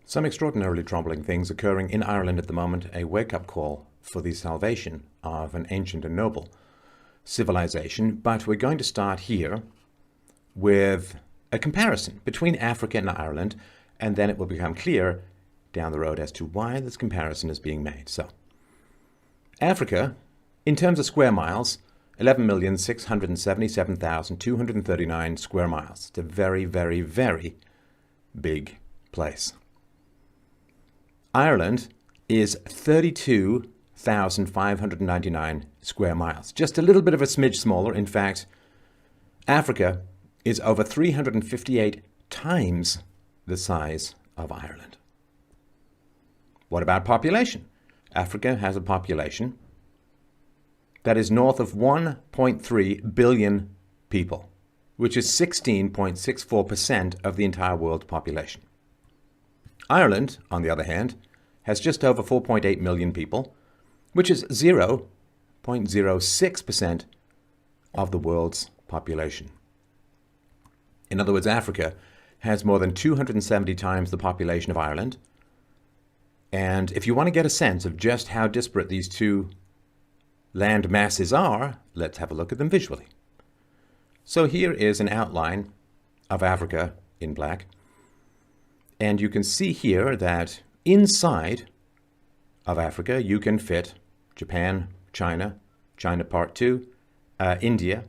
Some extraordinarily troubling things occurring in Ireland at the moment, a wake-up call for the salvation of an ancient and noble civilization. But we're going to start here with a comparison between Africa and Ireland, and then it will become clear down the road as to why this comparison is being made. So, Africa, in terms of square miles, 11,677,239 square miles. It's a very, very, very big place. Ireland is 32,599 square miles. Just a little bit of a smidge smaller. In fact, Africa is over 358 times the size of Ireland. What about population? Africa has a population that is north of 1.3 billion people, which is 16.64% of the entire world population. Ireland, on the other hand, has just over 4.8 million people, which is 0.06% of the world's population. In other words, Africa has more than 270 times the population of Ireland. And if you want to get a sense of just how disparate these two land masses are, let's have a look at them visually. So here is an outline of Africa in black. And you can see here that inside of Africa, you can fit Japan, China, China Part 2, India,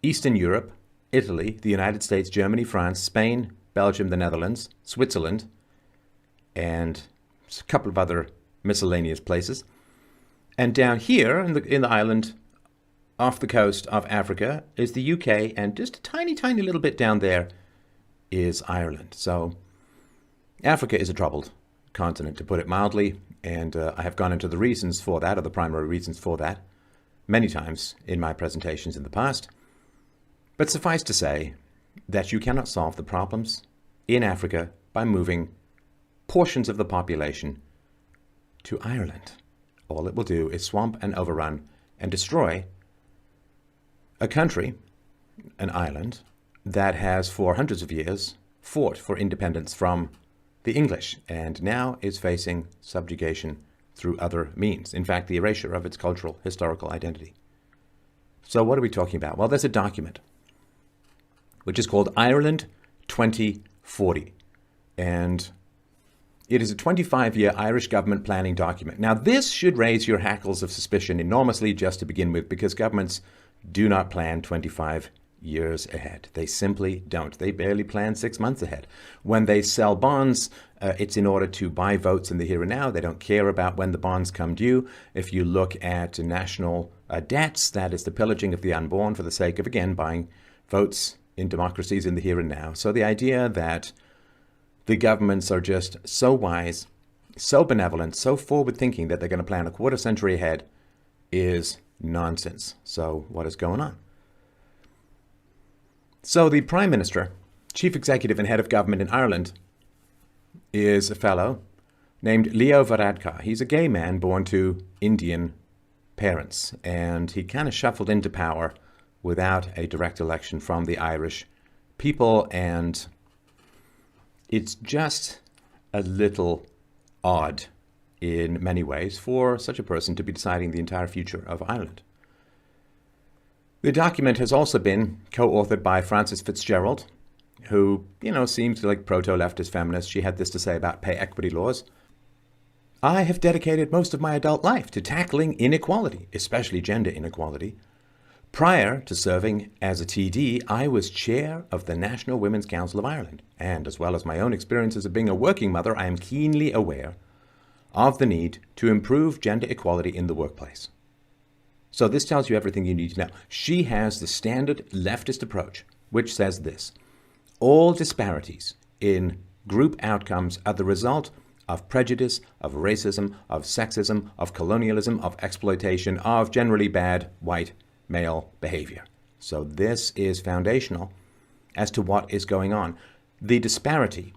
Eastern Europe, Italy, the United States, Germany, France, Spain, Belgium, the Netherlands, Switzerland, and a couple of other miscellaneous places. And down here in the island off the coast of Africa is the UK, and just a tiny, tiny little bit down there is Ireland. So Africa is a troubled continent, to put it mildly, and I have gone into the reasons for that, or the primary reasons for that, many times in my presentations in the past. But suffice to say that you cannot solve the problems in Africa by moving portions of the population to Ireland. All it will do is swamp and overrun and destroy a country, an island, that has for hundreds of years fought for independence from the English and now is facing subjugation through other means. In fact, the erasure of its cultural, historical identity. So what are we talking about? Well, there's a document which is called Ireland 2040. And it is a 25-year Irish government planning document. Now, this should raise your hackles of suspicion enormously just to begin with, because governments do not plan 25 years ahead. They simply don't. They barely plan 6 months ahead. When they sell bonds, it's in order to buy votes in the here and now. They don't care about when the bonds come due. If you look at national debts, that is the pillaging of the unborn for the sake of, again, buying votes in democracies in the here and now. So the idea that the governments are just so wise, so benevolent, so forward-thinking that they're going to plan a quarter century ahead is nonsense. So what is going on? So the Prime Minister, Chief Executive and Head of Government in Ireland, is a fellow named Leo Varadkar. He's a gay man born to Indian parents, and he kind of shuffled into power without a direct election from the Irish people, and it's just a little odd in many ways for such a person to be deciding the entire future of Ireland. The document has also been co-authored by Frances Fitzgerald, who, seems like proto-leftist feminist. She had this to say about pay equity laws. I have dedicated most of my adult life to tackling inequality, especially gender inequality. Prior to serving as a TD, I was chair of the National Women's Council of Ireland, and as well as my own experiences of being a working mother, I am keenly aware of the need to improve gender equality in the workplace. So this tells you everything you need to know. She has the standard leftist approach, which says this: all disparities in group outcomes are the result of prejudice, of racism, of sexism, of colonialism, of exploitation, of generally bad white male behavior. So this is foundational as to what is going on. The disparity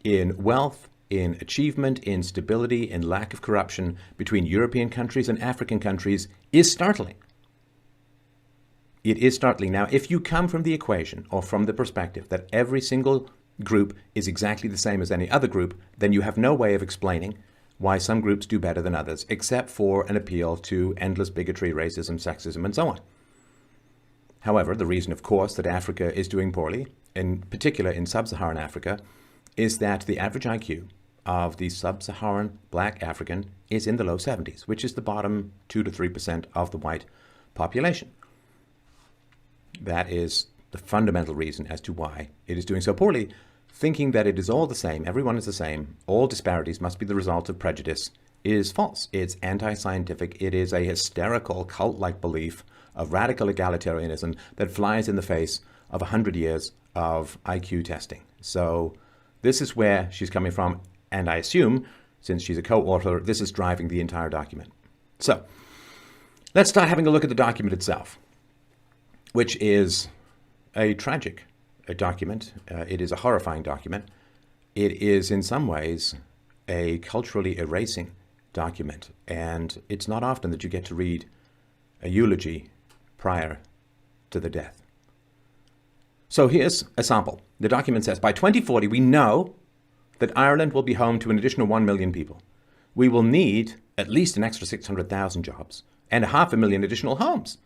in wealth, in achievement, in stability, in lack of corruption between European countries and African countries is startling. It is startling. Now, if you come from the equation or from the perspective that every single group is exactly the same as any other group, then you have no way of explaining why some groups do better than others, except for an appeal to endless bigotry, racism, sexism, and so on. However, the reason, of course, that Africa is doing poorly, in particular in sub-Saharan Africa, is that the average IQ of the sub-Saharan black African is in the low 70s, which is the bottom 2 to 3% of the white population. That is the fundamental reason as to why it is doing so poorly. Thinking that it is all the same, everyone is the same, all disparities must be the result of prejudice is false. It's anti-scientific. It is a hysterical cult-like belief of radical egalitarianism that flies in the face of 100 years of IQ testing. So this is where she's coming from, and I assume, since she's a co-author, this is driving the entire document. So let's start having a look at the document itself, which is a tragic document. It is a horrifying document. It is in some ways a culturally erasing document, and it's not often that you get to read a eulogy prior to the death. So here's a sample. The document says, by 2040, we know that Ireland will be home to an additional 1 million people. We will need at least an extra 600,000 jobs and 500,000 additional homes.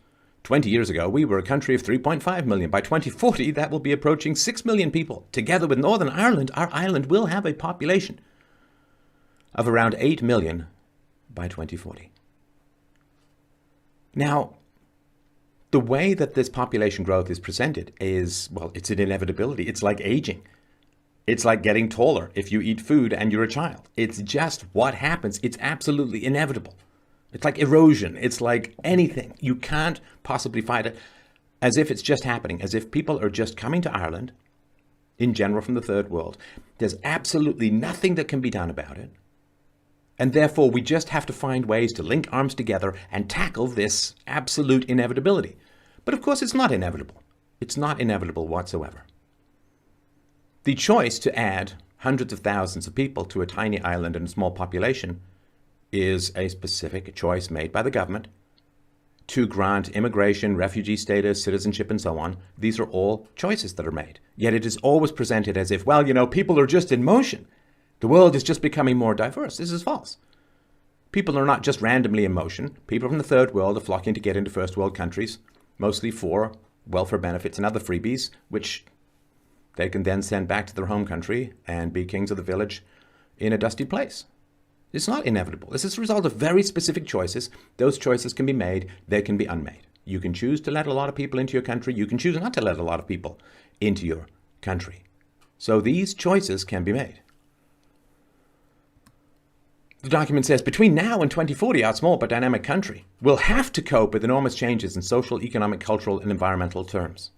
20 years ago, we were a country of 3.5 million. By 2040, that will be approaching 6 million people. Together with Northern Ireland, our island will have a population of around 8 million by 2040. Now, the way that this population growth is presented is, well, it's an inevitability. It's like aging. It's like getting taller if you eat food and you're a child. It's just what happens. It's absolutely inevitable. It's like erosion. It's like anything. You can't possibly fight it, as if it's just happening, as if people are just coming to Ireland in general from the third world. There's absolutely nothing that can be done about it. And therefore, we just have to find ways to link arms together and tackle this absolute inevitability. But of course, it's not inevitable. It's not inevitable whatsoever. The choice to add hundreds of thousands of people to a tiny island and a small population is a specific choice made by the government to grant immigration, refugee status, citizenship, and so on. These are all choices that are made. Yet it is always presented as if, well, you know, people are just in motion. The world is just becoming more diverse. This is false. People are not just randomly in motion. People from the third world are flocking to get into first world countries, mostly for welfare benefits and other freebies, which they can then send back to their home country and be kings of the village in a dusty place. It's not inevitable. This is a result of very specific choices. Those choices can be made. They can be unmade. You can choose to let a lot of people into your country. You can choose not to let a lot of people into your country. So these choices can be made. The document says, between now and 2040, our small but dynamic country will have to cope with enormous changes in social, economic, cultural, and environmental terms.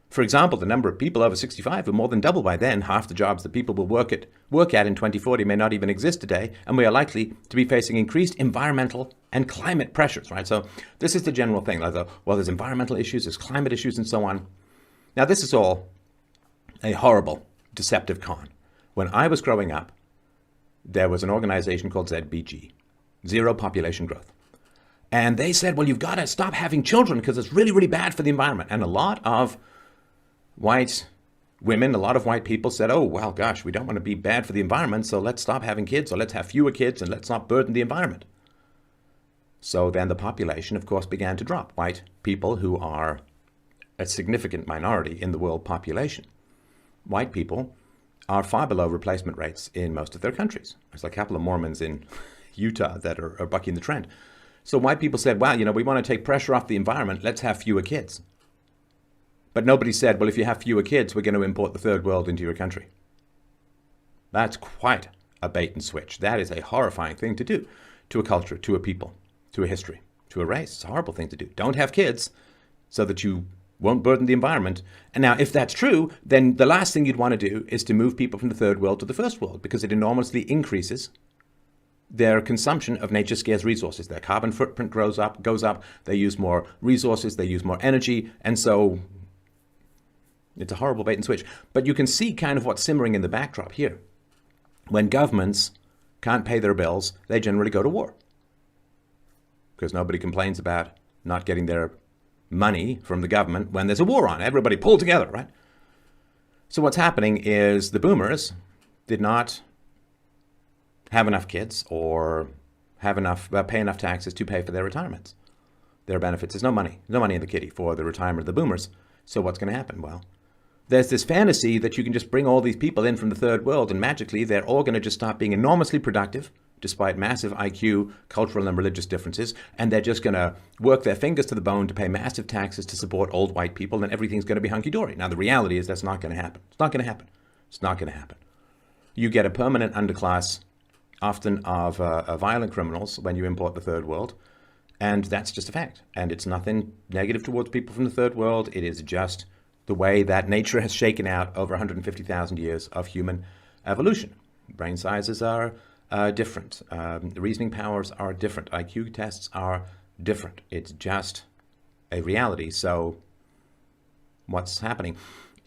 For example, the number of people over 65 will more than double by then. Half the jobs that people will work at in 2040 may not even exist today, and we are likely to be facing increased environmental and climate pressures, right? So this is the general thing. Like, well, there's environmental issues, there's climate issues, and so on. Now, this is all a horrible, deceptive con. When I was growing up, there was an organization called ZBG, Zero Population Growth. And they said, well, you've got to stop having children because it's really, really bad for the environment. And a lot of white women, a lot of white people said, oh, well, gosh, we don't want to be bad for the environment, so let's stop having kids, or let's have fewer kids, and let's not burden the environment. So then the population, of course, began to drop. White people, who are a significant minority in the world population, white people are far below replacement rates in most of their countries. There's a couple of Mormons in Utah that are bucking the trend. So white people said, well, you know, we want to take pressure off the environment, let's have fewer kids. But nobody said, well, if you have fewer kids, we're going to import the third world into your country. That's quite a bait and switch. That is a horrifying thing to do to a culture, to a people, to a history, to a race. It's a horrible thing to do. Don't have kids so that you won't burden the environment. And now, if that's true, then the last thing you'd want to do is to move people from the third world to the first world, because it enormously increases their consumption of nature's scarce resources. Their carbon footprint goes up, they use more resources, they use more energy, and so it's a horrible bait and switch. But you can see kind of what's simmering in the backdrop here. When governments can't pay their bills, they generally go to war, because nobody complains about not getting their money from the government when there's a war on. Everybody pull together, right? So what's happening is the boomers did not have enough kids or have enough, pay enough taxes to pay for their retirements, their benefits. There's no money in the kitty for the retirement of the boomers. So what's going to happen? Well, there's this fantasy that you can just bring all these people in from the third world and magically they're all going to just stop being enormously productive despite massive IQ, cultural and religious differences, and they're just going to work their fingers to the bone to pay massive taxes to support old white people, and everything's going to be hunky-dory. Now, the reality is that's not going to happen. It's not going to happen. It's not going to happen. You get a permanent underclass, often of violent criminals, when you import the third world, and that's just a fact. And it's nothing negative towards people from the third world. It is just the way that nature has shaken out over 150,000 years of human evolution. Brain sizes are different. Reasoning powers are different. IQ tests are different. It's just a reality. So what's happening?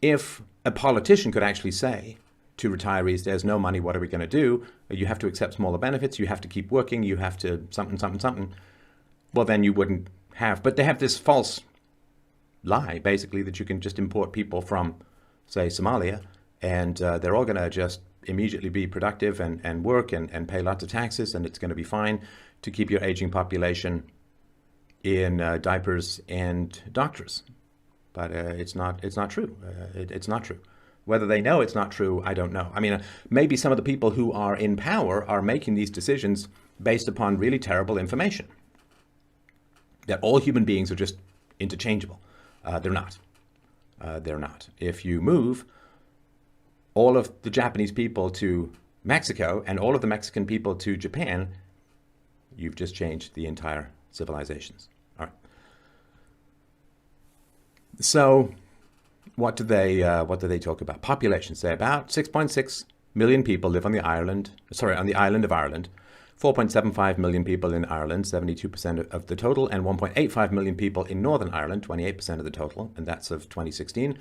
If a politician could actually say to retirees, there's no money, what are we going to do? You have to accept smaller benefits. You have to keep working. You have to something. Well, then you wouldn't have. But they have this false lie, basically, that you can just import people from, say, Somalia, and they're all going to just immediately be productive and work and pay lots of taxes, and it's going to be fine to keep your aging population in diapers and doctors. But it's not true. It's not true. Whether they know it's not true, I don't know. I mean, maybe some of the people who are in power are making these decisions based upon really terrible information, that all human beings are just interchangeable. They're not. They're not. If you move all of the Japanese people to Mexico and all of the Mexican people to Japan, you've just changed the entire civilizations. All right. So what do they talk about? Population. Say about 6.6 million people live on the island of Ireland. 4.75 million people in Ireland, 72% of the total, and 1.85 million people in Northern Ireland, 28% of the total, and that's of 2016.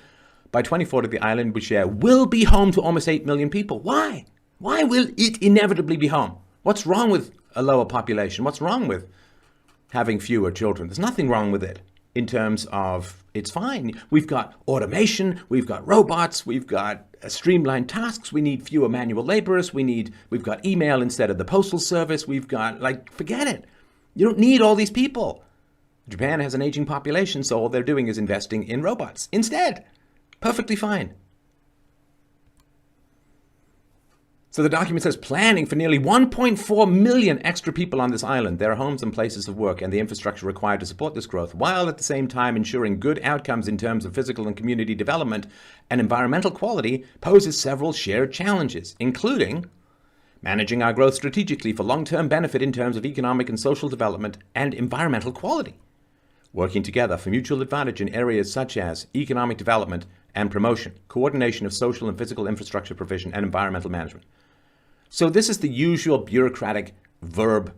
By 2040, the island we share will be home to almost 8 million people. Why? Why will it inevitably be home? What's wrong with a lower population? What's wrong with having fewer children? There's nothing wrong with it in terms of it's fine. We've got automation, we've got robots, we've got streamlined tasks, we need fewer manual laborers, we've got email instead of the postal service, we've got, forget it. You don't need all these people. Japan has an aging population, so all they're doing is investing in robots instead. Perfectly fine. So the document says planning for nearly 1.4 million extra people on this island, their homes and places of work, and the infrastructure required to support this growth, while at the same time ensuring good outcomes in terms of physical and community development and environmental quality, poses several shared challenges, including managing our growth strategically for long-term benefit in terms of economic and social development and environmental quality, working together for mutual advantage in areas such as economic development and promotion, coordination of social and physical infrastructure provision, and environmental management. So this is the usual bureaucratic verb,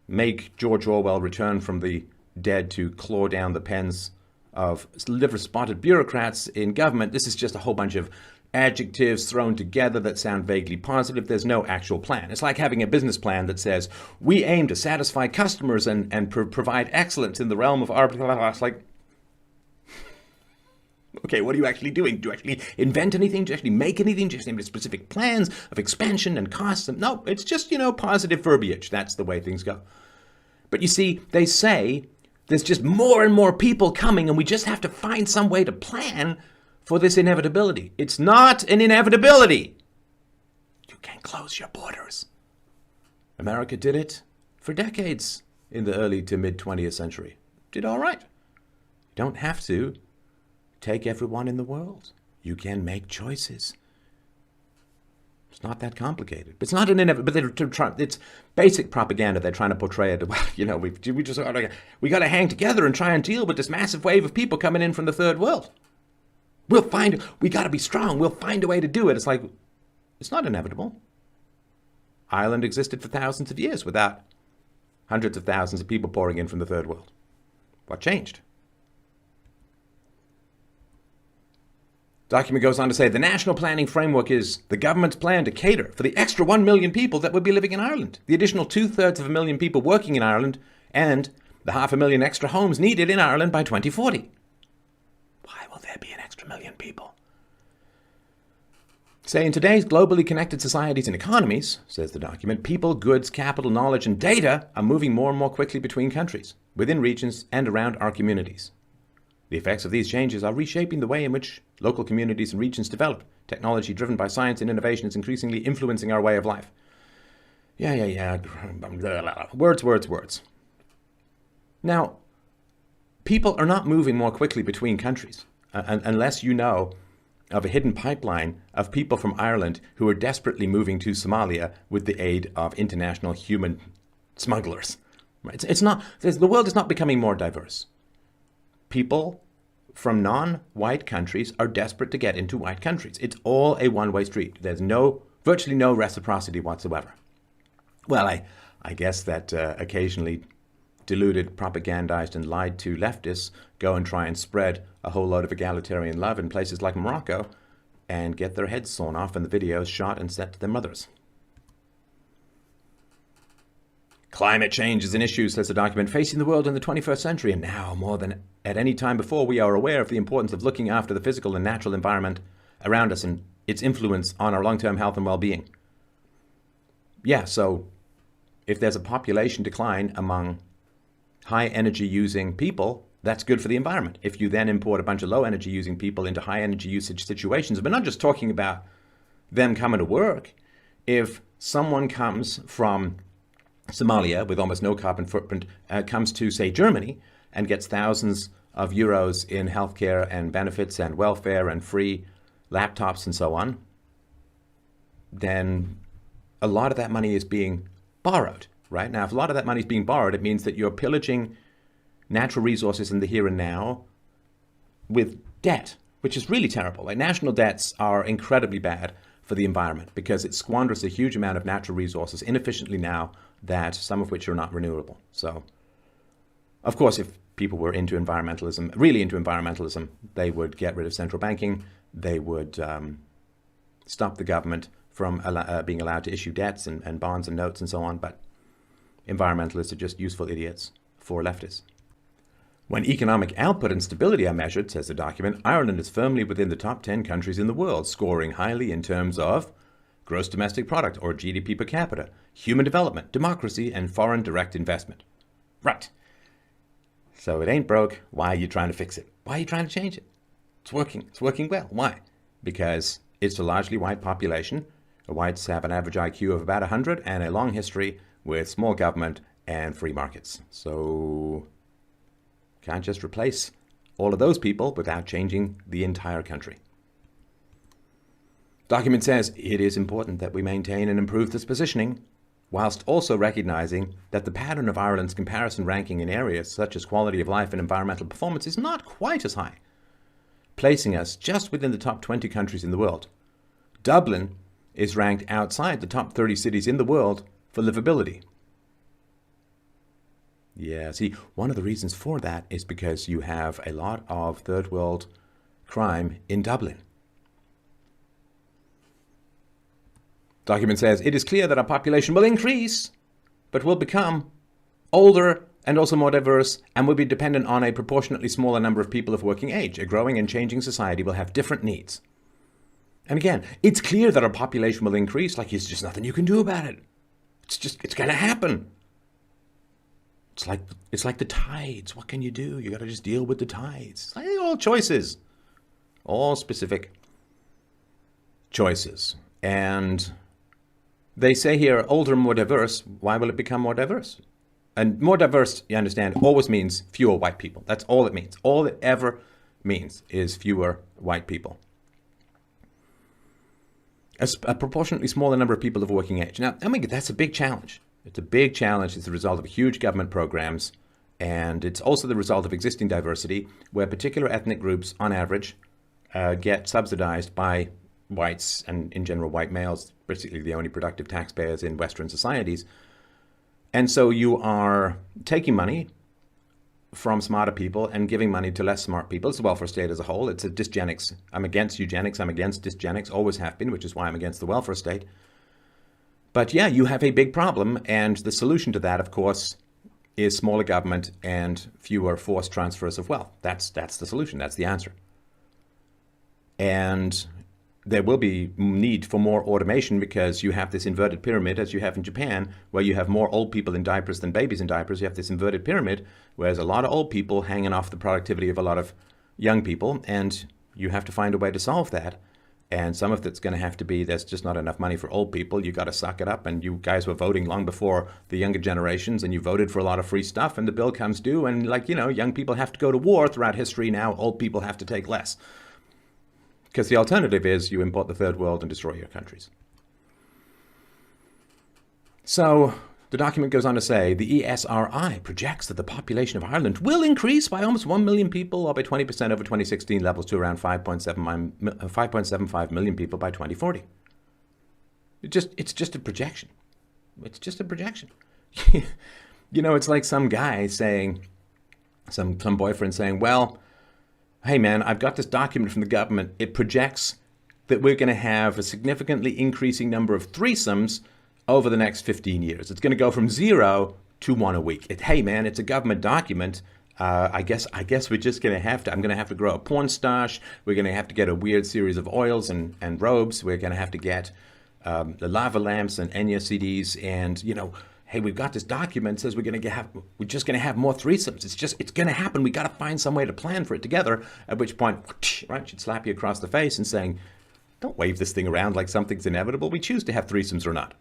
make George Orwell return from the dead to claw down the pens of liver-spotted bureaucrats in government. This is just a whole bunch of adjectives thrown together that sound vaguely positive. There's no actual plan. It's like having a business plan that says, we aim to satisfy customers and provide excellence in the realm of art. It's like, okay, what are you actually doing? Do you actually invent anything? Do you actually make anything? Do you actually have specific plans of expansion and costs? No, it's just, positive verbiage. That's the way things go. But you see, they say there's just more and more people coming, and we just have to find some way to plan for this inevitability. It's not an inevitability. You can't close your borders. America did it for decades in the early to mid 20th century. Did all right. You don't have to take everyone in the world. You can make choices. It's not that complicated. It's not an it's basic propaganda. They're trying to portray it. Well, we got to hang together and try and deal with this massive wave of people coming in from the third world. We got to be strong. We'll find a way to do it. It's like, it's not inevitable. Ireland existed for thousands of years without hundreds of thousands of people pouring in from the third world. What changed? Document goes on to say the national planning framework is the government's plan to cater for the extra 1 million people that would be living in Ireland, the additional 2/3 people working in Ireland, and the 500,000 extra homes needed in Ireland by 2040. Why will there be an extra million people? Say, in today's globally connected societies and economies, says the document, people, goods, capital, knowledge, and data are moving more and more quickly between countries, within regions, and around our communities. The effects of these changes are reshaping the way in which local communities and regions develop. Technology driven by science and innovation is increasingly influencing our way of life. Yeah. Words. Now, people are not moving more quickly between countries, unless you know of a hidden pipeline of people from Ireland who are desperately moving to Somalia with the aid of international human smugglers. It's not. The world is not becoming more diverse. People from non-white countries are desperate to get into white countries. It's all a one-way street. There's virtually no reciprocity whatsoever. Well, I guess that occasionally deluded, propagandized, and lied to leftists go and try and spread a whole load of egalitarian love in places like Morocco and get their heads sawn off and the videos shot and sent to their mothers. Climate change is an issue, says the document, facing the world in the 21st century, and now more than at any time before we are aware of the importance of looking after the physical and natural environment around us and its influence on our long-term health and well-being. Yeah, so if there's a population decline among high energy using people, that's good for the environment. If you then import a bunch of low energy using people into high energy usage situations, we're not just talking about them coming to work. If someone comes from Somalia with almost no carbon footprint, comes to, say, Germany and gets thousands of euros in healthcare and benefits and welfare and free laptops and so on, then a lot of that money is being borrowed. Right? Now, if a lot of that money is being borrowed, it means that you're pillaging natural resources in the here and now with debt, which is really terrible. Like, national debts are incredibly bad for the environment because it squanders a huge amount of natural resources inefficiently now, that some of which are not renewable. So, of course, if people were into environmentalism, really into environmentalism, they would get rid of central banking. They would stop the government from being allowed to issue debts and bonds and notes and so on. But environmentalists are just useful idiots for leftists. When economic output and stability are measured, says the document, Ireland is firmly within the top 10 countries in the world, scoring highly in terms of gross domestic product, or GDP per capita, human development, democracy, and foreign direct investment. Right. So it ain't broke. Why are you trying to fix it? Why are you trying to change it? It's working. It's working well. Why? Because it's a largely white population. The whites have an average IQ of about 100 and a long history with small government and free markets. So can't just replace all of those people without changing the entire country. Document says it is important that we maintain and improve this positioning, whilst also recognizing that the pattern of Ireland's comparison ranking in areas such as quality of life and environmental performance is not quite as high, placing us just within the top 20 countries in the world. Dublin is ranked outside the top 30 cities in the world for livability. Yeah, see, one of the reasons for that is because you have a lot of third world crime in Dublin. Document says, it is clear that our population will increase, but will become older and also more diverse, and will be dependent on a proportionately smaller number of people of working age. A growing and changing society will have different needs. And again, it's clear that our population will increase, like there's just nothing you can do about it. It's going to happen. It's like the tides. What can you do? You got to just deal with the tides. It's like all choices, all specific choices. And they say here, older, more diverse. Why will it become more diverse? And more diverse, you understand, always means fewer white people. That's all it means. All it ever means is fewer white people. A proportionately smaller number of people of working age. Now, I mean, that's a big challenge. It's a big challenge. It's the result of huge government programs. And it's also the result of existing diversity, where particular ethnic groups, on average, get subsidized by whites and, in general, white males, basically the only productive taxpayers in Western societies. And so you are taking money from smarter people and giving money to less smart people. It's the welfare state as a whole. It's a dysgenics. I'm against eugenics. I'm against dysgenics. Always have been, which is why I'm against the welfare state. But yeah, you have a big problem. And the solution to that, of course, is smaller government and fewer forced transfers of wealth. That's the solution. That's the answer. And there will be need for more automation because you have this inverted pyramid, as you have in Japan, where you have more old people in diapers than babies in diapers. You have this inverted pyramid, whereas a lot of old people hanging off the productivity of a lot of young people, and you have to find a way to solve that. And some of it's going to have to be, there's just not enough money for old people. You got to suck it up. And you guys were voting long before the younger generations, and you voted for a lot of free stuff, and the bill comes due, and young people have to go to war throughout history. Now old people have to take less. Because the alternative is you import the third world and destroy your countries. So the document goes on to say, the ESRI projects that the population of Ireland will increase by almost 1 million people, or by 20% over 2016 levels, to around 5.75 million people by 2040. It's just a projection. It's just a projection. It's like some guy saying, some boyfriend saying, well, hey man, I've got this document from the government. It projects that we're going to have a significantly increasing number of threesomes over the next 15 years. It's going to go from 0 to 1 a week. Hey man, it's a government document. I guess we're just going to have to, I'm going to have to grow a porn stash. We're going to have to get a weird series of oils and robes. We're going to have to get the lava lamps and Enya CDs. And, hey, we've got this document that says we're just going to have more threesomes. It's going to happen. We got to find some way to plan for it together. At which point, right, she'd slap you across the face and saying, don't wave this thing around like something's inevitable. We choose to have threesomes or not.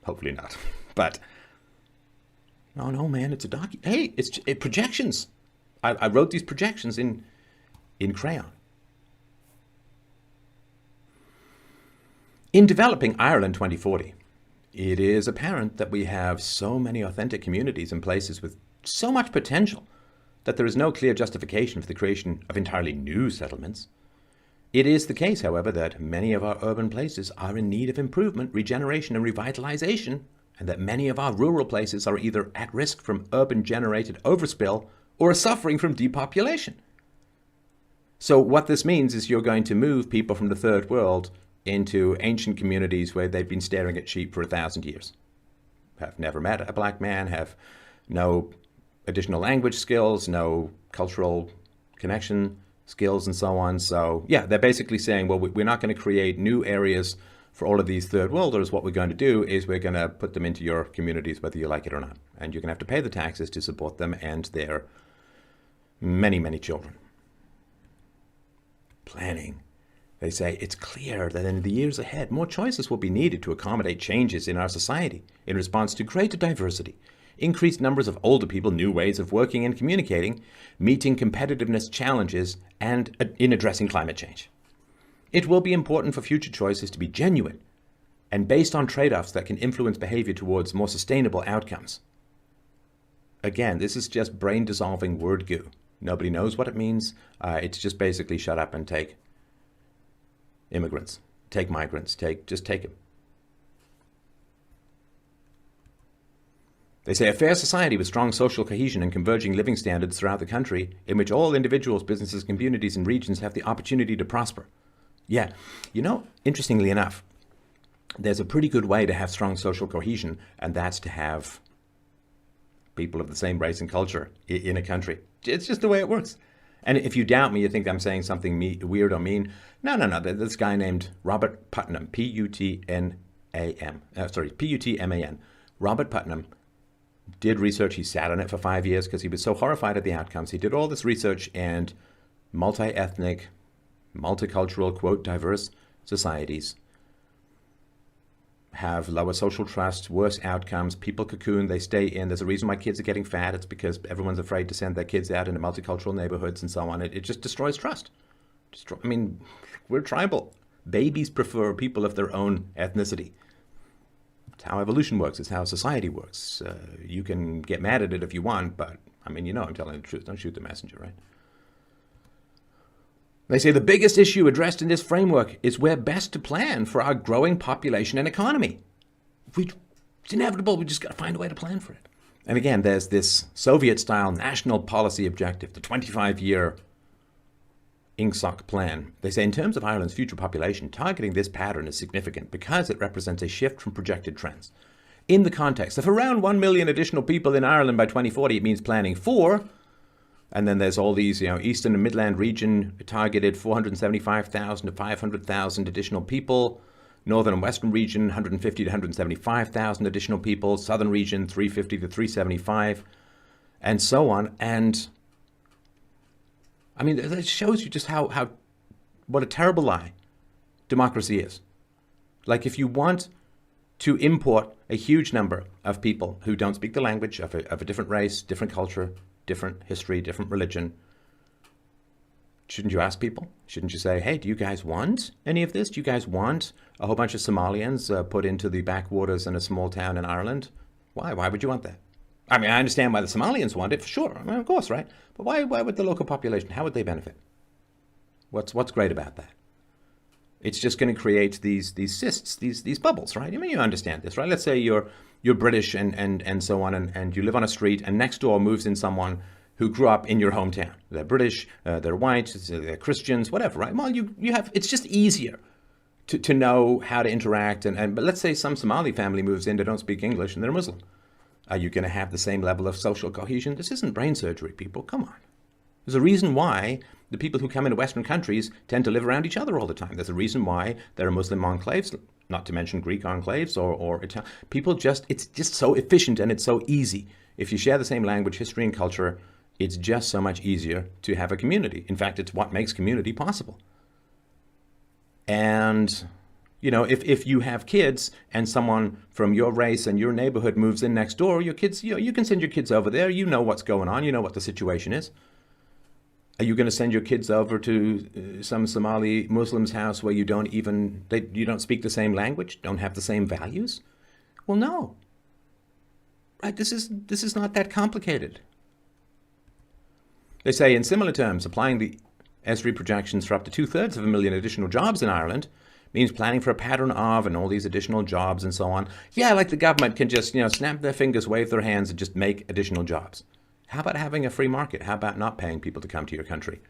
Hopefully not. But, no, man, it's a document. Hey, it's projections. I wrote these projections in crayon. In developing Ireland 2040, it is apparent that we have so many authentic communities in places with so much potential that there is no clear justification for the creation of entirely new settlements. It is the case, however, that many of our urban places are in need of improvement, regeneration, and revitalization, and that many of our rural places are either at risk from urban-generated overspill or are suffering from depopulation. So what this means is you're going to move people from the third world into ancient communities where they've been staring at sheep for 1,000 years, have never met a black man, have no additional language skills, no cultural connection skills, and so on. So yeah, they're basically saying, well, we're not going to create new areas for all of these third worlders. What we're going to do is we're going to put them into your communities, whether you like it or not. And you're going to have to pay the taxes to support them and their many, many children. Planning. They say it's clear that in the years ahead, more choices will be needed to accommodate changes in our society in response to greater diversity, increased numbers of older people, new ways of working and communicating, meeting competitiveness challenges, and in addressing climate change. It will be important for future choices to be genuine and based on trade-offs that can influence behavior towards more sustainable outcomes. Again, this is just brain-dissolving word goo. Nobody knows what it means. It's just basically shut up and take immigrants, take migrants, just take them. They say a fair society with strong social cohesion and converging living standards throughout the country, in which all individuals, businesses, communities, and regions have the opportunity to prosper. Yeah, interestingly enough, there's a pretty good way to have strong social cohesion, and that's to have people of the same race and culture in a country. It's just the way it works. And if you doubt me, you think I'm saying something weird or mean. No. This guy named Robert Putnam, Putman. Robert Putnam did research. He sat on it for 5 years because he was so horrified at the outcomes. He did all this research, and multi-ethnic, multicultural, quote, diverse societies have lower social trust, worse outcomes, people cocoon, they stay in. There's a reason why kids are getting fat. It's because everyone's afraid to send their kids out into multicultural neighborhoods and so on. It just destroys trust. We're tribal. Babies prefer people of their own ethnicity. It's how evolution works. It's how society works. You can get mad at it if you want, but I'm telling the truth. Don't shoot the messenger, right? They say the biggest issue addressed in this framework is where best to plan for our growing population and economy. It's inevitable. We just got to find a way to plan for it. And again, there's this Soviet-style national policy objective, the 25-year INGSOC plan. They say in terms of Ireland's future population, targeting this pattern is significant because it represents a shift from projected trends. In the context of around 1 million additional people in Ireland by 2040, it means planning for And then there's all these, Eastern and Midland region targeted 475,000 to 500,000 additional people. Northern and Western region, 150 to 175,000 additional people. Southern region, 350 to 375, and so on. And I mean, that shows you just what a terrible lie democracy is. Like, if you want to import a huge number of people who don't speak the language, of a different race, different culture, different history, different religion, shouldn't you ask people? Shouldn't you say, hey, do you guys want any of this? Do you guys want a whole bunch of Somalians put into the backwaters in a small town in Ireland? Why? Why would you want that? I mean, I understand why the Somalians want it, for sure. I mean, of course, right? But why would the local population, how would they benefit? What's great about that? It's just going to create these cysts, these bubbles, right? I mean, you understand this, right? Let's say you're British and so on, and you live on a street, and next door moves in someone who grew up in your hometown. They're British, they're white, they're Christians, whatever, right? Well, you have, it's just easier to know how to interact. But let's say some Somali family moves in, they don't speak English, and they're Muslim. Are you going to have the same level of social cohesion? This isn't brain surgery, people. Come on. There's a reason why the people who come into Western countries tend to live around each other all the time. There's a reason why there are Muslim enclaves, not to mention Greek enclaves or Italian. People it's just so efficient and it's so easy. If you share the same language, history, and culture, it's just so much easier to have a community. In fact, it's what makes community possible. And, if you have kids and someone from your race and your neighborhood moves in next door, your kids, you can send your kids over there. You know what's going on. You know what the situation is. Are you going to send your kids over to some Somali Muslim's house where you don't speak the same language, don't have the same values? Well, no. Right? This is not that complicated. They say, in similar terms, applying the ESRI projections for up to 2/3 additional jobs in Ireland means planning for a pattern of and all these additional jobs and so on. Yeah, like the government can just, snap their fingers, wave their hands, and just make additional jobs. How about having a free market? How about not paying people to come to your country?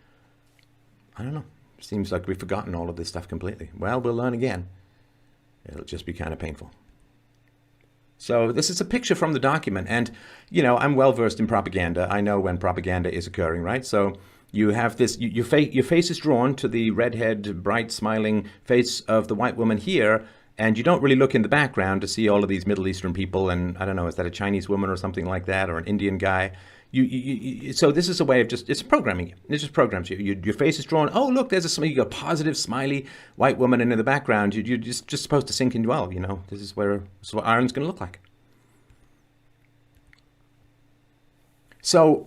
I don't know. Seems like we've forgotten all of this stuff completely. Well, we'll learn again. It'll just be kind of painful. So this is a picture from the document. And, I'm well versed in propaganda. I know when propaganda is occurring, right? So you have this, your face is drawn to the redhead, bright, smiling face of the white woman here. And you don't really look in the background to see all of these Middle Eastern people. And I don't know, is that a Chinese woman or something like that, or an Indian guy? So this is a way of it's programming you. It just programs you. Your face is drawn. Oh, look, you got a positive, smiley white woman, and in the background, you're just supposed to sink in. Well, this is what Ireland's going to look like. So,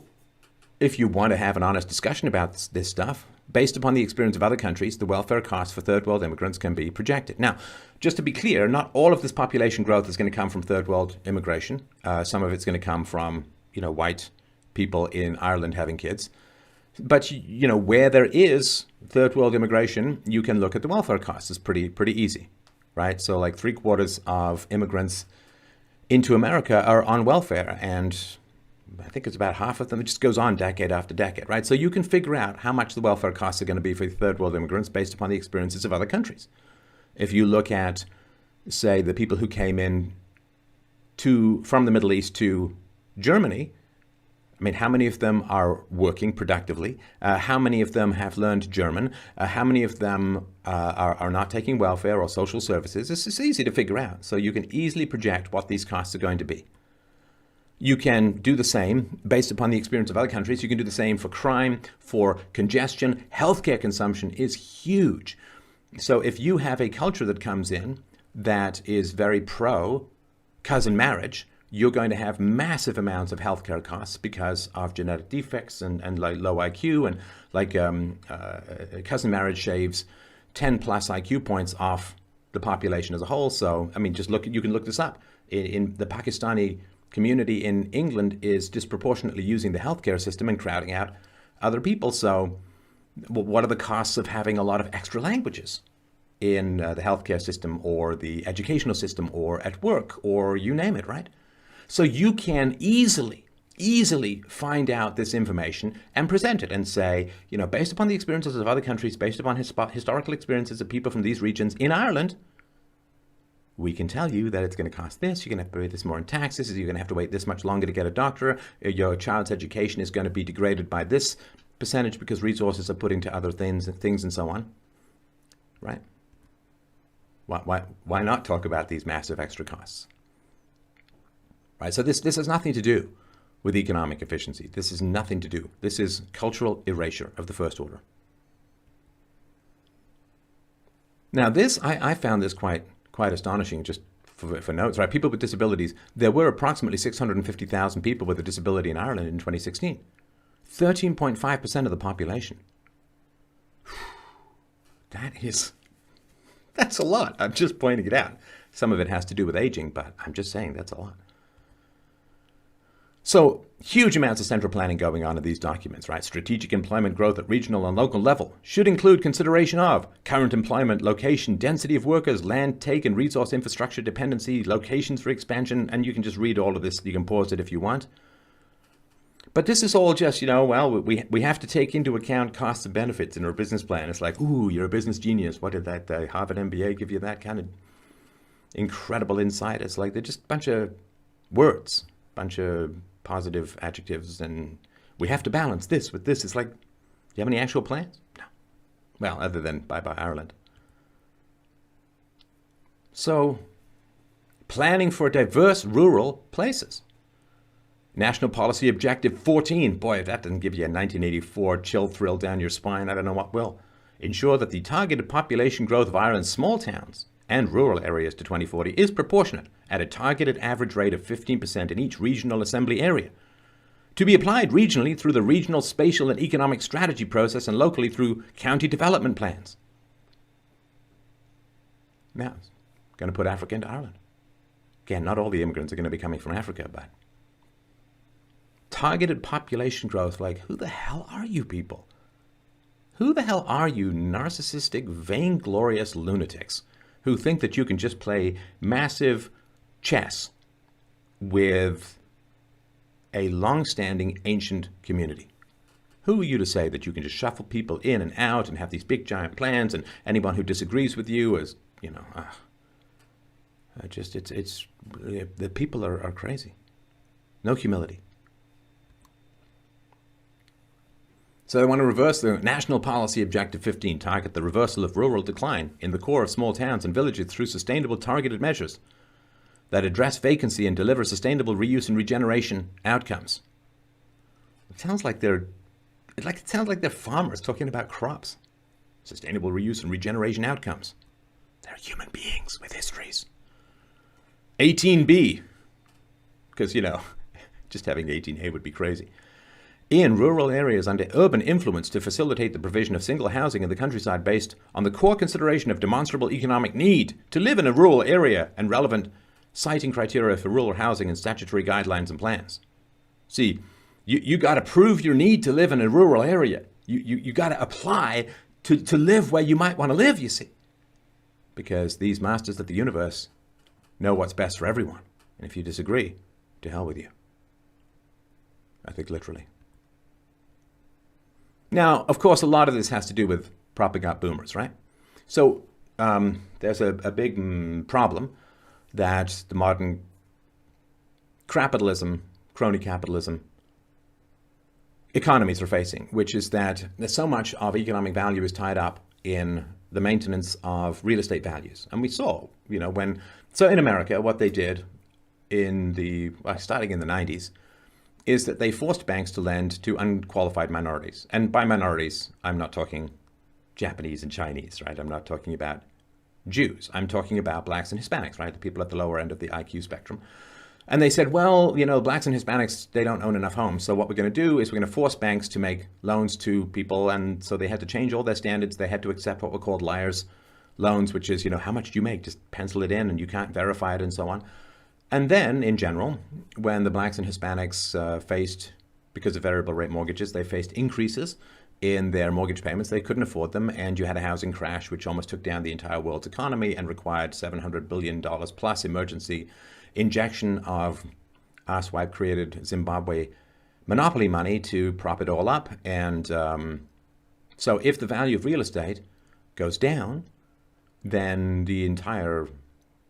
if you want to have an honest discussion about this stuff, based upon the experience of other countries, the welfare costs for third world immigrants can be projected. Now, just to be clear, not all of this population growth is going to come from third world immigration. Some of it's going to come from, white people in Ireland having kids. But, where there is third world immigration, you can look at the welfare costs. It's pretty easy, right? So like 3/4 of immigrants into America are on welfare, and I think it's about half of them. It just goes on decade after decade, right? So you can figure out how much the welfare costs are going to be for third world immigrants based upon the experiences of other countries. If you look at, say, the people who came in from the Middle East to Germany, I mean, how many of them are working productively? How many of them have learned German? How many of them are not taking welfare or social services? It's easy to figure out. So you can easily project what these costs are going to be. You can do the same based upon the experience of other countries. You can do the same for crime, for congestion. Healthcare consumption is huge. So if you have a culture that comes in that is very pro cousin marriage, you're going to have massive amounts of healthcare costs because of genetic defects and like low IQ, and like cousin marriage shaves 10 plus IQ points off the population as a whole. So, I mean, you can look this up. In the Pakistani community in England is disproportionately using the healthcare system and crowding out other people. So what are the costs of having a lot of extra languages in the healthcare system or the educational system or at work or you name it, right? So you can easily find out this information and present it and say, based upon the experiences of other countries, based upon historical experiences of people from these regions in Ireland, we can tell you that it's going to cost this, you're going to have to pay this more in taxes, you're going to have to wait this much longer to get a doctor, your child's education is going to be degraded by this percentage because resources are put into other things and so on, right? Why not talk about these massive extra costs? Right, so this has nothing to do with economic efficiency. This is nothing to do. This is cultural erasure of the first order. Now this, I found this quite astonishing, just for notes, right? People with disabilities, there were approximately 650,000 people with a disability in Ireland in 2016. 13.5% of the population. That's a lot. I'm just pointing it out. Some of it has to do with aging, but I'm just saying that's a lot. So huge amounts of central planning going on in these documents, right? Strategic employment growth at regional and local level should include consideration of current employment, location, density of workers, land take and resource infrastructure dependency, locations for expansion, and you can just read all of this. You can pause it if you want. But this is all just, well, we have to take into account costs and benefits in our business plan. It's like, ooh, you're a business genius. What did that Harvard MBA give you that kind of incredible insight? It's like they're just a bunch of words, bunch of positive adjectives, and we have to balance this with this. It's like, do you have any actual plans? No. Well, other than bye-bye Ireland. So, planning for diverse rural places. National Policy Objective 14. Boy, if that doesn't give you a 1984 chill thrill down your spine, I don't know what will. Ensure that the targeted population growth of Ireland's small towns and rural areas to 2040 is proportionate at a targeted average rate of 15% in each regional assembly area. To be applied regionally through the regional spatial and economic strategy process and locally through county development plans. Now, it's going to put Africa into Ireland. Again, not all the immigrants are going to be coming from Africa, but targeted population growth, like, who the hell are you people? Who the hell are you narcissistic, vainglorious lunatics who think that you can just play massive chess with a long-standing ancient community? Who are you to say that you can just shuffle people in and out and have these big giant plans, and anyone who disagrees with you is, the people are crazy. No humility. So they want to reverse the National Policy Objective 15, target the reversal of rural decline in the core of small towns and villages through sustainable targeted measures that address vacancy and deliver sustainable reuse and regeneration outcomes. It sounds like they're farmers talking about crops. Sustainable reuse and regeneration outcomes. They're human beings with histories. 18B, because, just having 18A would be crazy. In rural areas under urban influence to facilitate the provision of single housing in the countryside based on the core consideration of demonstrable economic need to live in a rural area and relevant citing criteria for rural housing and statutory guidelines and plans. See, you got to prove your need to live in a rural area. You got to apply to live where you might want to live, you see. Because these masters of the universe know what's best for everyone. And if you disagree, to hell with you. I think literally. Now, of course, a lot of this has to do with propping up boomers, right? So there's a big problem that the modern crony capitalism economies are facing, which is that there's so much of economic value is tied up in the maintenance of real estate values. And we saw, so in America, what they did starting in the 90s, is that they forced banks to lend to unqualified minorities. And by minorities, I'm not talking Japanese and Chinese, right? I'm not talking about Jews. I'm talking about blacks and Hispanics, right? The people at the lower end of the IQ spectrum. And they said, well, blacks and Hispanics, they don't own enough homes. So what we're going to do is we're going to force banks to make loans to people. And so they had to change all their standards. They had to accept what were called liars loans, which is, how much do you make? Just pencil it in and you can't verify it and so on. And then, in general, when the blacks and Hispanics faced, because of variable rate mortgages, they faced increases in their mortgage payments. They couldn't afford them, and you had a housing crash which almost took down the entire world's economy and required $700 billion plus emergency injection of asswipe-created Zimbabwe monopoly money to prop it all up. And so if the value of real estate goes down, then the entire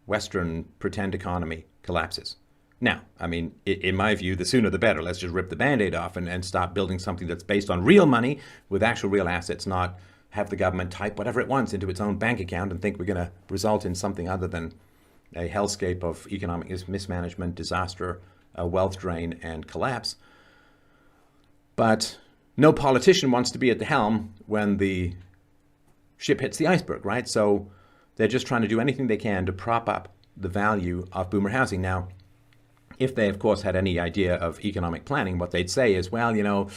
Western pretend economy collapses. Now, I mean, in my view, the sooner the better. Let's just rip the Band-Aid off and start building something that's based on real money with actual real assets, not have the government type whatever it wants into its own bank account and think we're going to result in something other than a hellscape of economic mismanagement, disaster, wealth drain, and collapse. But no politician wants to be at the helm when the ship hits the iceberg, right? So they're just trying to do anything they can to prop up the value of boomer housing. Now, if they, of course, had any idea of economic planning, what they'd say is, well, you know,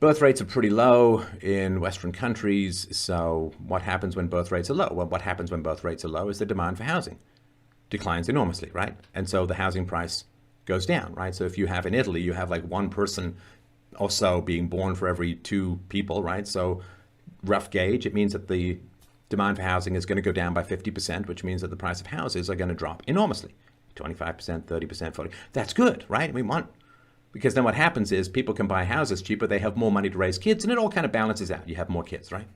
birth rates are pretty low in Western countries, so what happens when birth rates are low? Well, what happens when birth rates are low is the demand for housing declines enormously, right? And so the housing price goes down, right? So if you have in Italy, you have like one person or so being born for every two people, right? So rough gauge, it means that the demand for housing is going to go down by 50%, which means that the price of houses are going to drop enormously. 25%, 30%, 40%. That's good, right? Because then what happens is people can buy houses cheaper, they have more money to raise kids, and it all kind of balances out. You have more kids, right?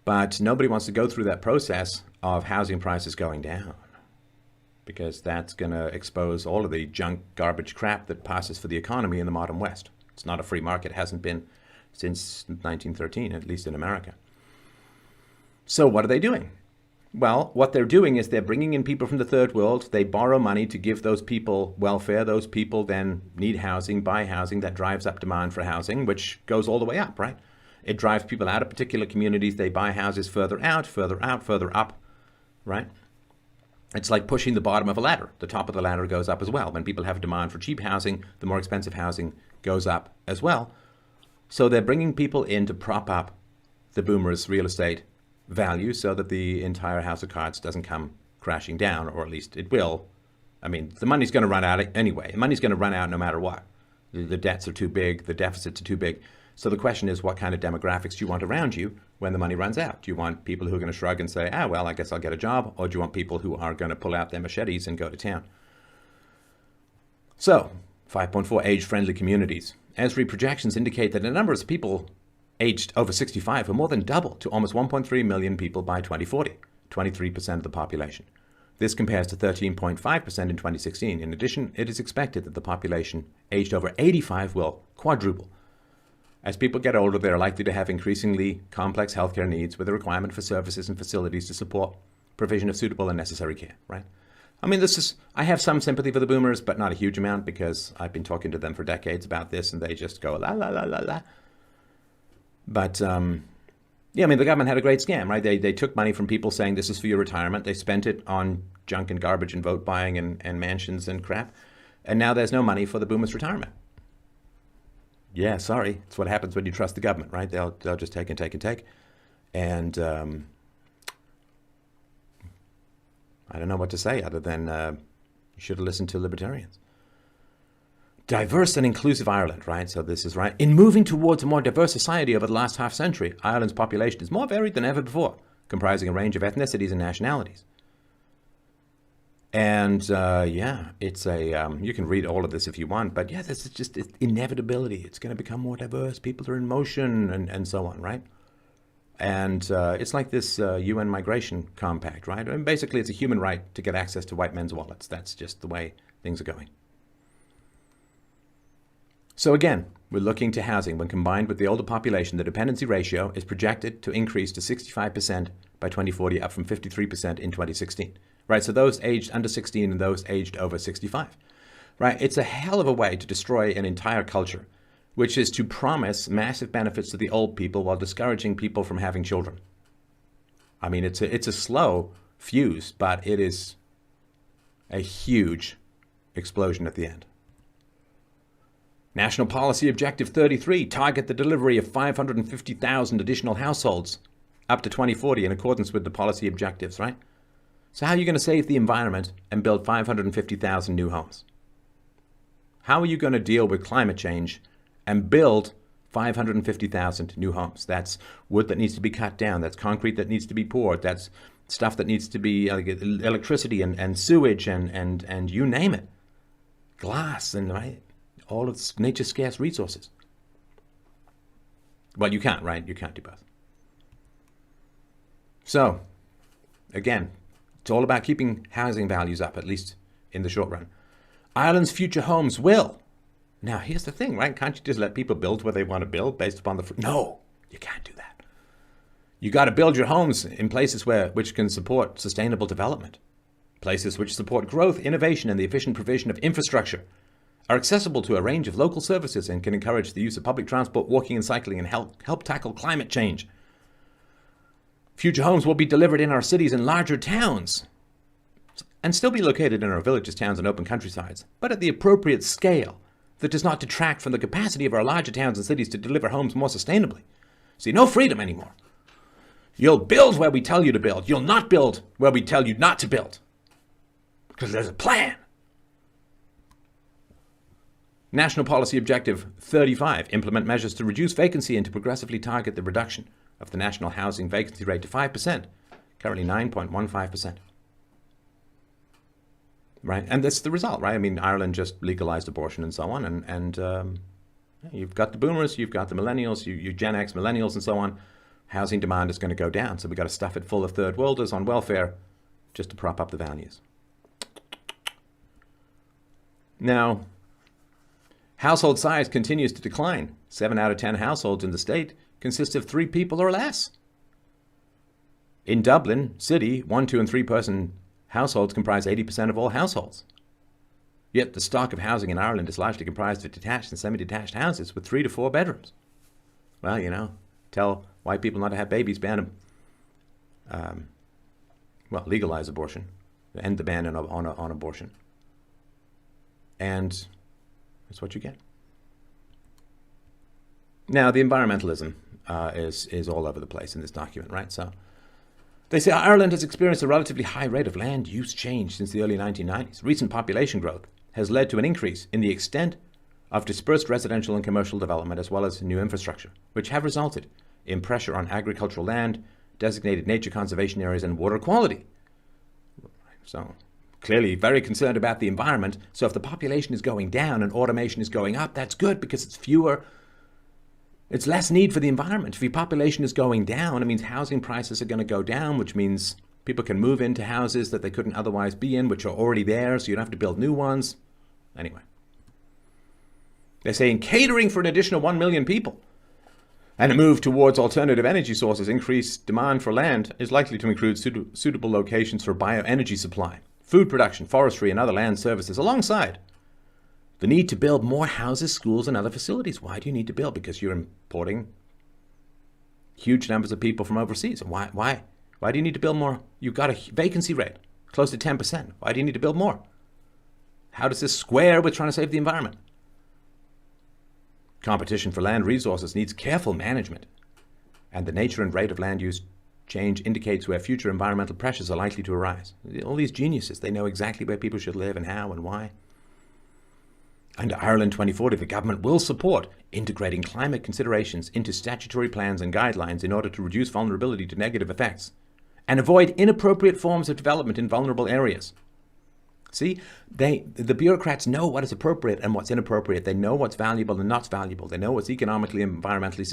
But nobody wants to go through that process of housing prices going down, because that's going to expose all of the junk, garbage crap that passes for the economy in the modern West. It's not a free market, hasn't been since 1913, at least in America. So what are they doing? Well, what they're doing is they're bringing in people from the third world. They borrow money to give those people welfare. Those people then need housing, buy housing. That drives up demand for housing, which goes all the way up, right? It drives people out of particular communities. They buy houses further out, further out, further up, right? It's like pushing the bottom of a ladder. The top of the ladder goes up as well. When people have demand for cheap housing, the more expensive housing goes up as well. So they're bringing people in to prop up the boomers' real estate value so that the entire house of cards doesn't come crashing down, or at least it will. I mean, the money's going to run out anyway. The money's going to run out no matter what. The debts are too big. The deficits are too big. So the question is, what kind of demographics do you want around you when the money runs out? Do you want people who are going to shrug and say, well, I guess I'll get a job? Or do you want people who are going to pull out their machetes and go to town? So, 5.4 age-friendly communities. Esri projections indicate that the numbers of people aged over 65 will more than double to almost 1.3 million people by 2040, 23% of the population. This compares to 13.5% in 2016. In addition, it is expected that the population aged over 85 will quadruple. As people get older, they are likely to have increasingly complex healthcare needs with a requirement for services and facilities to support provision of suitable and necessary care, right? I mean, I have some sympathy for the boomers, but not a huge amount, because I've been talking to them for decades about this and they just go la, la, la, la, la. But, yeah, I mean, the government had a great scam, right? They took money from people saying this is for your retirement. They spent it on junk and garbage and vote buying and mansions and crap. And now there's no money for the boomers' retirement. Yeah, sorry. It's what happens when you trust the government, right? They'll just take and take and take. And I don't know what to say other than you should have listened to libertarians. Diverse and inclusive Ireland, right? So this is right. In moving towards a more diverse society over the last half century, Ireland's population is more varied than ever before, comprising a range of ethnicities and nationalities. And yeah, it's you can read all of this if you want, but yeah, this is just inevitability. It's going to become more diverse. People are in motion and so on, right? And it's like this UN migration compact, right? And basically, it's a human right to get access to white men's wallets. That's just the way things are going. So again, we're looking to housing. When combined with the older population, the dependency ratio is projected to increase to 65% by 2040, up from 53% in 2016. Right, so those aged under 16 and those aged over 65. Right, it's a hell of a way to destroy an entire culture, which is to promise massive benefits to the old people while discouraging people from having children. I mean, it's a slow fuse, but it is a huge explosion at the end. National Policy Objective 33, target the delivery of 550,000 additional households up to 2040 in accordance with the policy objectives, right? So how are you going to save the environment and build 550,000 new homes? How are you going to deal with climate change and build 550,000 new homes? That's wood that needs to be cut down. That's concrete that needs to be poured. That's stuff that needs to be electricity and sewage and you name it. Glass and right, all of nature's scarce resources. Well, you can't, right? You can't do both. So, again, It's all about keeping housing values up, at least in the short run. Ireland's future homes will. Now, here's the thing, right? Can't you just let people build where they want to build based upon the... No, you can't do that. You got to build your homes in places which can support sustainable development. Places which support growth, innovation, and the efficient provision of infrastructure, are accessible to a range of local services and can encourage the use of public transport, walking and cycling, and help tackle climate change. Future homes will be delivered in our cities and larger towns and still be located in our villages, towns, and open countrysides, but at the appropriate scale that does not detract from the capacity of our larger towns and cities to deliver homes more sustainably. See, no freedom anymore. You'll build where we tell you to build. You'll not build where we tell you not to build. Because there's a plan. National Policy Objective 35, implement measures to reduce vacancy and to progressively target the reduction of the national housing vacancy rate to 5%, currently 9.15%. Right, and that's the result, right? I mean, Ireland just legalized abortion and so on, and you've got the boomers, you've got the millennials, you Gen X millennials and so on. Housing demand is going to go down, so we've got to stuff it full of third worlders on welfare just to prop up the values. Now, household size continues to decline. 7 out of 10 households in the state consist of 3 people or less. In Dublin City, 1, 2, and 3 person households comprise 80% of all households. Yet the stock of housing in Ireland is largely comprised of detached and semi-detached houses with 3 to 4 bedrooms. Well, you know, tell white people not to have babies, ban them. Legalize abortion, end the ban on abortion. And that's what you get. Now, the environmentalism is all over the place in this document, right? So they say Ireland has experienced a relatively high rate of land use change since the early 1990s. Recent population growth has led to an increase in the extent of dispersed residential and commercial development as well as new infrastructure, which have resulted in pressure on agricultural land, designated nature conservation areas, and water quality. So clearly very concerned about the environment. So if the population is going down and automation is going up, that's good because it's less need for the environment. If your population is going down, it means housing prices are going to go down, which means people can move into houses that they couldn't otherwise be in, which are already there, so you don't have to build new ones. Anyway. They're saying catering for an additional 1 million people and a move towards alternative energy sources, increased demand for land is likely to include suitable locations for bioenergy supply, food production, forestry, and other land services, alongside the need to build more houses, schools, and other facilities. Why do you need to build? Because you're importing huge numbers of people from overseas. Why do you need to build more? You've got a vacancy rate close to 10%. Why do you need to build more? How does this square with trying to save the environment? Competition for land resources needs careful management, and the nature and rate of land use change indicates where future environmental pressures are likely to arise. All these geniuses, they know exactly where people should live and how and why. Under Ireland 2040, the government will support integrating climate considerations into statutory plans and guidelines in order to reduce vulnerability to negative effects and avoid inappropriate forms of development in vulnerable areas. See, the bureaucrats know what is appropriate and what's inappropriate. They know what's valuable and not valuable. They know what's economically and environmentally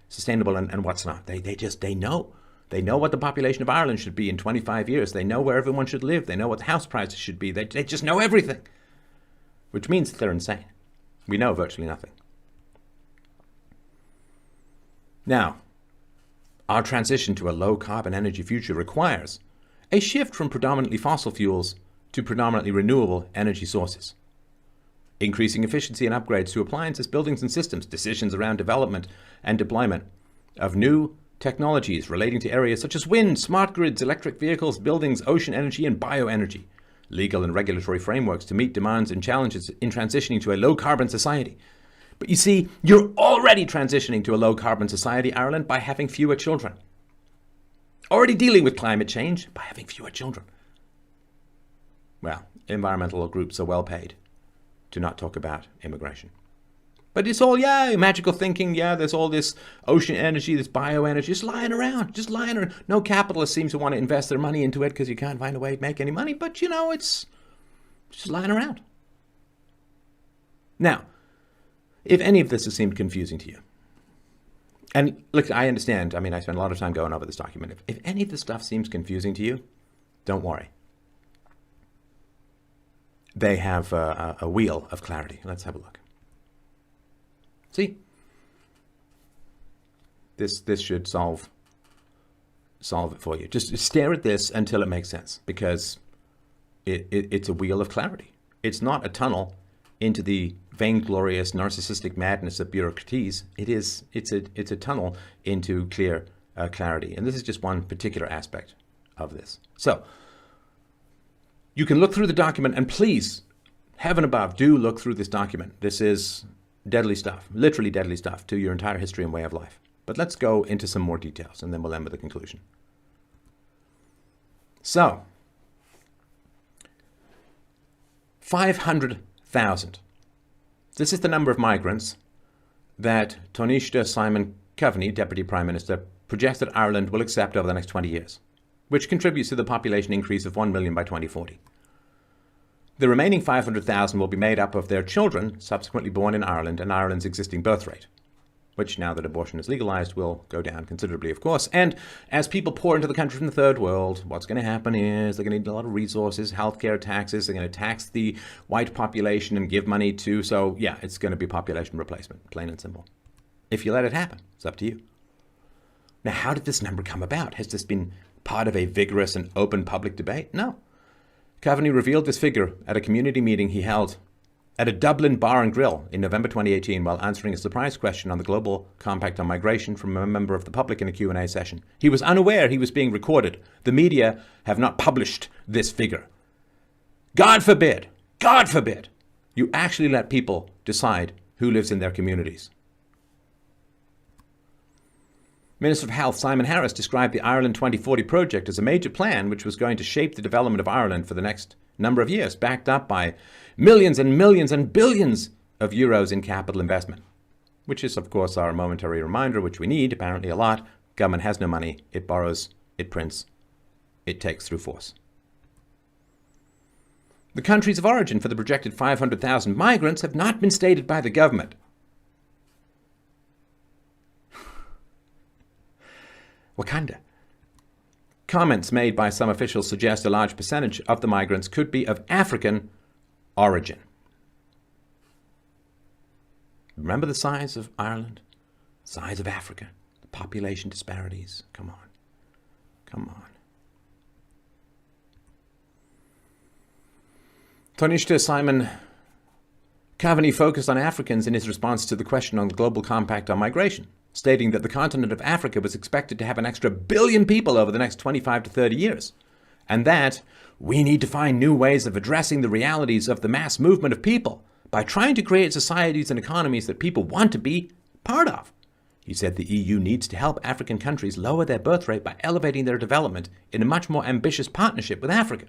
sustainable and what's not. They know. They know what the population of Ireland should be in 25 years. They know where everyone should live. They know what the house prices should be. They just know everything, which means that they're insane. We know virtually nothing. Now, our transition to a low-carbon energy future requires a shift from predominantly fossil fuels to predominantly renewable energy sources. Increasing efficiency and upgrades to appliances, buildings, and systems, decisions around development and deployment of new technologies relating to areas such as wind, smart grids, electric vehicles, buildings, ocean energy, and bioenergy, legal and regulatory frameworks to meet demands and challenges in transitioning to a low-carbon society. But you see, you're already transitioning to a low-carbon society, Ireland, by having fewer children. Already dealing with climate change by having fewer children. Well, environmental groups are well paid to not talk about immigration. But it's all, magical thinking. There's all this ocean energy, this bioenergy, just lying around. No capitalist seems to want to invest their money into it because you can't find a way to make any money. But, it's just lying around. Now, if any of this has seemed confusing to you, and look, I understand. I mean, I spent a lot of time going over this document. If any of this stuff seems confusing to you, Don't worry. They have a wheel of clarity. Let's have a look. See? This should solve it for you. Just stare at this until it makes sense, because it's a wheel of clarity. It's not a tunnel into the vainglorious narcissistic madness of bureaucraties. It's a tunnel into clear clarity. And this is just one particular aspect of this. So you can look through the document, and please, heaven above, do look through this document. This is deadly stuff, literally deadly stuff to your entire history and way of life. But let's go into some more details, and then we'll end with the conclusion. So, 500,000. This is the number of migrants that Taoiseach Simon Coveney, Deputy Prime Minister, projects that Ireland will accept over the next 20 years, which contributes to the population increase of 1 million by 2040. The remaining 500,000 will be made up of their children subsequently born in Ireland and Ireland's existing birth rate, which, now that abortion is legalized, will go down considerably, of course. And as people pour into the country from the third world, what's going to happen is they're going to need a lot of resources, healthcare, taxes. They're going to tax the white population and give money to. So, yeah, it's going to be population replacement, plain and simple. If you let it happen, it's up to you. Now, how did this number come about? Has this been part of a vigorous and open public debate? No. Coveney revealed this figure at a community meeting he held at a Dublin bar and grill in November 2018 while answering a surprise question on the Global Compact on Migration from a member of the public in a Q&A session. He was unaware he was being recorded. The media have not published this figure. God forbid, you actually let people decide who lives in their communities. Minister of Health Simon Harris described the Ireland 2040 project as a major plan which was going to shape the development of Ireland for the next number of years, backed up by millions and millions and billions of euros in capital investment, which is, of course, our momentary reminder, which we need, apparently a lot. Government has no money. It borrows, it prints, it takes through force. The countries of origin for the projected 500,000 migrants have not been stated by the government. Wakanda. Comments made by some officials suggest a large percentage of the migrants could be of African origin. Remember the size of Ireland? Size of Africa? The population disparities? Come on. Come on. Taoiseach Simon Coveney focused on Africans in his response to the question on the Global Compact on Migration, stating that the continent of Africa was expected to have an extra 1 billion people over the next 25 to 30 years, and that we need to find new ways of addressing the realities of the mass movement of people by trying to create societies and economies that people want to be part of. He said the EU needs to help African countries lower their birth rate by elevating their development in a much more ambitious partnership with Africa.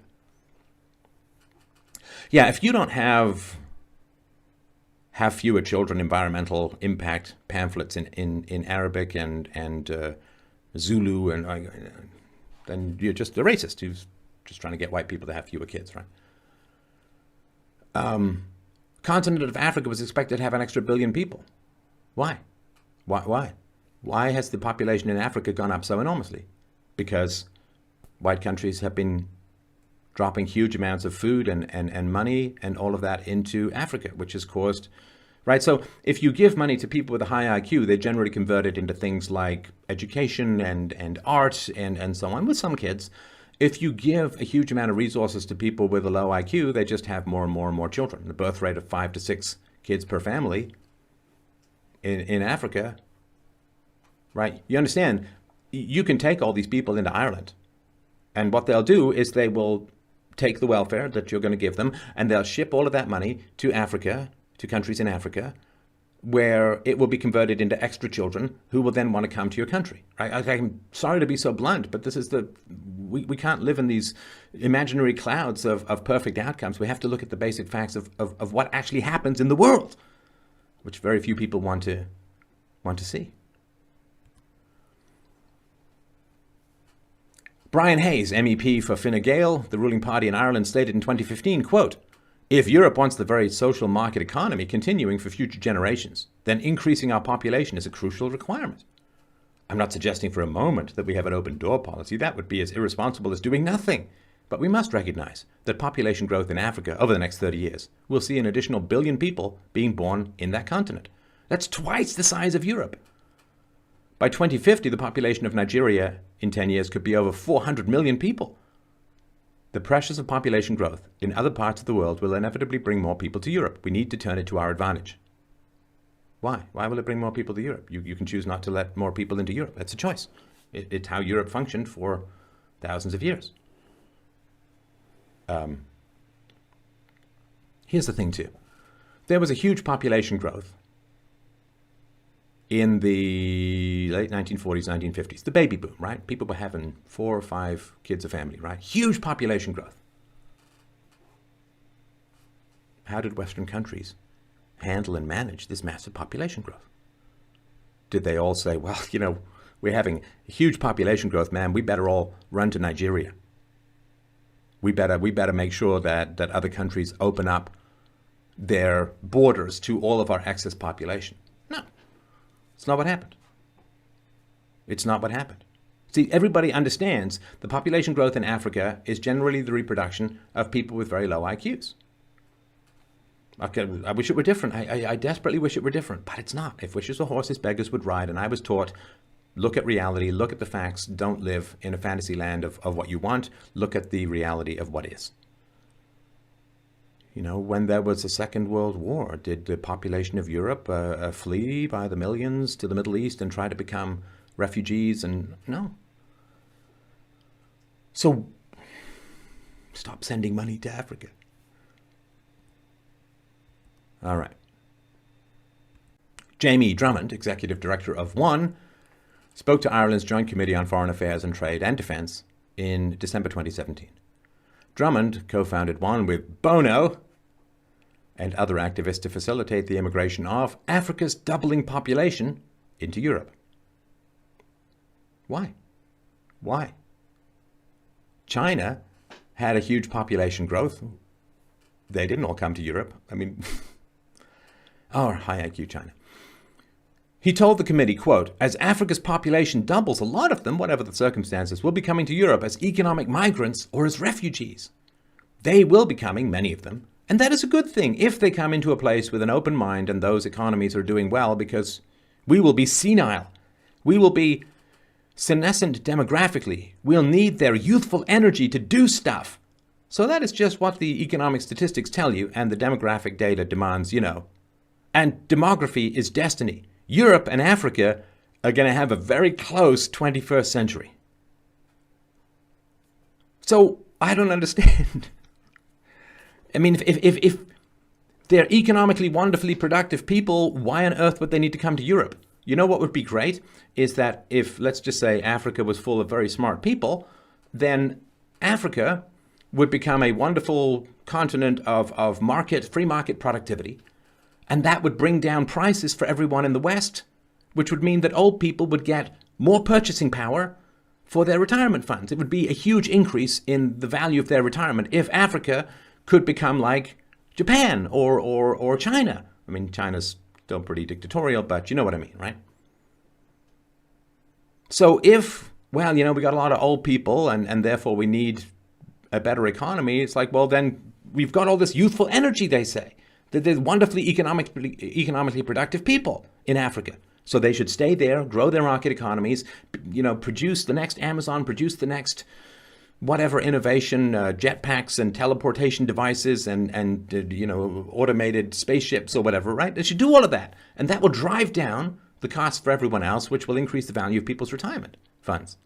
Yeah, if you don't have fewer children environmental impact pamphlets in Arabic and Zulu, and then you're just a racist who's just trying to get white people to have fewer kids, right? Continent of Africa was expected to have an extra 1 billion people. Why? Why has the population in Africa gone up so enormously? Because white countries have been dropping huge amounts of food and money and all of that into Africa, which has caused, right? So if you give money to people with a high IQ, they generally convert it into things like education and art and so on with some kids. If you give a huge amount of resources to people with a low IQ, they just have more and more and more children. The birth rate of 5 to 6 kids per family in Africa, right? You understand, you can take all these people into Ireland, and what they'll do is they will take the welfare that you're going to give them, and they'll ship all of that money to Africa, to countries in Africa, where it will be converted into extra children who will then want to come to your country. Right? I'm sorry to be so blunt, but this is we can't live in these imaginary clouds of perfect outcomes. We have to look at the basic facts of what actually happens in the world, which very few people want to see. Brian Hayes, MEP for Fine Gael, the ruling party in Ireland, stated in 2015, quote, "If Europe wants the very social market economy continuing for future generations, then increasing our population is a crucial requirement. I'm not suggesting for a moment that we have an open door policy. That would be as irresponsible as doing nothing. But we must recognize that population growth in Africa over the next 30 years will see an additional billion people being born in that continent. That's twice the size of Europe. By 2050, the population of Nigeria in 10 years could be over 400 million people. The pressures of population growth in other parts of the world will inevitably bring more people to Europe. We need to turn it to our advantage. Why? Why will it bring more people to Europe? You can choose not to let more people into Europe. That's a choice. It's how Europe functioned for thousands of years. Here's the thing too. There was a huge population growth in the late 1940s, 1950s. The baby boom, right? People were having 4 or 5 kids a family, right? Huge population growth. How did Western countries handle and manage this massive population growth? Did they all say, well, we're having huge population growth, man, we better all run to Nigeria. We better make sure that other countries open up their borders to all of our excess population. No, it's not what happened. It's not what happened. See, everybody understands the population growth in Africa is generally the reproduction of people with very low IQs. Okay, I wish it were different. I desperately wish it were different, but it's not. If wishes were horses, beggars would ride. And I was taught, look at reality, look at the facts, don't live in a fantasy land of what you want, look at the reality of what is. When there was a Second World War, did the population of Europe flee by the millions to the Middle East and try to become refugees? And no. So stop sending money to Africa. All right. Jamie Drummond, Executive Director of One, spoke to Ireland's Joint Committee on Foreign Affairs and Trade and Defence in December 2017. Drummond co-founded One with Bono and other activists to facilitate the immigration of Africa's doubling population into Europe. Why? Why? China had a huge population growth. They didn't all come to Europe. High IQ China. He told the committee, quote, as Africa's population doubles, a lot of them, whatever the circumstances, will be coming to Europe as economic migrants or as refugees. They will be coming, many of them, and that is a good thing if they come into a place with an open mind and those economies are doing well, because we will be senile. We will be senescent demographically. We'll need their youthful energy to do stuff. So that is just what the economic statistics tell you, and the demographic data demands, And demography is destiny. Europe and Africa are going to have a very close 21st century. So I don't understand. If they're economically wonderfully productive people, why on earth would they need to come to Europe? You know what would be great is that if, let's just say, Africa was full of very smart people, then Africa would become a wonderful continent of free market productivity. And that would bring down prices for everyone in the West, which would mean that old people would get more purchasing power for their retirement funds. It would be a huge increase in the value of their retirement if Africa could become like Japan or China. China's still pretty dictatorial, but you know what I mean, right? So if, we got a lot of old people and therefore we need a better economy, it's like, well, then we've got all this youthful energy, they say. They're wonderfully economically productive people in Africa. So they should stay there, grow their market economies, produce the next Amazon, produce the next whatever innovation, jetpacks and teleportation devices and automated spaceships or whatever, right? They should do all of that. And that will drive down the costs for everyone else, which will increase the value of people's retirement funds.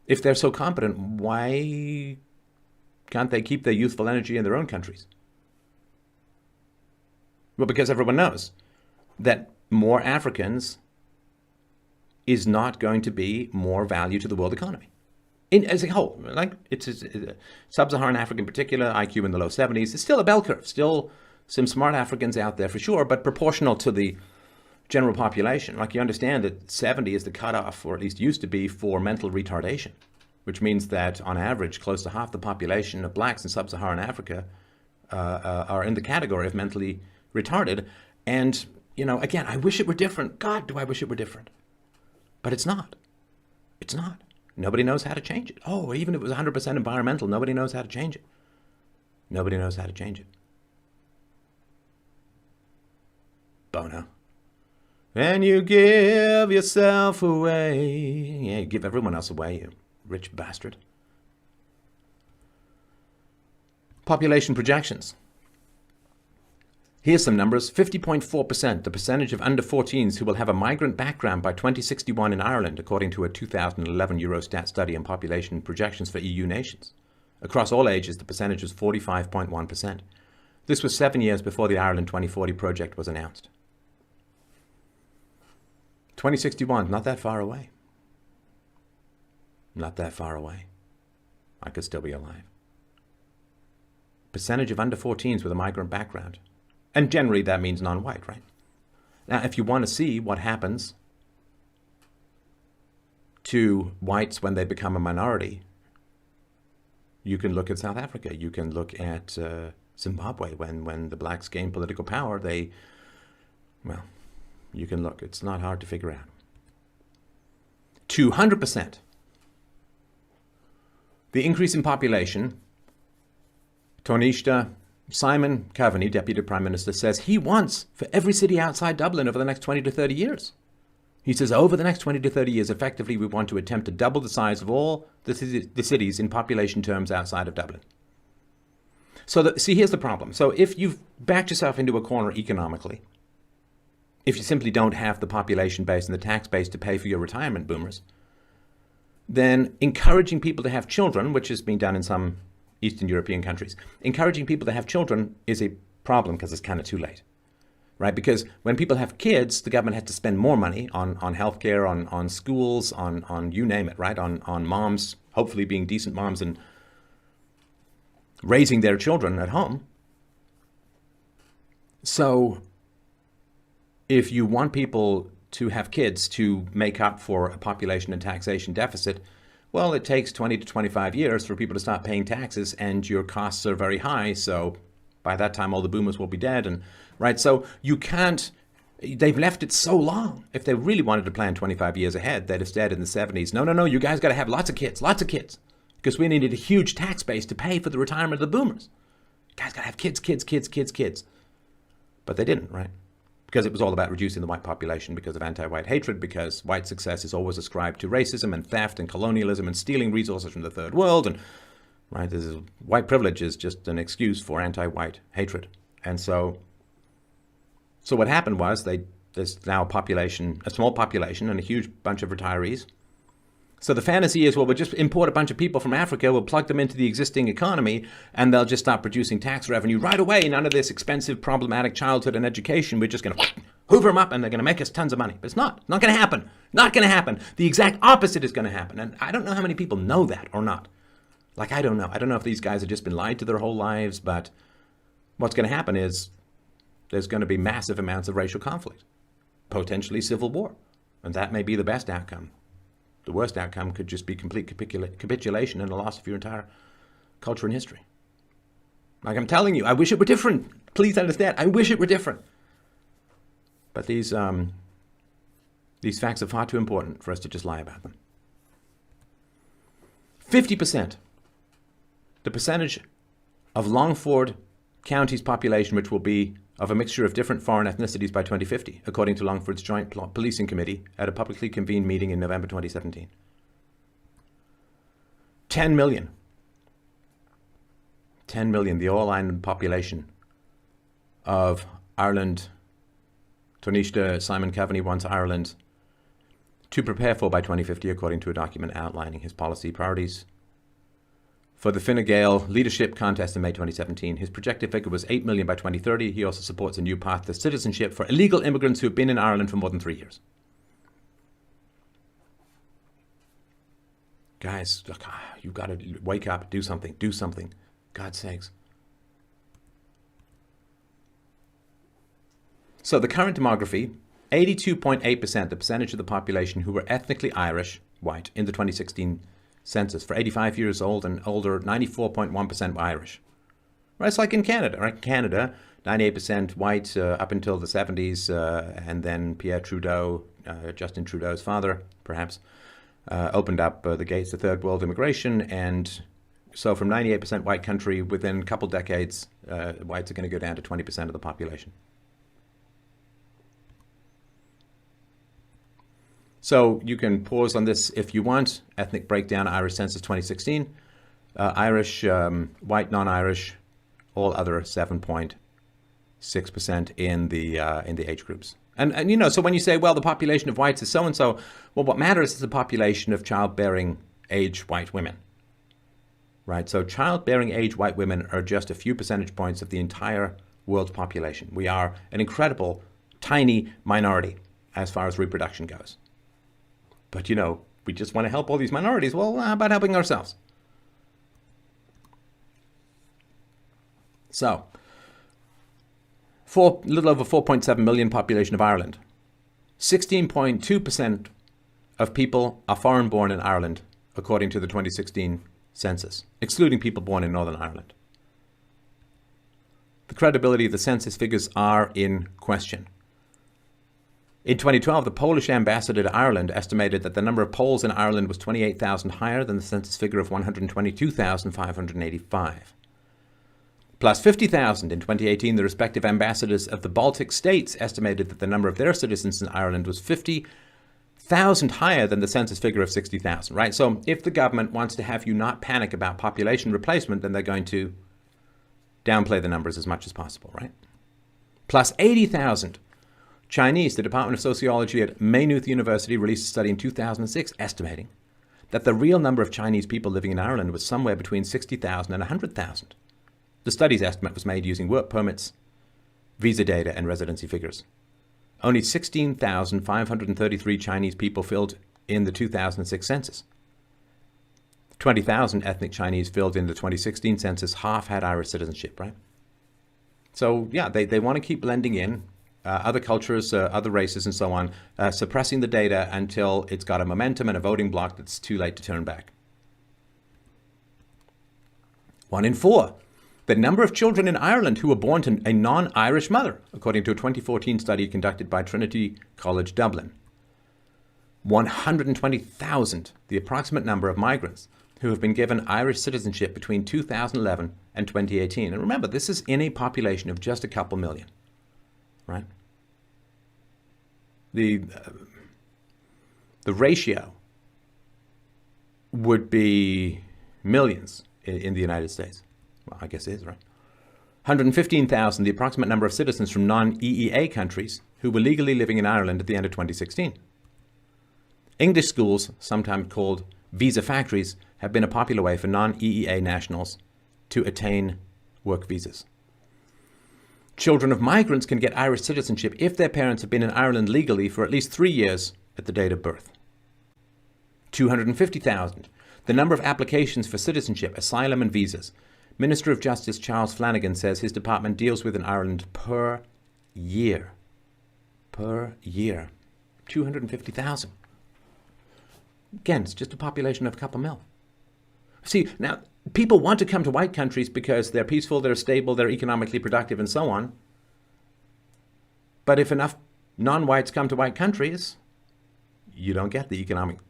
If they're so competent, why can't they keep their youthful energy in their own countries? Well, because everyone knows that more Africans is not going to be more value to the world economy. As a whole, it's sub-Saharan Africa in particular, IQ in the low 70s, it's still a bell curve, still some smart Africans out there for sure, but proportional to the general population. You understand that 70 is the cutoff, or at least used to be, for mental retardation, which means that on average, close to half the population of blacks in sub-Saharan Africa are in the category of mentally retarded. And, again, I wish it were different. God, do I wish it were different. But it's not. It's not. Nobody knows how to change it. Oh, even if it was 100% environmental, nobody knows how to change it. Nobody knows how to change it. Bono. And you give yourself away. Yeah, you give everyone else away, you rich bastard. Population projections. Here's some numbers. 50.4%, the percentage of under 14s who will have a migrant background by 2061 in Ireland, according to a 2011 Eurostat study on population projections for EU nations. Across all ages, the percentage was 45.1%. This was 7 years before the Ireland 2040 project was announced. 2061, not that far away. Not that far away. I could still be alive. Percentage of under 14s with a migrant background. And generally that means non-white, right? Now, if you want to see what happens to whites when they become a minority, you can look at South Africa. You can look at Zimbabwe. When the blacks gain political power, well, you can look. It's not hard to figure out. 200%. The increase in population, Taoiseach Simon Coveney, Deputy Prime Minister, says he wants for every city outside Dublin over the next 20 to 30 years. He says over the next 20 to 30 years, effectively, we want to attempt to double the size of all the cities in population terms outside of Dublin. So see, here's the problem. So if you've backed yourself into a corner economically, if you simply don't have the population base and the tax base to pay for your retirement, boomers, then encouraging people to have children, which has been done in some Eastern European countries, encouraging people to have children is a problem because it's kind of too late, right? Because when people have kids, the government has to spend more money on healthcare, on schools, on you name it, right? On moms, hopefully being decent moms and raising their children at home. So if you want people to have kids to make up for a population and taxation deficit, well, it takes 20 to 25 years for people to start paying taxes, and your costs are very high. So by that time, all the boomers will be dead. And right, so you can't, they've left it so long. If they really wanted to plan 25 years ahead, they'd have said in the 70s, no, you guys got to have lots of kids, because we needed a huge tax base to pay for the retirement of the boomers. You guys got to have kids. But they didn't, right? Because it was all about reducing the white population because of anti-white hatred, because white success is always ascribed to racism and theft and colonialism and stealing resources from the third world. And right, white privilege is just an excuse for anti-white hatred. And so what happened was there's now a small population and a huge bunch of retirees. So the fantasy is, well, we'll just import a bunch of people from Africa, we'll plug them into the existing economy, and they'll just start producing tax revenue right away. None of this expensive, problematic childhood and education. We're just going to hoover them up, and they're going to make us tons of money. But it's not going to happen. Not going to happen. The exact opposite is going to happen. And I don't know how many people know that or not. Like, I don't know. I don't know if these guys have just been lied to their whole lives, but what's going to happen is there's going to be massive amounts of racial conflict, potentially civil war. And that may be the best outcome. The worst outcome could just be complete capitulation and a loss of your entire culture and history. Like I'm telling you, I wish it were different. Please understand, I wish it were different. But these facts are far too important for us to just lie about them. 50%, the percentage of Longford County's population, which will be of a mixture of different foreign ethnicities by 2050, according to Longford's Joint Policing Committee at a publicly convened meeting in November 2017. 10 million. 10 million, the all-island population of Ireland. Taoiseach Simon Coveney wants Ireland to prepare for by 2050, according to a document outlining his policy priorities. For the Fine Gael leadership contest in May 2017, his projected figure was 8 million by 2030. He also supports a new path to citizenship for illegal immigrants who have been in Ireland for more than 3 years. Guys, look, you've got to wake up, do something, God's sakes. So the current demography, 82.8%, the percentage of the population who were ethnically Irish, white, in the 2016 census. For 85 years old and older, 94.1% were Irish. Right, it's like in Canada, right? Canada, 98% white up until the 70s, and then Pierre Trudeau, Justin Trudeau's father, perhaps, opened up the gates to third world immigration. And so from 98% white country, within a couple decades, whites are going to go down to 20% of the population. So you can pause on this if you want. Ethnic breakdown, Irish census 2016. Irish, white, non-Irish, all other 7.6% in the age groups. And you know, so when you say, well, the population of whites is so-and-so, well, what matters is the population of childbearing age white women, right? So childbearing age white women are just a few percentage points of the entire world's population. We are an incredible, tiny minority as far as reproduction goes. But, you know, we just want to help all these minorities. Well, how about helping ourselves? So, a little over 4.7 million population of Ireland. 16.2% of people are foreign-born in Ireland, according to the 2016 census, excluding people born in Northern Ireland. The credibility of the census figures are in question. In 2012, the Polish ambassador to Ireland estimated that the number of Poles in Ireland was 28,000 higher than the census figure of 122,585. Plus 50,000 in 2018, the respective ambassadors of the Baltic states estimated that the number of their citizens in Ireland was 50,000 higher than the census figure of 60,000, right? So if the government wants to have you not panic about population replacement, then they're going to downplay the numbers as much as possible, right? Plus 80,000 Chinese. The Department of Sociology at Maynooth University released a study in 2006 estimating that the real number of Chinese people living in Ireland was somewhere between 60,000 and 100,000. The study's estimate was made using work permits, visa data, and residency figures. Only 16,533 Chinese people filled in the 2006 census. 20,000 ethnic Chinese filled in the 2016 census. Half had Irish citizenship, right? So, yeah, they want to keep blending in other cultures, other races, and so on, suppressing the data until it's got a momentum and a voting bloc that's too late to turn back. 1 in 4. The number of children in Ireland who were born to a non-Irish mother, according to a 2014 study conducted by Trinity College Dublin. 120,000, the approximate number of migrants who have been given Irish citizenship between 2011 and 2018. And remember, this is in a population of just a couple million, right? The ratio would be millions in the United States. Well, I guess it is, right? 115,000, the approximate number of citizens from non-EEA countries who were legally living in Ireland at the end of 2016. English schools, sometimes called visa factories, have been a popular way for non-EEA nationals to attain work visas. Children of migrants can get Irish citizenship if their parents have been in Ireland legally for at least 3 years at the date of birth. 250,000, the number of applications for citizenship, asylum, and visas. Minister of Justice Charles Flanagan says his department deals with in Ireland per year. Per year. 250,000. Again, it's just a population of a couple mil. See, now, people want to come to white countries because they're peaceful, they're stable, they're economically productive, and so on. But if enough non-whites come to white countries, you don't get the economic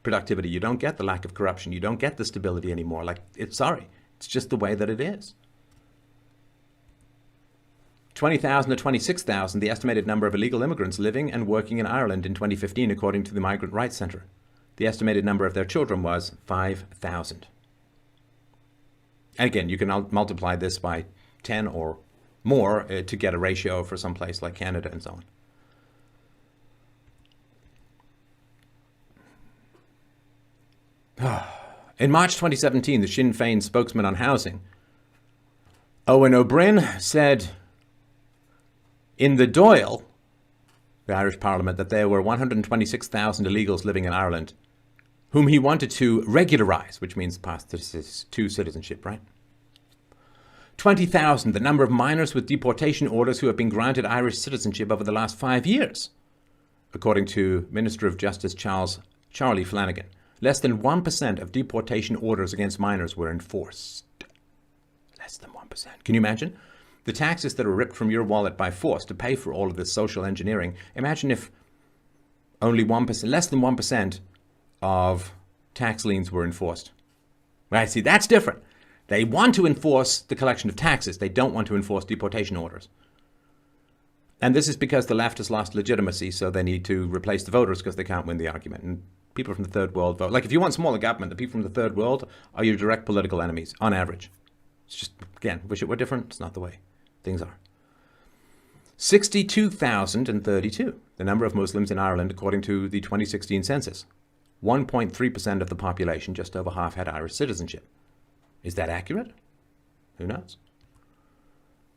productivity, you don't get the lack of corruption, you don't get the stability anymore. It's just the way that it is. 20,000 to 26,000, the estimated number of illegal immigrants living and working in Ireland in 2015, according to the Migrant Rights Centre. The estimated number of their children was 5,000. And again, you can multiply this by 10 or more to get a ratio for some place like Canada and so on. In March 2017, the Sinn Féin spokesman on housing, Owen O'Brien, said in the Dáil, the Irish Parliament, that there were 126,000 illegals living in Ireland, whom he wanted to regularize, which means pass to citizenship, right? 20,000, the number of minors with deportation orders who have been granted Irish citizenship over the last 5 years, according to Minister of Justice Charlie Flanagan. Less than 1% of deportation orders against minors were enforced. Less than 1%. Can you imagine? The taxes that are ripped from your wallet by force to pay for all of this social engineering. Imagine if only 1%, less than 1% of tax liens were enforced. Right? See, that's different. They want to enforce the collection of taxes. They don't want to enforce deportation orders. And this is because the left has lost legitimacy, so they need to replace the voters because they can't win the argument. And people from the third world vote. Like, if you want smaller government, the people from the third world are your direct political enemies, on average. It's just, again, wish it were different. It's not the way things are. 62,032, the number of Muslims in Ireland according to the 2016 census. 1.3% of the population, just over half, had Irish citizenship. Is that accurate? Who knows?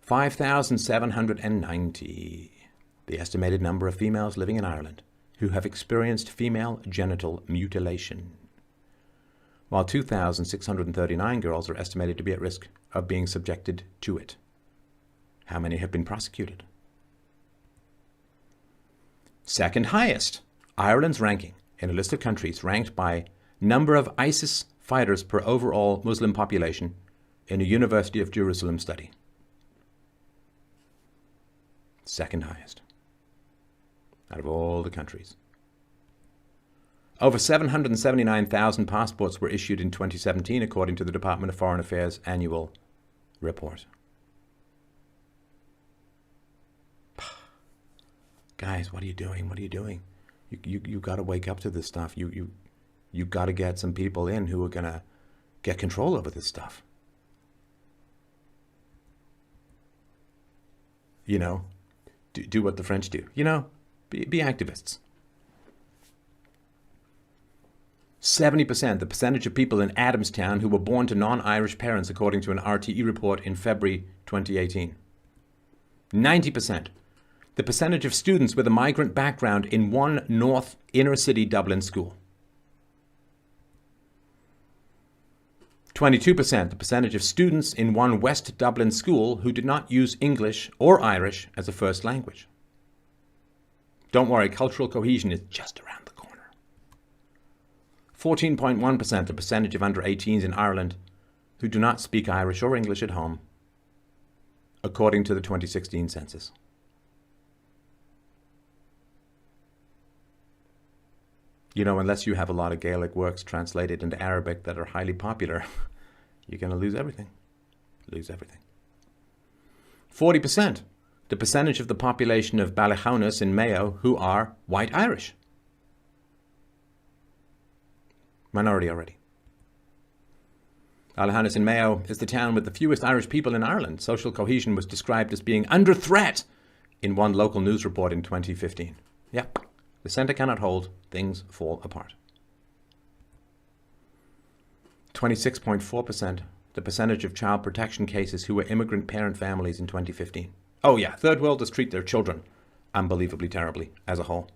5,790, the estimated number of females living in Ireland who have experienced female genital mutilation, while 2,639 girls are estimated to be at risk of being subjected to it. How many have been prosecuted? Second highest, Ireland's ranking in a list of countries ranked by number of ISIS fighters per overall Muslim population in a University of Jerusalem study. Second highest out of all the countries. Over 779,000 passports were issued in 2017, according to the Department of Foreign Affairs annual report. Guys, what are you doing? What are you doing? You got to wake up to this stuff. You got to get some people in who are going to get control over this stuff. You know, do what the French do. You know, be activists. 70%, the percentage of people in Adamstown who were born to non-Irish parents, according to an RTE report in February 2018. 90%, the percentage of students with a migrant background in one North inner city Dublin school. 22%, the percentage of students in one West Dublin school who did not use English or Irish as a first language. Don't worry, cultural cohesion is just around the corner. 14.1%, the percentage of under 18s in Ireland who do not speak Irish or English at home, according to the 2016 census. You know, unless you have a lot of Gaelic works translated into Arabic that are highly popular, you're going to lose everything. Lose everything. 40%, the percentage of the population of Ballachaunis in Mayo who are white Irish. Minority already. Ballachaunis in Mayo is the town with the fewest Irish people in Ireland. Social cohesion was described as being under threat in one local news report in 2015. Yep. The centre cannot hold, things fall apart. 26.4%, the percentage of child protection cases who were immigrant parent families in 2015. Oh yeah, third worlders treat their children unbelievably terribly as a whole.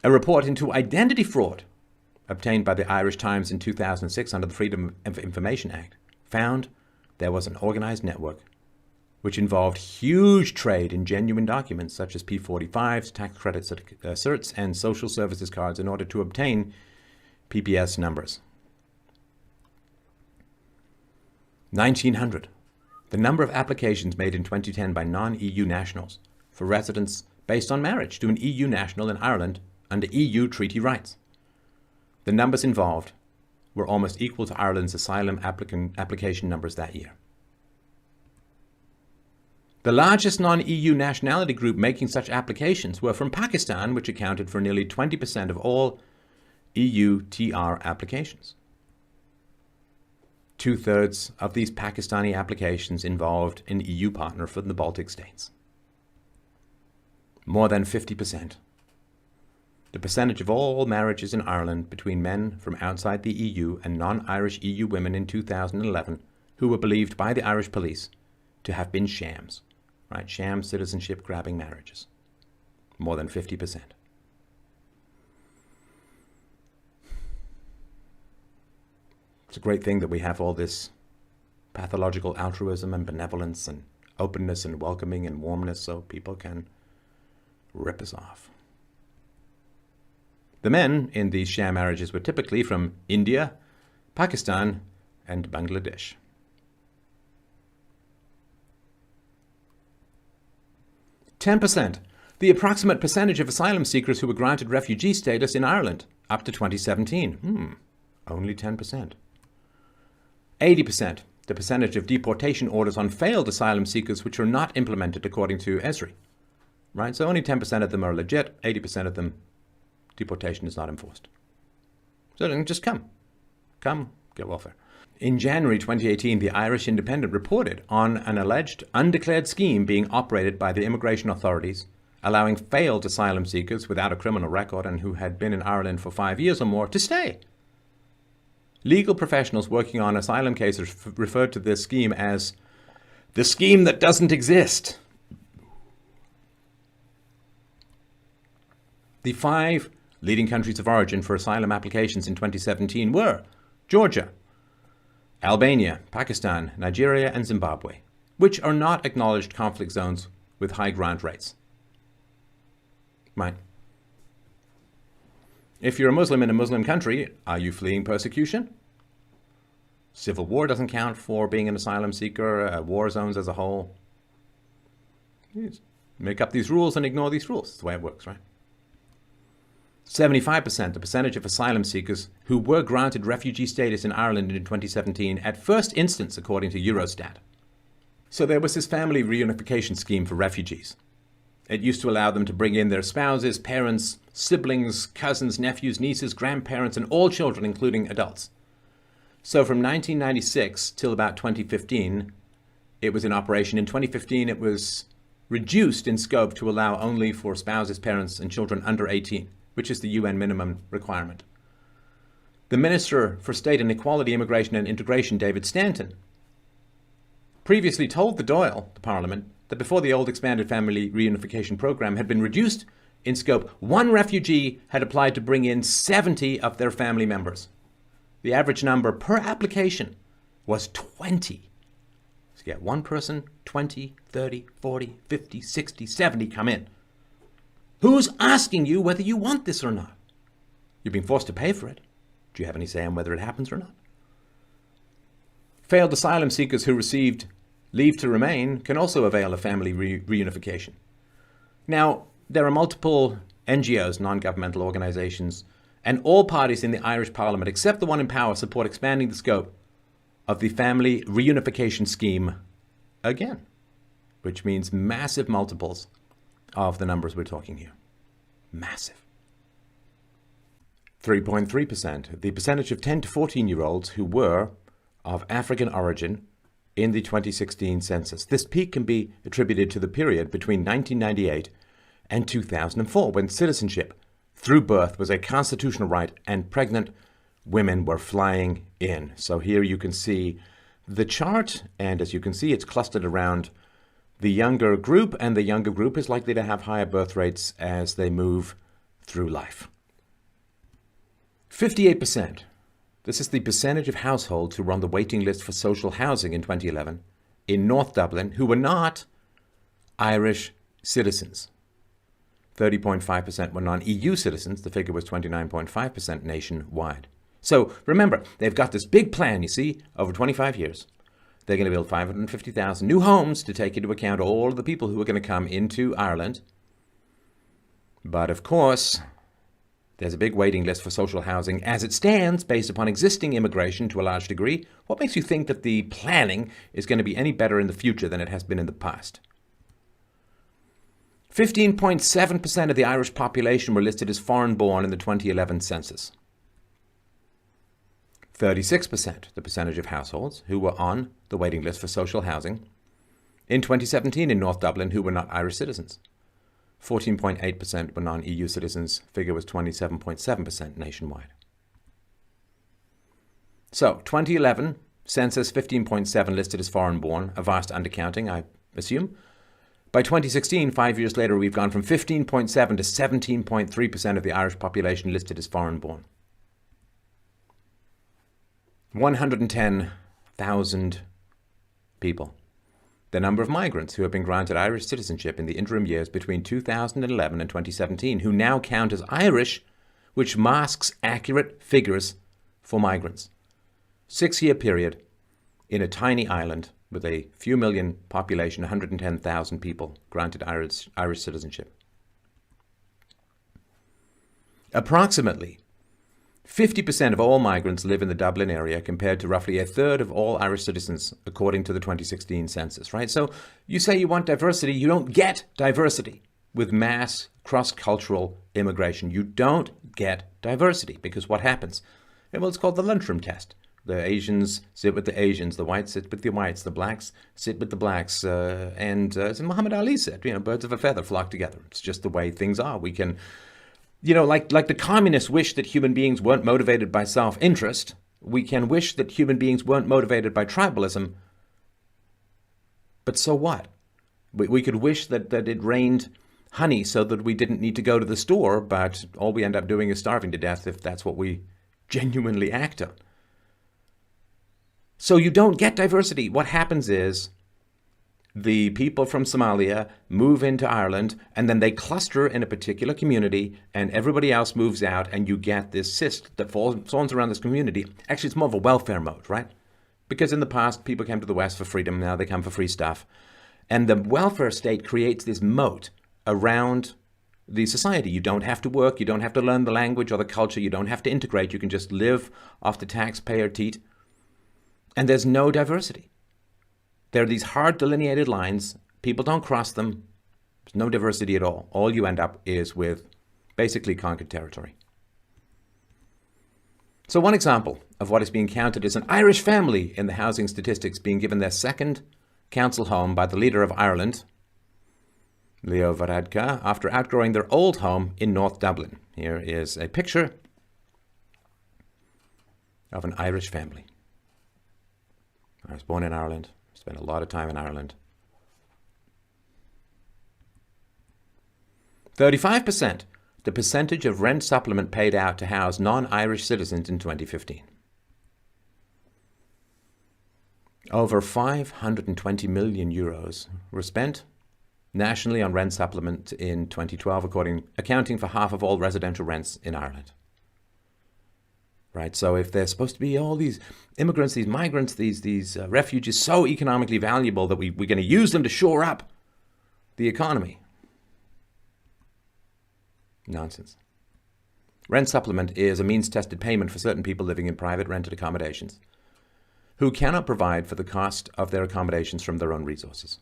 A report into identity fraud obtained by the Irish Times in 2006 under the Freedom of Information Act found there was an organised network which involved huge trade in genuine documents such as P45s, tax credit certs, and social services cards in order to obtain PPS numbers. 1,900. The number of applications made in 2010 by non-EU nationals for residence based on marriage to an EU national in Ireland under EU treaty rights. The numbers involved were almost equal to Ireland's asylum application numbers that year. The largest non-EU nationality group making such applications were from Pakistan, which accounted for nearly 20% of all EU TR applications. 2/3 of these Pakistani applications involved an EU partner from the Baltic states. More than 50%. The percentage of all marriages in Ireland between men from outside the EU and non-Irish EU women in 2011 who were believed by the Irish police to have been shams. Right, sham citizenship grabbing marriages. More than 50%. It's a great thing that we have all this pathological altruism and benevolence and openness and welcoming and warmness so people can rip us off. The men in these sham marriages were typically from India, Pakistan, and Bangladesh. 10%. The approximate percentage of asylum seekers who were granted refugee status in Ireland up to 2017. Only 10%. 80%, the percentage of deportation orders on failed asylum seekers which are not implemented according to ESRI. Right? So only 10% of them are legit, 80% of them, deportation is not enforced. So then just come, get welfare. In January 2018, the Irish Independent reported on an alleged undeclared scheme being operated by the immigration authorities, allowing failed asylum seekers without a criminal record and who had been in Ireland for 5 years or more to stay. Legal professionals working on asylum cases referred to this scheme as the scheme that doesn't exist. The 5 leading countries of origin for asylum applications in 2017 were Georgia, Albania, Pakistan, Nigeria, and Zimbabwe, which are not acknowledged conflict zones with high grant rates. Right. If you're a Muslim in a Muslim country, are you fleeing persecution? Civil war doesn't count for being an asylum seeker, war zones as a whole. You just make up these rules and ignore these rules. That's the way it works, right? 75%, the percentage of asylum seekers who were granted refugee status in Ireland in 2017 at first instance, according to Eurostat. So there was this family reunification scheme for refugees. It used to allow them to bring in their spouses, parents, siblings, cousins, nephews, nieces, grandparents, and all children, including adults. So from 1996 till about 2015, it was in operation. In 2015, it was reduced in scope to allow only for spouses, parents, and children under 18, which is the UN minimum requirement. The Minister for State and Equality, Immigration and Integration, David Stanton, previously told the Dáil, the Parliament, that before the old expanded family reunification program had been reduced in scope, one refugee had applied to bring in 70 of their family members. The average number per application was 20. So you get one person, 20, 30, 40, 50, 60, 70 come in. Who's asking you whether you want this or not? You're being forced to pay for it. Do you have any say on whether it happens or not? Failed asylum seekers who received leave to remain can also avail of family reunification. Now, there are multiple NGOs, non-governmental organizations, and all parties in the Irish Parliament, except the one in power, support expanding the scope of the family reunification scheme again, which means massive multiples of the numbers we're talking here. Massive. 3.3%, the percentage of 10 to 14-year-olds who were of African origin in the 2016 census. This peak can be attributed to the period between 1998 and 2004, when citizenship through birth was a constitutional right and pregnant women were flying in. So here you can see the chart, and as you can see, it's clustered around the younger group, and the younger group is likely to have higher birth rates as they move through life. 58%. This is the percentage of households who were on the waiting list for social housing in 2011 in North Dublin who were not Irish citizens. 30.5% were non-EU citizens. The figure was 29.5% nationwide. So remember, they've got this big plan, you see, over 25 years. They're going to build 550,000 new homes to take into account all of the people who are going to come into Ireland. But of course, there's a big waiting list for social housing as it stands based upon existing immigration to a large degree. What makes you think that the planning is going to be any better in the future than it has been in the past? 15.7% of the Irish population were listed as foreign-born in the 2011 census. 36%, the percentage of households who were on the waiting list for social housing in 2017 in North Dublin who were not Irish citizens. 14.8% were non-EU citizens. Figure was 27.7% nationwide. So, 2011, census 15.7 listed as foreign-born, a vast undercounting, I assume. By 2016, 5 years later, we've gone from 15.7 to 17.3% of the Irish population listed as foreign-born. 110,000 people. The number of migrants who have been granted Irish citizenship in the interim years between 2011 and 2017, who now count as Irish, which masks accurate figures for migrants. 6-year period in a tiny island with a few million population, 110,000 people granted Irish citizenship. Approximately 50% of all migrants live in the Dublin area, compared to roughly a third of all Irish citizens, according to the 2016 census, right? So you say you want diversity, you don't get diversity with mass cross-cultural immigration. You don't get diversity, because what happens? Well, it's called the lunchroom test. The Asians sit with the Asians, the whites sit with the whites, the blacks sit with the blacks, and as Muhammad Ali said, birds of a feather flock together. It's just the way things are. We can, like the communists wish that human beings weren't motivated by self-interest, we can wish that human beings weren't motivated by tribalism, but so what? We could wish that it rained honey so that we didn't need to go to the store, but all we end up doing is starving to death if that's what we genuinely act on. So you don't get diversity. What happens is the people from Somalia move into Ireland, and then they cluster in a particular community, and everybody else moves out, and you get this cyst that forms around this community. Actually, it's more of a welfare mode, right? Because in the past, people came to the West for freedom. Now they come for free stuff. And the welfare state creates this moat around the society. You don't have to work. You don't have to learn the language or the culture. You don't have to integrate. You can just live off the taxpayer teat. And there's no diversity. There are these hard delineated lines. People don't cross them. There's no diversity at all. All you end up is with basically conquered territory. So one example of what is being counted is an Irish family in the housing statistics being given their second council home by the leader of Ireland, Leo Varadkar, after outgrowing their old home in North Dublin. Here is a picture of an Irish family. I was born in Ireland, spent a lot of time in Ireland. 35%, the percentage of rent supplement paid out to house non-Irish citizens in 2015. Over 520 million euros were spent nationally on rent supplement in 2012, accounting for half of all residential rents in Ireland. Right, so if there's supposed to be all these immigrants, these migrants, these refugees so economically valuable that we're going to use them to shore up the economy. Nonsense. Rent supplement is a means-tested payment for certain people living in private rented accommodations who cannot provide for the cost of their accommodations from their own resources.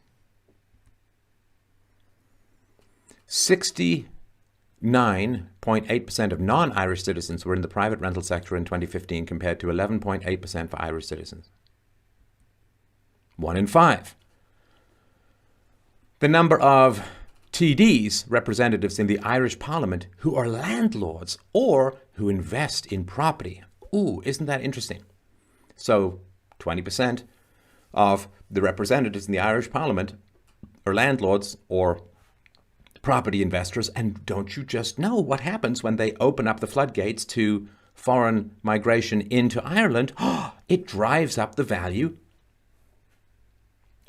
69.8% of non-Irish citizens were in the private rental sector in 2015, compared to 11.8% for Irish citizens. 1 in 5. The number of TDs, representatives in the Irish Parliament, who are landlords or who invest in property. Ooh, isn't that interesting? So 20% of the representatives in the Irish Parliament are landlords or property investors. And don't you just know what happens when they open up the floodgates to foreign migration into Ireland? It drives up the value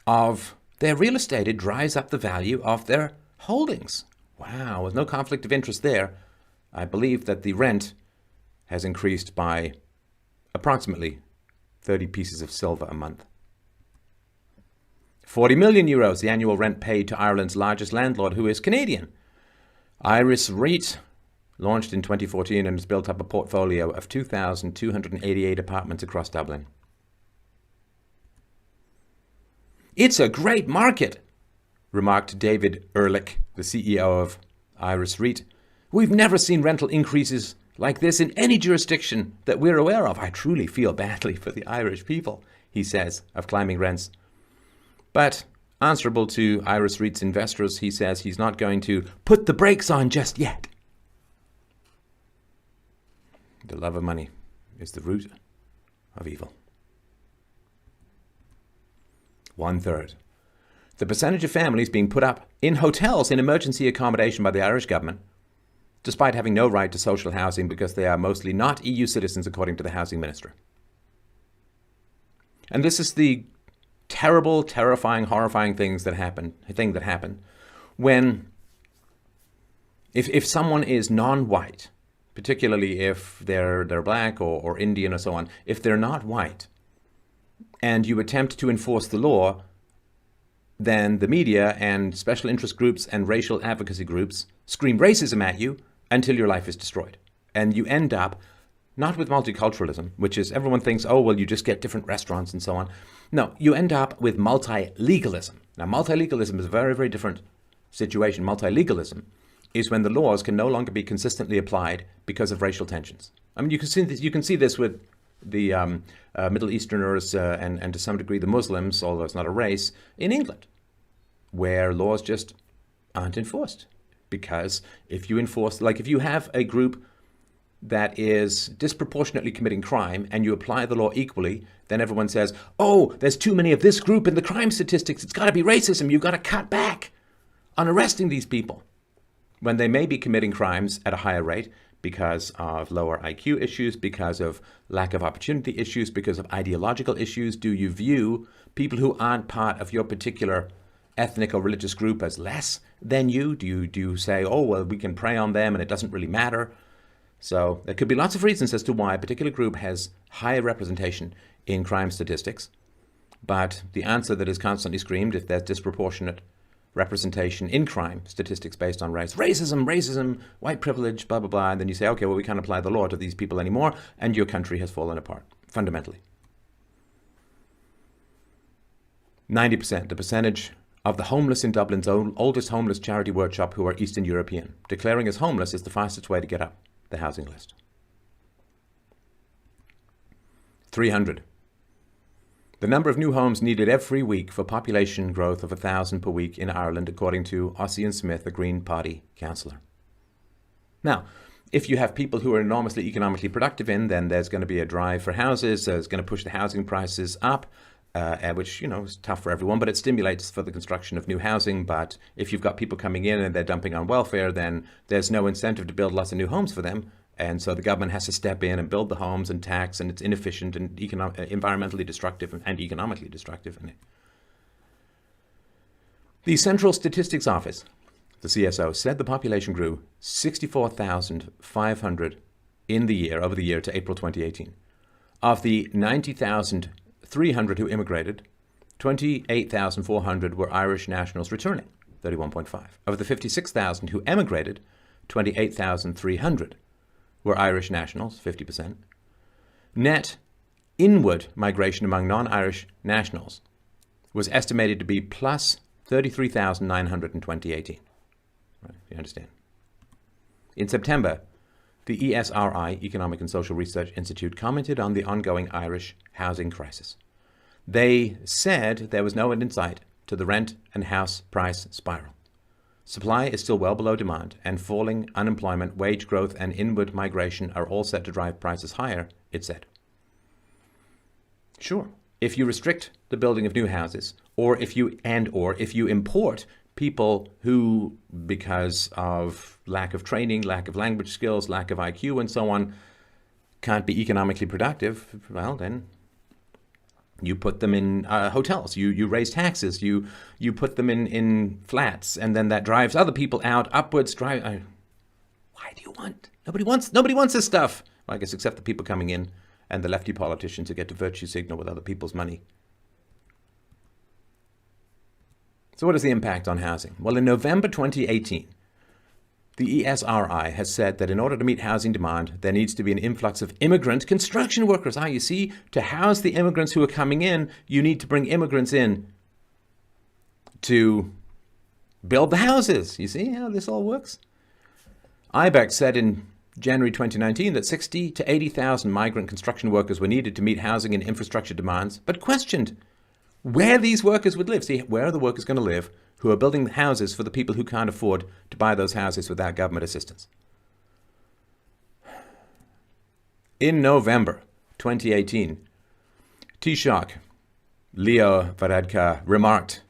of their real estate. It drives up the value of their holdings. Wow, with no conflict of interest there. I believe that the rent has increased by approximately 30 pieces of silver a month. 40 million euros, the annual rent paid to Ireland's largest landlord, who is Canadian. Iris REIT launched in 2014 and has built up a portfolio of 2,288 apartments across Dublin. It's a great market, remarked David Ehrlich, the CEO of Iris REIT. We've never seen rental increases like this in any jurisdiction that we're aware of. I truly feel badly for the Irish people, he says, of climbing rents. But answerable to Iris REIT's investors, he says he's not going to put the brakes on just yet. The love of money is the root of evil. 1/3. The percentage of families being put up in hotels in emergency accommodation by the Irish government, despite having no right to social housing because they are mostly not EU citizens, according to the housing minister. And this is the terrible, terrifying, horrifying thing that happen when if someone is non-white, particularly if they're black or Indian or so on, if they're not white and you attempt to enforce the law, then the media and special interest groups and racial advocacy groups scream racism at you until your life is destroyed. And you end up not with multiculturalism, which is everyone thinks, oh, well, you just get different restaurants and so on. No, you end up with multilegalism. Now, multilegalism is a very, very different situation. Multilegalism is when the laws can no longer be consistently applied because of racial tensions. I mean, you can see this with the Middle Easterners and to some degree the Muslims, although it's not a race, in England, where laws just aren't enforced. Because if you enforce, like if you have a group that is disproportionately committing crime and you apply the law equally, then everyone says, oh, there's too many of this group in the crime statistics. It's got to be racism. You've got to cut back on arresting these people, when they may be committing crimes at a higher rate because of lower IQ issues, because of lack of opportunity issues, because of ideological issues. Do you view people who aren't part of your particular ethnic or religious group as less than you? Do you say, oh, well, we can prey on them and it doesn't really matter? So there could be lots of reasons as to why a particular group has higher representation in crime statistics. But the answer that is constantly screamed, if there's disproportionate representation in crime statistics based on race, racism, white privilege, blah, blah, blah, and then you say, okay, well, we can't apply the law to these people anymore, and your country has fallen apart, fundamentally. 90%, the percentage of the homeless in Dublin's oldest homeless charity workshop who are Eastern European. Declaring as homeless is the fastest way to get up the housing list. 300. The number of new homes needed every week for population growth of 1,000 per week in Ireland, according to Ossian Smith, a Green Party councillor. Now, if you have people who are enormously economically productive then there's going to be a drive for houses. It's going to push the housing prices up, which, is tough for everyone, but it stimulates for the construction of new housing. But if you've got people coming in and they're dumping on welfare, then there's no incentive to build lots of new homes for them. And so the government has to step in and build the homes and tax, and it's inefficient and environmentally destructive and economically destructive. The Central Statistics Office, the CSO, said the population grew 64,500 over the year to April 2018. Of the 90,300 who immigrated, 28,400 were Irish nationals returning, 31.5. Of the 56,000 who emigrated, 28,300 were Irish nationals, 50%. Net inward migration among non-Irish nationals was estimated to be plus 33,900 in 2018. Right, you understand? In September, the ESRI, Economic and Social Research Institute, commented on the ongoing Irish housing crisis. They said there was no end in sight to the rent and house price spiral. Supply is still well below demand, and falling unemployment, wage growth, and inward migration are all set to drive prices higher, it said. Sure, if you restrict the building of new houses, or if you import people who, because of lack of training, lack of language skills, lack of IQ, and so on, can't be economically productive, well, then you put them in hotels, you raise taxes, you put them in flats, and then that drives other people out, upwards, why do you want? Nobody wants this stuff. Well, I guess except the people coming in and the lefty politicians who get to virtue signal with other people's money. So what is the impact on housing? Well, in November 2018, the ESRI has said that in order to meet housing demand, there needs to be an influx of immigrant construction workers. You see, to house the immigrants who are coming in, you need to bring immigrants in to build the houses. You see how this all works? IBEX said in January 2019 that 60 to 80,000 migrant construction workers were needed to meet housing and infrastructure demands, but questioned where these workers would live. See, where are the workers going to live who are building houses for the people who can't afford to buy those houses without government assistance? In November 2018, Taoiseach Leo Varadkar remarked,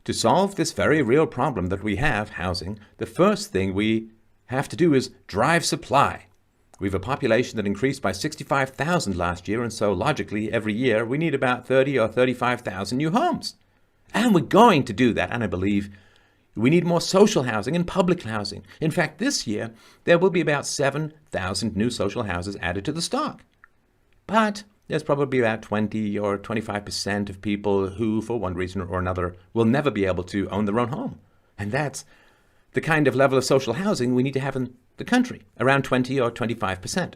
to solve this very real problem that we have, housing, the first thing we have to do is drive supply. We have a population that increased by 65,000 last year, and so logically, every year, we need about 30 or 35,000 new homes. And we're going to do that, and I believe we need more social housing and public housing. In fact, this year, there will be about 7,000 new social houses added to the stock. But there's probably about 20 or 25% of people who, for one reason or another, will never be able to own their own home. And that's the kind of level of social housing we need to have in the country, around 20 or 25%.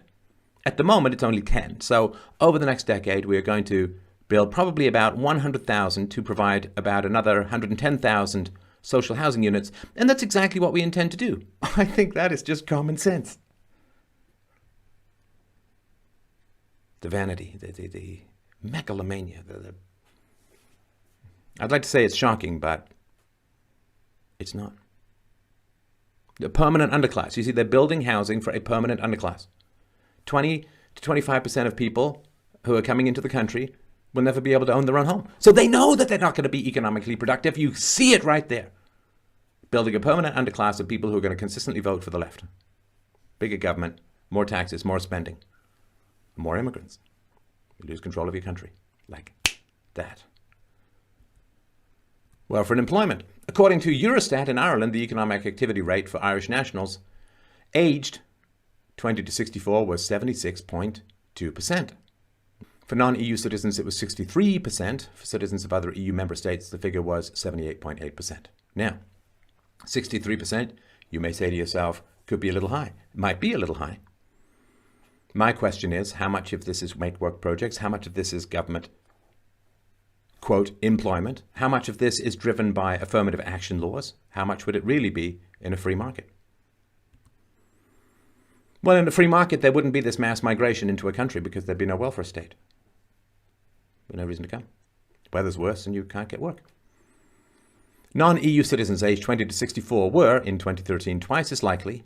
At the moment, it's only 10. So over the next decade, we are going to build probably about 100,000 to provide about another 110,000 social housing units. And that's exactly what we intend to do. I think that is just common sense. The vanity, the megalomania. I'd like to say it's shocking, but it's not. The permanent underclass. You see, they're building housing for a permanent underclass. 20 to 25% of people who are coming into the country will never be able to own their own home. So they know that they're not going to be economically productive. You see it right there. Building a permanent underclass of people who are going to consistently vote for the left. Bigger government, more taxes, more spending, more immigrants. You lose control of your country. Like that. Well, for employment. According to Eurostat in Ireland, the economic activity rate for Irish nationals aged 20 to 64 was 76.2%. For non-EU citizens, it was 63%. For citizens of other EU member states, the figure was 78.8%. Now, 63%, you may say to yourself, could be a little high. It might be a little high. My question is, how much of this is make work projects? How much of this is government, quote, employment? How much of this is driven by affirmative action laws? How much would it really be in a free market? Well, in a free market, there wouldn't be this mass migration into a country because there'd be no welfare state. No reason to come. Weather's worse and you can't get work. Non-EU citizens aged 20 to 64 were, in 2013, twice as likely,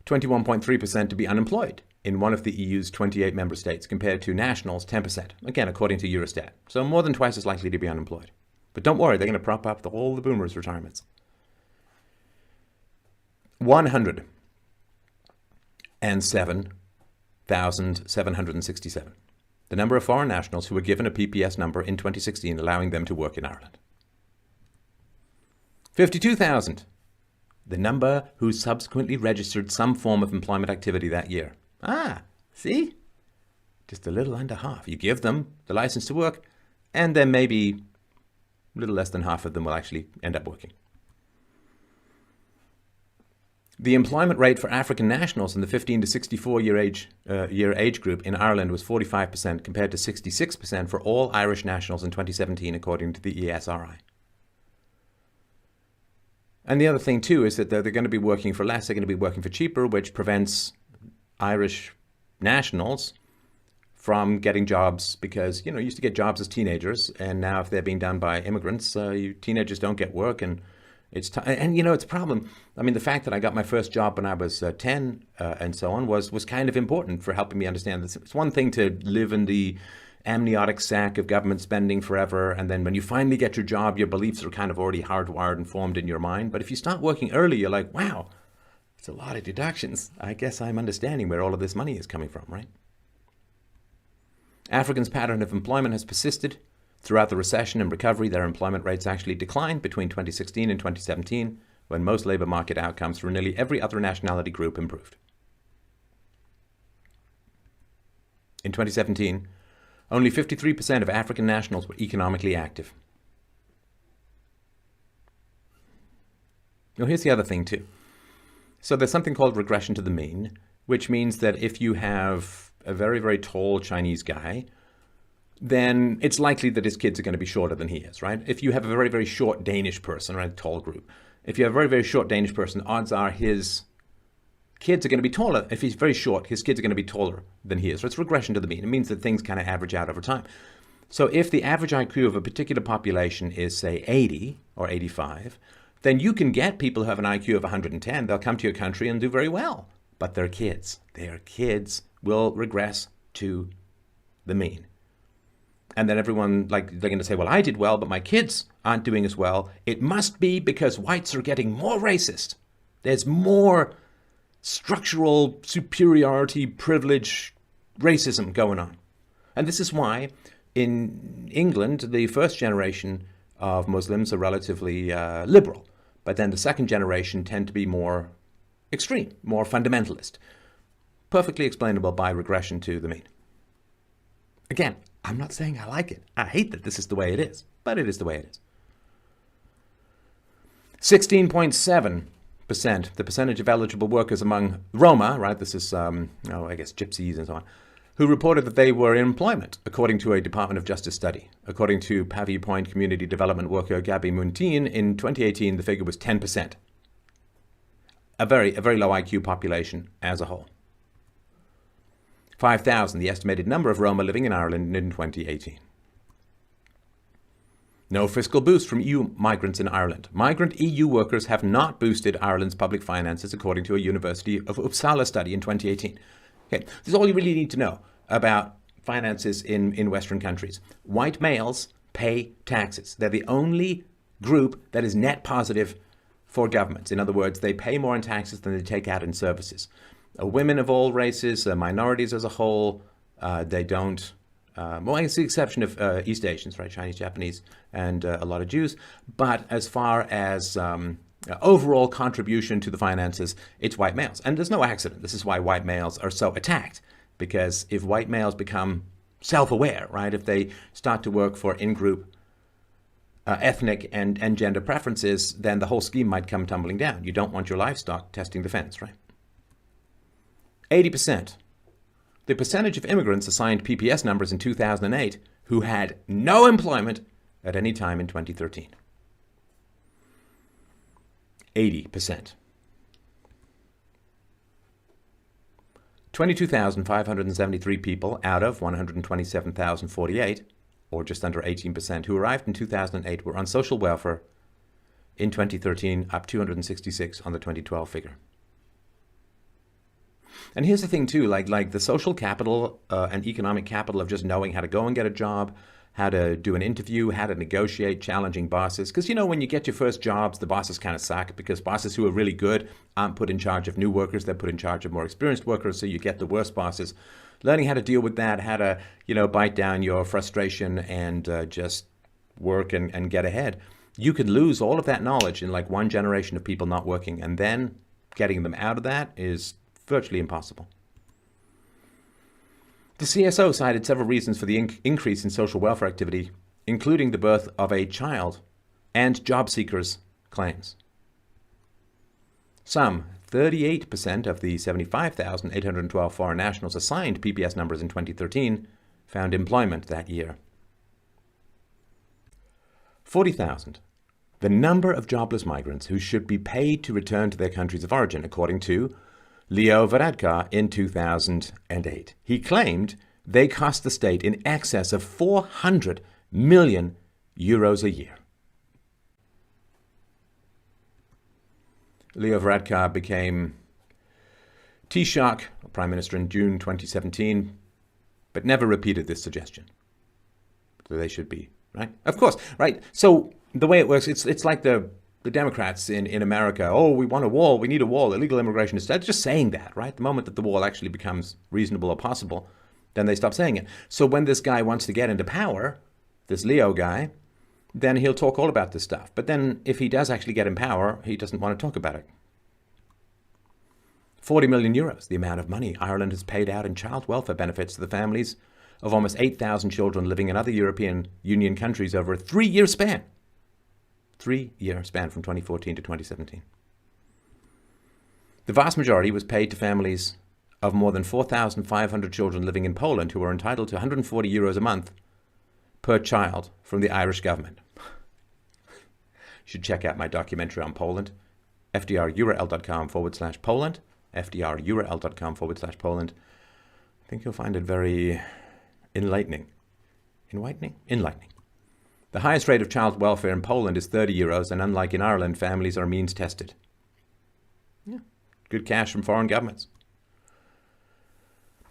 21.3%, to be unemployed in one of the EU's 28 member states compared to nationals, 10%. Again, according to Eurostat. So more than twice as likely to be unemployed. But don't worry, they're going to prop up all the boomers' retirements. 107,767. The number of foreign nationals who were given a PPS number in 2016, allowing them to work in Ireland. 52,000. The number who subsequently registered some form of employment activity that year. Ah, see? Just a little under half. You give them the license to work, and then maybe a little less than half of them will actually end up working. The employment rate for African nationals in the 15 to 64 year age group in Ireland was 45% compared to 66% for all Irish nationals in 2017, according to the ESRI. And the other thing, too, is that they're going to be working for less. They're going to be working for cheaper, which prevents Irish nationals from getting jobs because, you used to get jobs as teenagers. And now if they're being done by immigrants, teenagers don't get work. And it's a problem. I mean, the fact that I got my first job when I was 10 and so on was kind of important for helping me understand this. It's one thing to live in the amniotic sac of government spending forever, and then when you finally get your job, your beliefs are kind of already hardwired and formed in your mind. But if you start working early, you're like, wow, it's a lot of deductions. I guess I'm understanding where all of this money is coming from, right? Africans' pattern of employment has persisted. Throughout the recession and recovery, their employment rates actually declined between 2016 and 2017, when most labor market outcomes for nearly every other nationality group improved. In 2017, only 53% of African nationals were economically active. Now, here's the other thing, too. So there's something called regression to the mean, which means that if you have a very, very tall Chinese guy, then it's likely that his kids are going to be shorter than he is, right? If you have a very, very short Danish person, right, tall group, if you have a very, very short Danish person, odds are his kids are going to be taller. If he's very short, his kids are going to be taller than he is. So it's regression to the mean. It means that things kind of average out over time. So if the average IQ of a particular population is, say, 80 or 85, then you can get people who have an IQ of 110. They'll come to your country and do very well. But their kids will regress to the mean. And then everyone, they're going to say, well, I did well, but my kids aren't doing as well. It must be because whites are getting more racist. There's more structural superiority, privilege, racism going on. And this is why in England, the first generation of Muslims are relatively liberal. But then the second generation tend to be more extreme, more fundamentalist. Perfectly explainable by regression to the mean. Again, I'm not saying I like it. I hate that this is the way it is, but it is the way it is. 16.7%, the percentage of eligible workers among Roma, right, this is, I guess gypsies and so on, who reported that they were in employment, according to a Department of Justice study. According to Pavie Point community development worker Gabi Muntin, in 2018, the figure was 10%. A very low IQ population as a whole. 5,000, the estimated number of Roma living in Ireland in 2018. No fiscal boost from EU migrants in Ireland. Migrant EU workers have not boosted Ireland's public finances, according to a University of Uppsala study in 2018. Okay, this is all you really need to know about finances in Western countries. White males pay taxes. They're the only group that is net positive for governments. In other words, they pay more in taxes than they take out in services. Women of all races, minorities as a whole, they don't. Well, it's the exception of East Asians, right? Chinese, Japanese, and a lot of Jews. But as far as overall contribution to the finances, it's white males. And there's no accident. This is why white males are so attacked. Because if white males become self-aware, right, if they start to work for in-group ethnic and gender preferences, then the whole scheme might come tumbling down. You don't want your livestock testing the fence, right? 80%. The percentage of immigrants assigned PPS numbers in 2008 who had no employment at any time in 2013. 80%. 22,573 people out of 127,048, or just under 18%, who arrived in 2008 were on social welfare in 2013, up 266 on the 2012 figure. And here's the thing too, like the social capital and economic capital of just knowing how to go and get a job, how to do an interview, how to negotiate challenging bosses. Because, you know, when you get your first jobs, the bosses kind of suck because bosses who are really good aren't put in charge of new workers. They're put in charge of more experienced workers. So you get the worst bosses. Learning how to deal with that, how to, you know, bite down your frustration and just work and get ahead. You could lose all of that knowledge in like one generation of people not working. And then getting them out of that is virtually impossible. The CSO cited several reasons for the increase in social welfare activity, including the birth of a child and job seekers' claims. Some 38% of the 75,812 foreign nationals assigned PPS numbers in 2013 found employment that year. 40,000. The number of jobless migrants who should be paid to return to their countries of origin, according to Leo Varadkar in 2008. He claimed they cost the state in excess of 400 million euros a year. Leo Varadkar became Taoiseach, Prime Minister, in June 2017, but never repeated this suggestion. So they should be, right? Of course, right? So the way it works, it's like the Democrats in America. Oh, we want a wall. We need a wall. Illegal immigration is just saying that, right? The moment that the wall actually becomes reasonable or possible, then they stop saying it. So when this guy wants to get into power, this Leo guy, then he'll talk all about this stuff. But then if he does actually get in power, he doesn't want to talk about it. 40 million euros, the amount of money Ireland has paid out in child welfare benefits to the families of almost 8,000 children living in other European Union countries over a 3-year span. 3-year span from 2014 to 2017. The vast majority was paid to families of more than 4,500 children living in Poland who are entitled to 140 euros a month per child from the Irish government. You should check out my documentary on Poland, fdrurl.com/Poland, fdrurl.com/Poland. I think you'll find it very enlightening. Enlightening. The highest rate of child welfare in Poland is 30 euros, and unlike in Ireland, families are means tested. Yeah, good cash from foreign governments.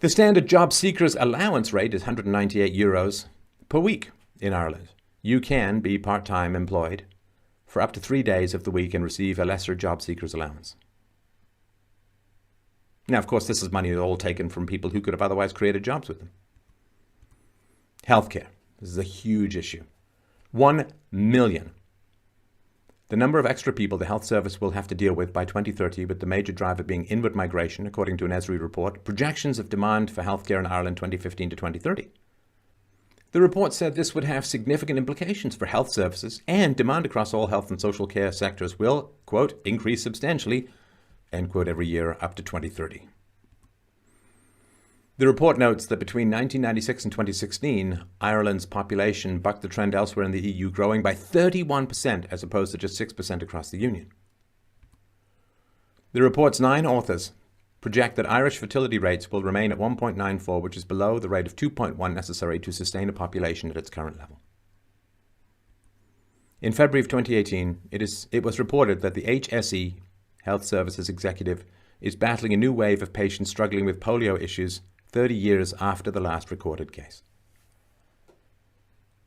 The standard job seekers allowance rate is 198 euros per week in Ireland. You can be part-time employed for up to 3 days of the week and receive a lesser job seekers allowance. Now, of course, this is money all taken from people who could have otherwise created jobs with them. Healthcare. This is a huge issue. 1 million. The number of extra people the health service will have to deal with by 2030, with the major driver being inward migration, according to an ESRI report. Projections of demand for healthcare in Ireland 2015 to 2030. The report said this would have significant implications for health services, and demand across all health and social care sectors will, quote, increase substantially, end quote, every year up to 2030. The report notes that between 1996 and 2016, Ireland's population bucked the trend elsewhere in the EU, growing by 31% as opposed to just 6% across the Union. The report's 9 authors project that Irish fertility rates will remain at 1.94, which is below the rate of 2.1 necessary to sustain a population at its current level. In February of 2018, it was reported that the HSE, Health Services Executive, is battling a new wave of patients struggling with polio issues 30 years after the last recorded case.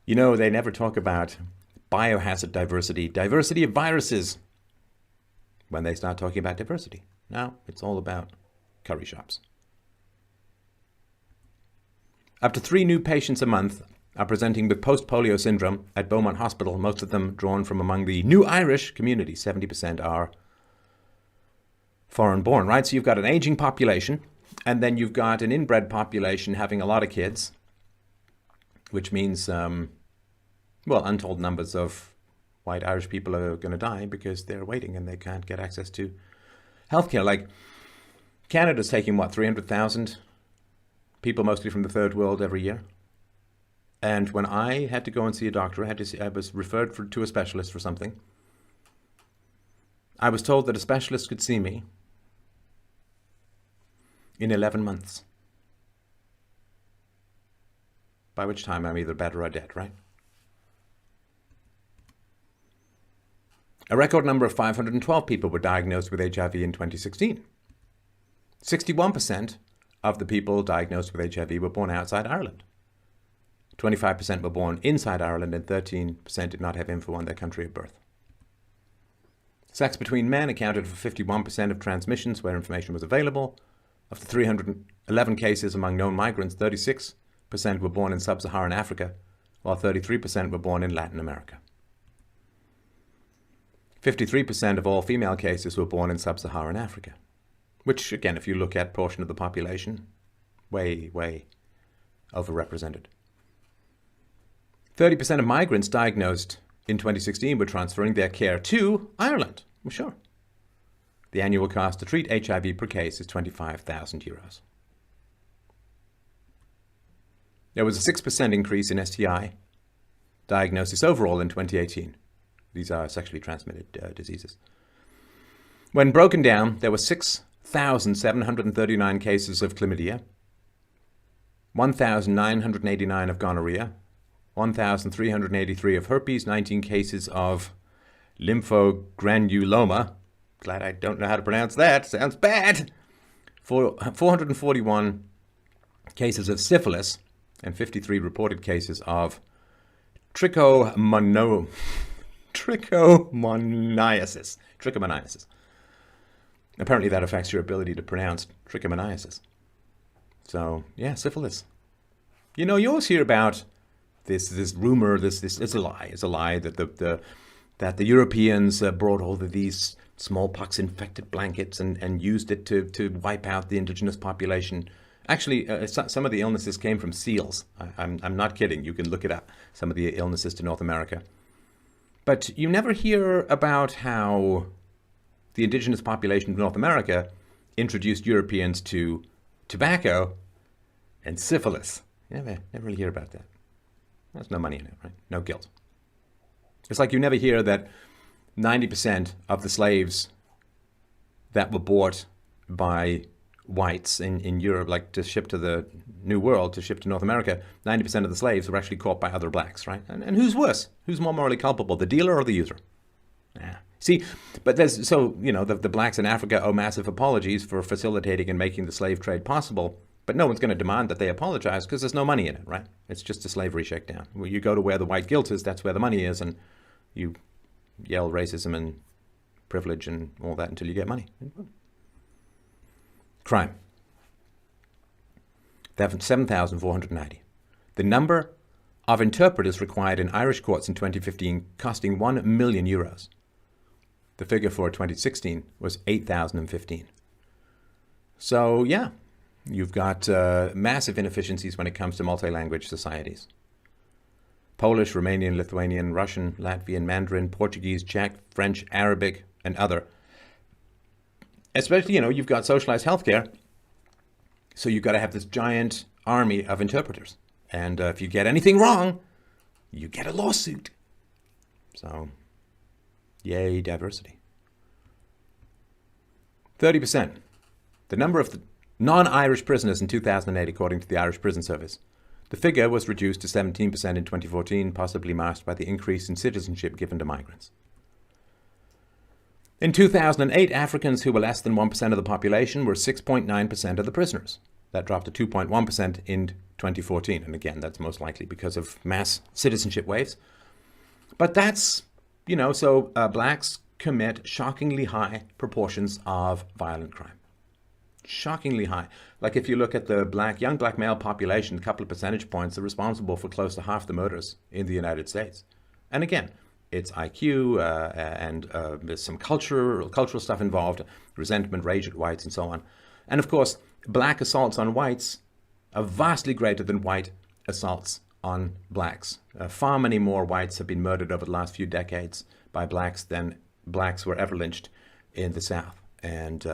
You know, they never talk about biohazard diversity of viruses, when they start talking about diversity. Now it's all about curry shops. Up to 3 new patients a month are presenting with post-polio syndrome at Beaumont Hospital, most of them drawn from among the new Irish community. 70% are foreign-born, right? So you've got an aging population, and then you've got an inbred population having a lot of kids, which means, untold numbers of white Irish people are going to die because they're waiting and they can't get access to healthcare. Like, Canada's taking, 300,000 people, mostly from the third world, every year. And when I had to go and see a doctor, I was referred to a specialist for something. I was told that a specialist could see me in 11 months. By which time I'm either better or dead, right? A record number of 512 people were diagnosed with HIV in 2016. 61% of the people diagnosed with HIV were born outside Ireland. 25% were born inside Ireland, and 13% did not have info on their country of birth. Sex between men accounted for 51% of transmissions where information was available. Of the 311 cases among known migrants, 36% were born in sub-Saharan Africa, while 33% were born in Latin America. 53% of all female cases were born in sub-Saharan Africa, which, again, if you look at portion of the population, way, way overrepresented. 30% of migrants diagnosed in 2016 were transferring their care to Ireland. Well, sure. The annual cost to treat HIV per case is €25,000. There was a 6% increase in STI diagnosis overall in 2018. These are sexually transmitted diseases. When broken down, there were 6,739 cases of chlamydia, 1,989 of gonorrhea, 1,383 of herpes, 19 cases of lymphogranuloma. Glad I don't know how to pronounce that. Sounds bad. 441 cases of syphilis, and 53 reported cases of trichomoniasis. Apparently that affects your ability to pronounce trichomoniasis. So, yeah, syphilis. You know, you always hear about this rumor, this it's a lie that the Europeans brought all of these smallpox infected blankets and used it to wipe out the indigenous population. Actually, some of the illnesses came from seals. I'm not kidding. You can look it up. Some of the illnesses to North America. But you never hear about how the indigenous population of North America introduced Europeans to tobacco and syphilis. You never really hear about that. There's no money in it, right? No guilt. It's like you never hear that 90% of the slaves that were bought by whites in Europe, like to ship to the New World, to ship to North America, 90% of the slaves were actually caught by other blacks, right? And who's worse? Who's more morally culpable, the dealer or the user? See, but there's, so, you know, the blacks in Africa owe massive apologies for facilitating and making the slave trade possible, but no one's going to demand that they apologize because there's no money in it, right? It's just a slavery shakedown. Well, you go to where the white guilt is, that's where the money is, and you yell racism and privilege and all that until you get money. Crime. 7,490. The number of interpreters required in Irish courts in 2015 costing €1 million. The figure for 2016 was 8,015. So, yeah, you've got massive inefficiencies when it comes to multi-language societies. Polish, Romanian, Lithuanian, Russian, Latvian, Mandarin, Portuguese, Czech, French, Arabic, and other. Especially, you've got socialized healthcare, so you've got to have this giant army of interpreters. And if you get anything wrong, you get a lawsuit. So, yay, diversity. 30%. The number of non-Irish prisoners in 2008, according to the Irish Prison Service. The figure was reduced to 17% in 2014, possibly masked by the increase in citizenship given to migrants. In 2008, Africans who were less than 1% of the population were 6.9% of the prisoners. That dropped to 2.1% in 2014. And again, that's most likely because of mass citizenship waves. But that's, so blacks commit shockingly high proportions of violent crime. Shockingly high. Like if you look at the young black male population, a couple of percentage points are responsible for close to half the murders in the United States. And again, it's IQ and there's some cultural stuff involved, resentment, rage at whites, and so on. And of course, black assaults on whites are vastly greater than white assaults on blacks. Far many more whites have been murdered over the last few decades by blacks than blacks were ever lynched in the South. And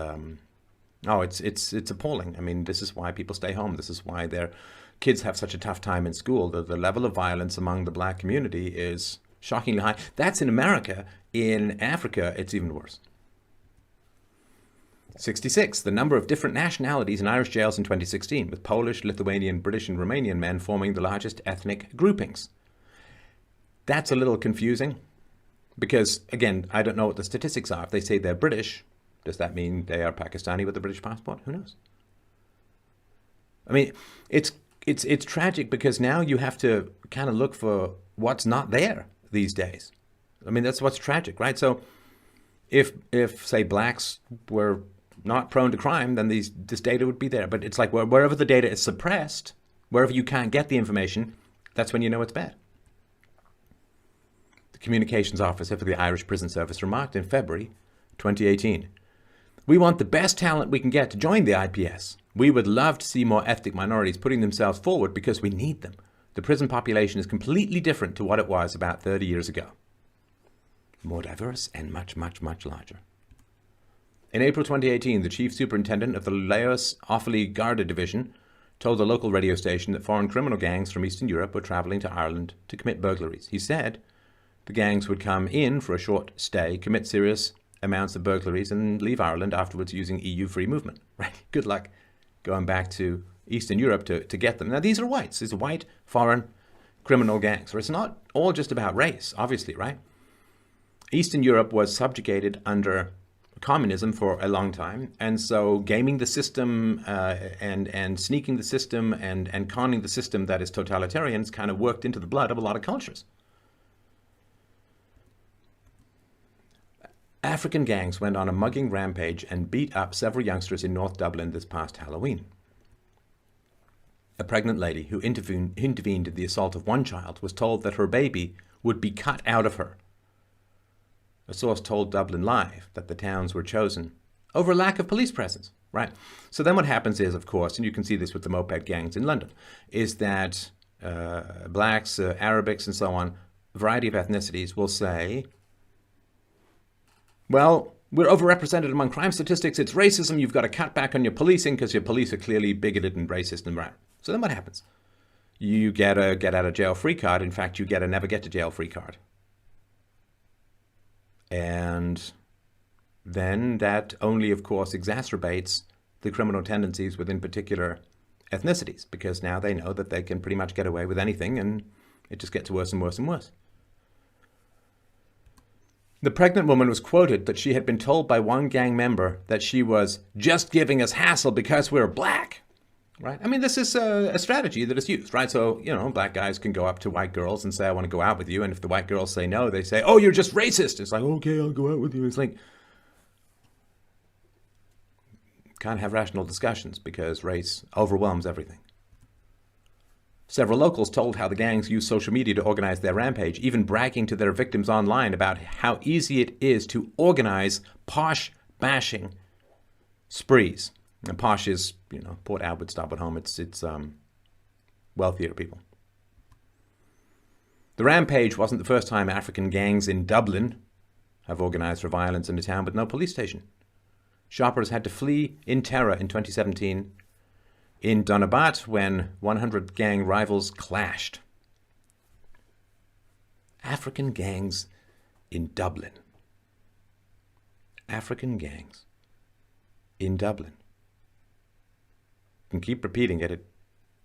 it's appalling. I mean, this is why people stay home. This is why their kids have such a tough time in school. The level of violence among the black community is shockingly high. That's in America. In Africa, it's even worse. 66. The number of different nationalities in Irish jails in 2016, with Polish, Lithuanian, British, and Romanian men forming the largest ethnic groupings. That's a little confusing because, again, I don't know what the statistics are. If they say they're British, does that mean they are Pakistani with a British passport? Who knows? I mean, it's tragic because now you have to kind of look for what's not there these days. I mean, that's what's tragic, right? So if say blacks were not prone to crime, then this data would be there. But it's like wherever the data is suppressed, wherever you can't get the information, that's when you know it's bad. The communications officer for the Irish Prison Service remarked in February 2018, "We want the best talent we can get to join the IPS. We would love to see more ethnic minorities putting themselves forward because we need them. The prison population is completely different to what it was about 30 years ago. More diverse and much, much, much larger." In April 2018, the chief superintendent of the Laos Offaly Garda division told a local radio station that foreign criminal gangs from Eastern Europe were traveling to Ireland to commit burglaries. He said the gangs would come in for a short stay, commit serious amounts of burglaries, and leave Ireland afterwards using EU free movement. Right? Good luck going back to Eastern Europe to get them. Now, these are whites. These are white foreign criminal gangs. So it's not all just about race, obviously, right? Eastern Europe was subjugated under communism for a long time, and so gaming the system and sneaking the system and conning the system that is totalitarian has kind of worked into the blood of a lot of cultures. African gangs went on a mugging rampage and beat up several youngsters in North Dublin this past Halloween. A pregnant lady who intervened in the assault of one child was told that her baby would be cut out of her. A source told Dublin Live that the towns were chosen over lack of police presence, right? So then what happens is, of course, and you can see this with the moped gangs in London, is that blacks, Arabics, and so on, a variety of ethnicities will say, well, we're overrepresented among crime statistics. It's racism. You've got to cut back on your policing because your police are clearly bigoted and racist and right. So then what happens? You get a get out of jail free card. In fact, you get a never get to jail free card. And then that only, of course, exacerbates the criminal tendencies within particular ethnicities because now they know that they can pretty much get away with anything and it just gets worse and worse and worse. The pregnant woman was quoted that she had been told by one gang member that she was just giving us hassle because we're black, right? I mean, this is a strategy that is used, right? So, black guys can go up to white girls and say, I want to go out with you. And if the white girls say no, they say, oh, you're just racist. It's like, okay, I'll go out with you. It's like, can't have rational discussions because race overwhelms everything. Several locals told how the gangs use social media to organize their rampage, even bragging to their victims online about how easy it is to organize posh bashing sprees. And posh is, Port Albert, stop at home. It's wealthier people. The rampage wasn't the first time African gangs in Dublin have organised for violence in a town with no police station. Shoppers had to flee in terror in 2017 in Donabat when 100 gang rivals clashed. African gangs in Dublin. African gangs in Dublin. You can keep repeating it. It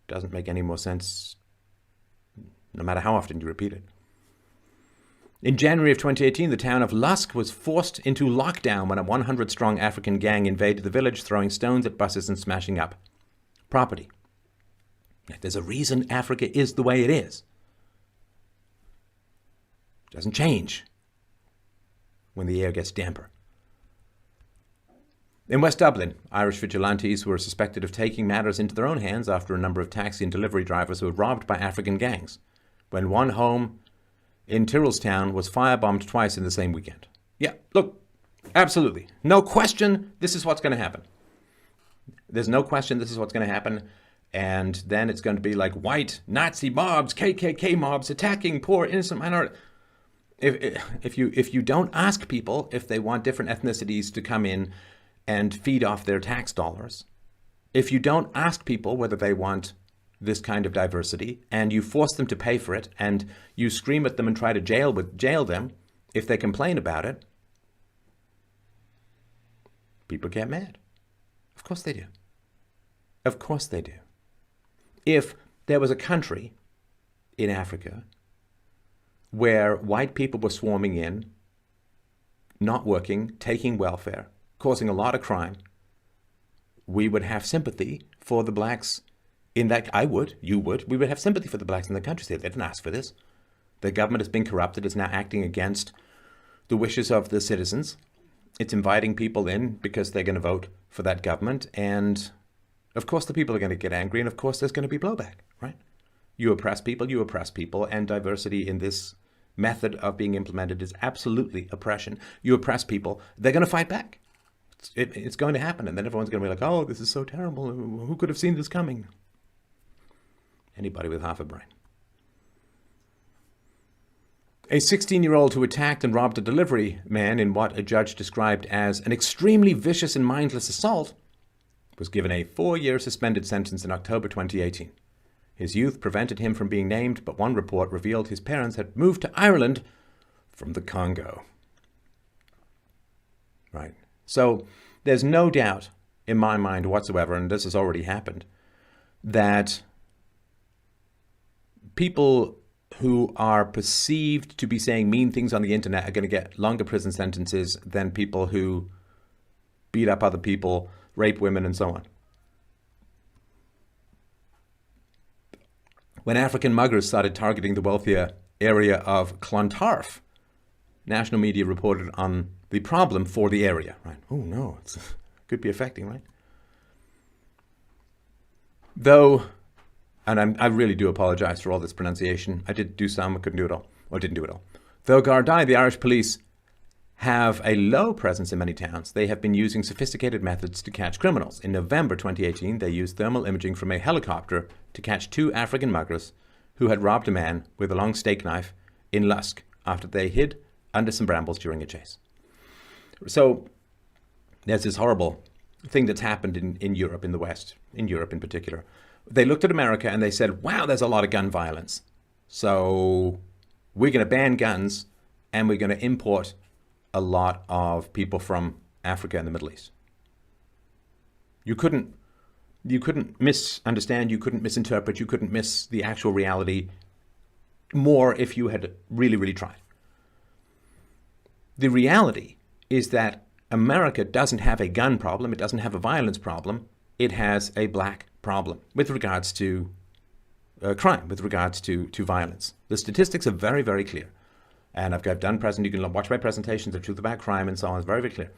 doesn't make any more sense no matter how often you repeat it. In January of 2018, the town of Lusk was forced into lockdown when a 100-strong African gang invaded the village, throwing stones at buses and smashing up property. There's a reason Africa is the way it is. It doesn't change when the air gets damper. In West Dublin, Irish vigilantes were suspected of taking matters into their own hands after a number of taxi and delivery drivers were robbed by African gangs, when one home in Tyrrellstown was firebombed twice in the same weekend. Yeah, look, absolutely. No question, this is what's going to happen. There's no question this is what's going to happen. And then it's going to be like white Nazi mobs, KKK mobs attacking poor innocent minorities. If you don't ask people if they want different ethnicities to come in and feed off their tax dollars, if you don't ask people whether they want this kind of diversity, and you force them to pay for it, and you scream at them and try to jail them if they complain about it, people get mad. Of course they do. Of course they do. If there was a country in Africa where white people were swarming in, not working, taking welfare, causing a lot of crime, we would have sympathy for the blacks in that. I would, you would, we would have sympathy for the blacks in the country. They didn't ask for this. The government has been corrupted. It's now acting against the wishes of the citizens. It's inviting people in because they're going to vote for that government. And of course the people are going to get angry. And of course there's going to be blowback, right? You oppress people, and diversity in this method of being implemented is absolutely oppression. You oppress people, they're going to fight back. It's going to happen. And then everyone's going to be like, oh, this is so terrible. Who could have seen this coming? Anybody with half a brain. A 16-year-old who attacked and robbed a delivery man in what a judge described as an extremely vicious and mindless assault was given a 4-year suspended sentence in October 2018. His youth prevented him from being named, but one report revealed his parents had moved to Ireland from the Congo. Right. So there's no doubt in my mind whatsoever, and this has already happened, that people who are perceived to be saying mean things on the internet are going to get longer prison sentences than people who beat up other people, rape women, and so on. When African muggers started targeting the wealthier area of Clontarf, national media reported on the problem for the area. Right? Oh no, it could be affecting, right? Though, and I really do apologize for all this pronunciation. I did do some, I couldn't do it all, or didn't do it all. Though Gardaí, the Irish police, have a low presence in many towns, they have been using sophisticated methods to catch criminals. In November 2018, they used thermal imaging from a helicopter to catch 2 African muggers who had robbed a man with a long steak knife in Lusk after they hid under some brambles during a chase. So there's this horrible thing that's happened in Europe, in the West, in Europe in particular. They looked at America and they said, wow, there's a lot of gun violence. So we're going to ban guns and we're going to import a lot of people from Africa and the Middle East. You couldn't misunderstand, you couldn't misinterpret, you couldn't miss the actual reality more if you had really, really tried. The reality is that America doesn't have a gun problem, it doesn't have a violence problem, it has a black problem with regards to crime, with regards to violence. The statistics are very, very clear. And you can watch my presentations, The Truth About Crime and so on, it's very, very clear.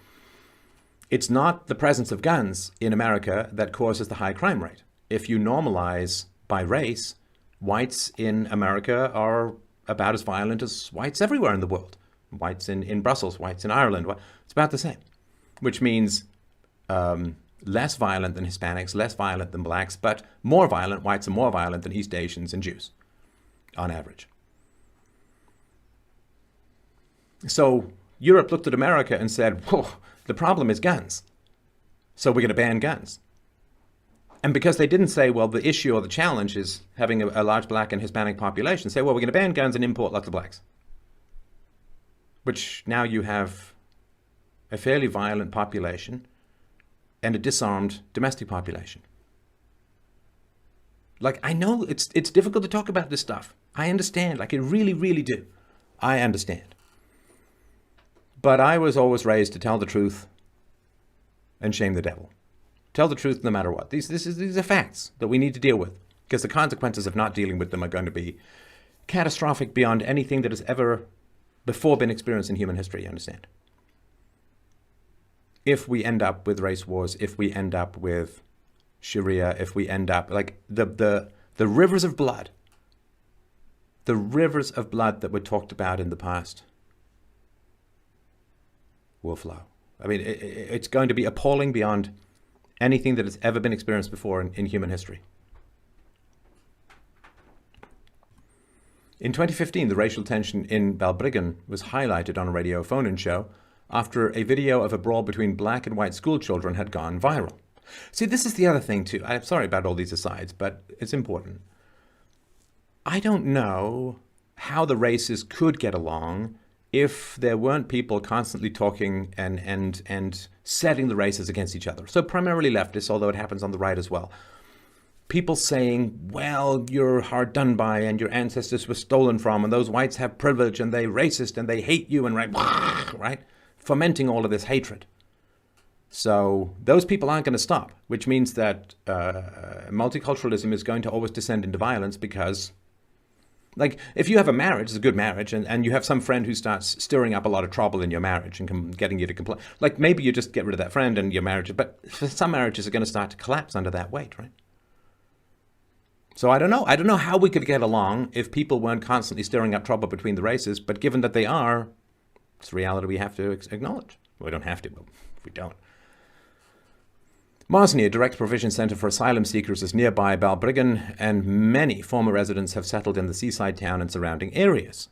It's not the presence of guns in America that causes the high crime rate. If you normalize by race, whites in America are about as violent as whites everywhere in the world. Whites in Brussels, whites in Ireland, it's about the same. Which means less violent than Hispanics, less violent than blacks, but more violent. Whites are more violent than East Asians and Jews, on average. So Europe looked at America and said, whoa, the problem is guns. So we're going to ban guns. And because they didn't say, well, the issue or the challenge is having a large black and Hispanic population, say, well, we're going to ban guns and import lots of blacks. Which now you have a fairly violent population and a disarmed domestic population. Like, I know it's difficult to talk about this stuff. I understand. Like, I really, really do. I understand. But I was always raised to tell the truth and shame the devil. Tell the truth no matter what. These are facts that we need to deal with, because the consequences of not dealing with them are going to be catastrophic beyond anything that has ever before been experienced in human history, you understand? If we end up with race wars, if we end up with Sharia, if we end up like the rivers of blood, the rivers of blood that were talked about in the past will flow. I mean, it's going to be appalling beyond anything that has ever been experienced before in human history. In 2015, the racial tension in Balbriggan was highlighted on a radio phone-in show after a video of a brawl between black and white school children had gone viral. See, this is the other thing too. I'm sorry about all these asides, but it's important. I don't know how the races could get along if there weren't people constantly talking and setting the races against each other. So primarily leftists, although it happens on the right as well. People saying, well, you're hard done by and your ancestors were stolen from and those whites have privilege and they're racist and they hate you and right? Fomenting all of this hatred. So those people aren't going to stop, which means that multiculturalism is going to always descend into violence because, like, if you have a marriage, it's a good marriage, and you have some friend who starts stirring up a lot of trouble in your marriage and getting you to complain, like maybe you just get rid of that friend and your marriage, but some marriages are going to start to collapse under that weight, right? So I don't know. I don't know how we could get along if people weren't constantly stirring up trouble between the races, but given that they are, it's a reality we have to acknowledge. Well, we don't have to, but we don't. Mosney, a direct provision centre for asylum seekers, is nearby Balbriggan, and many former residents have settled in the seaside town and surrounding areas.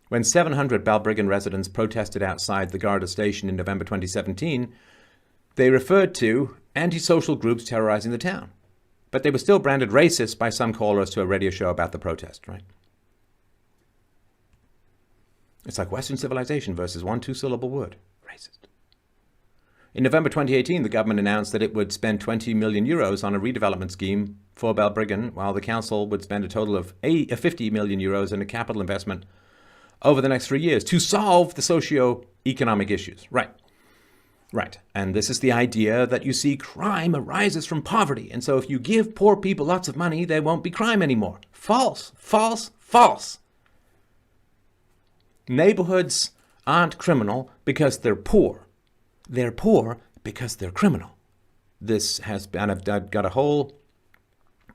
When 700 Balbriggan residents protested outside the Garda station in November 2017, they referred to antisocial groups terrorising the town. But they were still branded racist by some callers to a radio show about the protest, right? It's like Western civilization versus one two-syllable word. Racist. In November 2018, the government announced that it would spend 20 million euros on a redevelopment scheme for Balbriggan, while the council would spend a total of 50 million euros in a capital investment over the next 3 years to solve the socio-economic issues. Right. And this is the idea that, you see, crime arises from poverty. And so if you give poor people lots of money, there won't be crime anymore. False, false, false. Neighborhoods aren't criminal because they're poor. They're poor because they're criminal. This has been, I've got a whole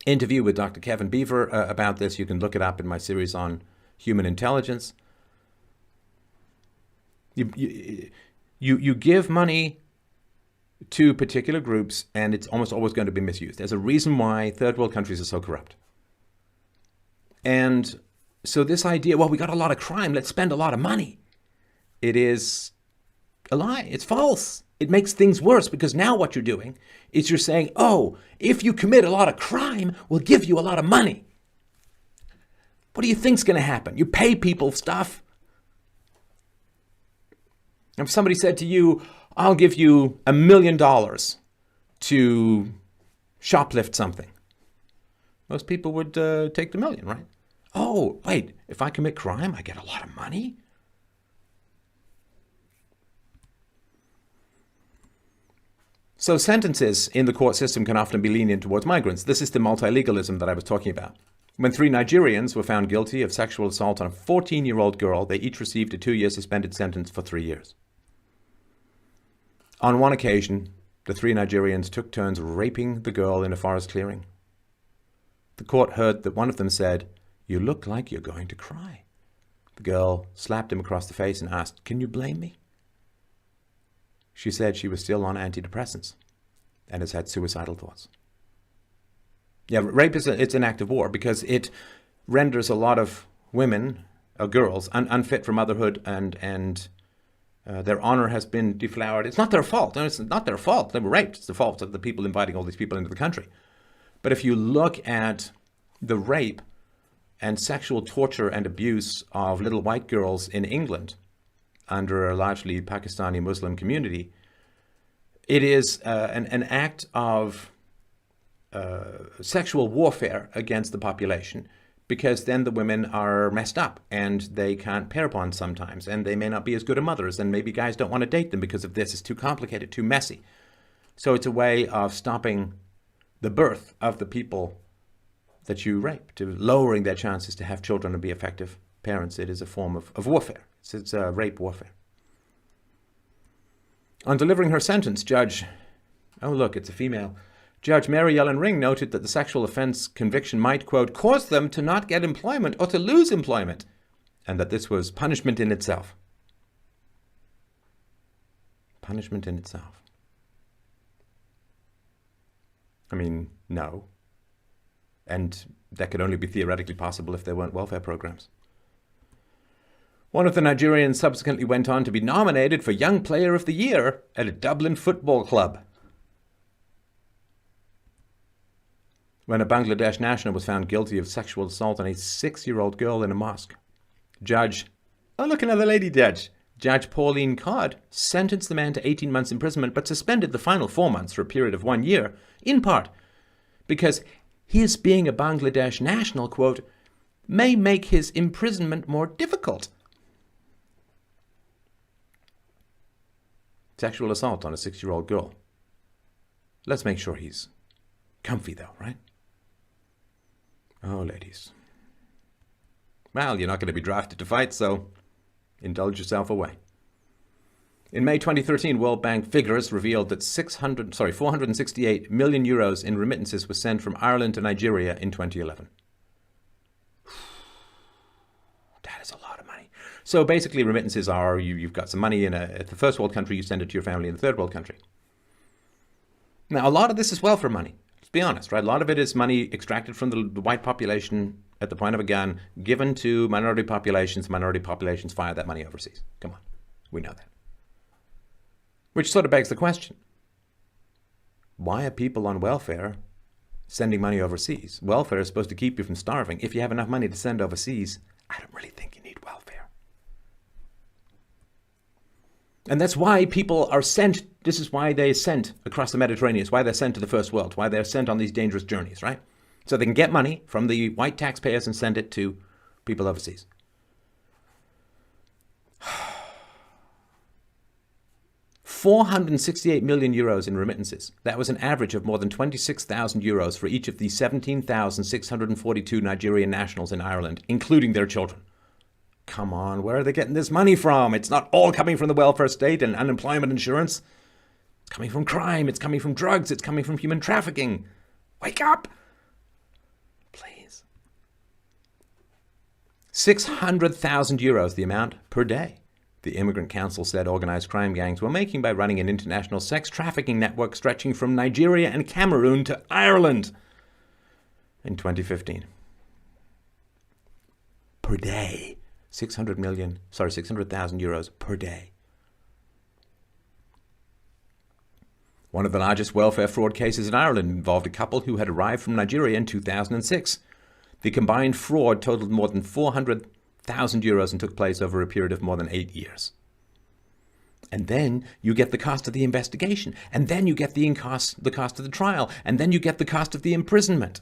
interview with Dr. Kevin Beaver about this. You can look it up in my series on human intelligence. You give money to particular groups and it's almost always going to be misused. There's a reason why third world countries are so corrupt. And so this idea, well, we got a lot of crime, let's spend a lot of money. It is a lie. It's false. It makes things worse because now what you're doing is you're saying, oh, if you commit a lot of crime, we'll give you a lot of money. What do you think's going to happen? You pay people stuff. If somebody said to you, I'll give you $1 million to shoplift something, most people would take the million, right? Oh, wait, if I commit crime, I get a lot of money? So sentences in the court system can often be lenient towards migrants. This is the multilegalism that I was talking about. When 3 Nigerians were found guilty of sexual assault on a 14-year-old girl, they each received a 2-year suspended sentence for 3 years. On one occasion, the 3 Nigerians took turns raping the girl in a forest clearing. The court heard that one of them said, "You look like you're going to cry." The girl slapped him across the face and asked, "Can you blame me?" She said she was still on antidepressants and has had suicidal thoughts. Yeah, rape it's an act of war because it renders a lot of women girls, unfit for motherhood, and their honor has been deflowered. It's not their fault. No, it's not their fault. They were raped. It's the fault of the people inviting all these people into the country. But if you look at the rape and sexual torture and abuse of little white girls in England under a largely Pakistani Muslim community, it is an act of sexual warfare against the population, because then the women are messed up and they can't pair bond sometimes, and they may not be as good as mothers, and maybe guys don't want to date them because of this. It's too complicated, too messy. So it's a way of stopping the birth of the people that you rape, to lowering their chances to have children and be effective parents. It is a form of warfare. It's rape warfare. On delivering her sentence, oh look, it's a female, Judge Mary Ellen Ring noted that the sexual offense conviction might, quote, cause them to not get employment or to lose employment, and that this was punishment in itself. Punishment in itself. I mean, no. And that could only be theoretically possible if there weren't welfare programs. One of the Nigerians subsequently went on to be nominated for Young Player of the Year at a Dublin football club. When a Bangladesh national was found guilty of sexual assault on a 6-year-old girl in a mosque, oh look, another lady judge, Judge Pauline Codd sentenced the man to 18 months imprisonment, but suspended the final 4 months for a period of 1 year, in part because his being a Bangladesh national, quote, may make his imprisonment more difficult. Sexual assault on a 6-year-old girl. Let's make sure he's comfy though, right? Oh, ladies. Well, you're not going to be drafted to fight, so indulge yourself away. In May 2013, World Bank figures revealed that 468 million euros in remittances were sent from Ireland to Nigeria in 2011. That is a lot of money. So basically, remittances are you've got some money at the first world country, you send it to your family in the third world country. Now, a lot of this is welfare money. Let's be honest, right? A lot of it is money extracted from the white population at the point of a gun, given to minority populations. Minority populations fire that money overseas. Come on, we know that. Which sort of begs the question, why are people on welfare sending money overseas? Welfare is supposed to keep you from starving. If you have enough money to send overseas, I don't really think you need welfare. And that's why people are sent. This is why they're sent across the Mediterranean. It's why they're sent to the first world, why they're sent on these dangerous journeys, right? So they can get money from the white taxpayers and send it to people overseas. 468 million euros in remittances. That was an average of more than 26,000 euros for each of the 17,642 Nigerian nationals in Ireland, including their children. Come on, where are they getting this money from? It's not all coming from the welfare state and unemployment insurance. It's coming from crime. It's coming from drugs. It's coming from human trafficking. Wake up! Please. 600,000 euros, the amount per day. The Immigrant Council said organized crime gangs were making by running an international sex trafficking network stretching from Nigeria and Cameroon to Ireland in 2015. Per day. 600,000 euros per day. One of the largest welfare fraud cases in Ireland involved a couple who had arrived from Nigeria in 2006. The combined fraud totaled more than 400,000 euros and took place over a period of more than 8 years. And then you get the cost of the investigation, and then you get the cost of the trial, and then you get the cost of the imprisonment,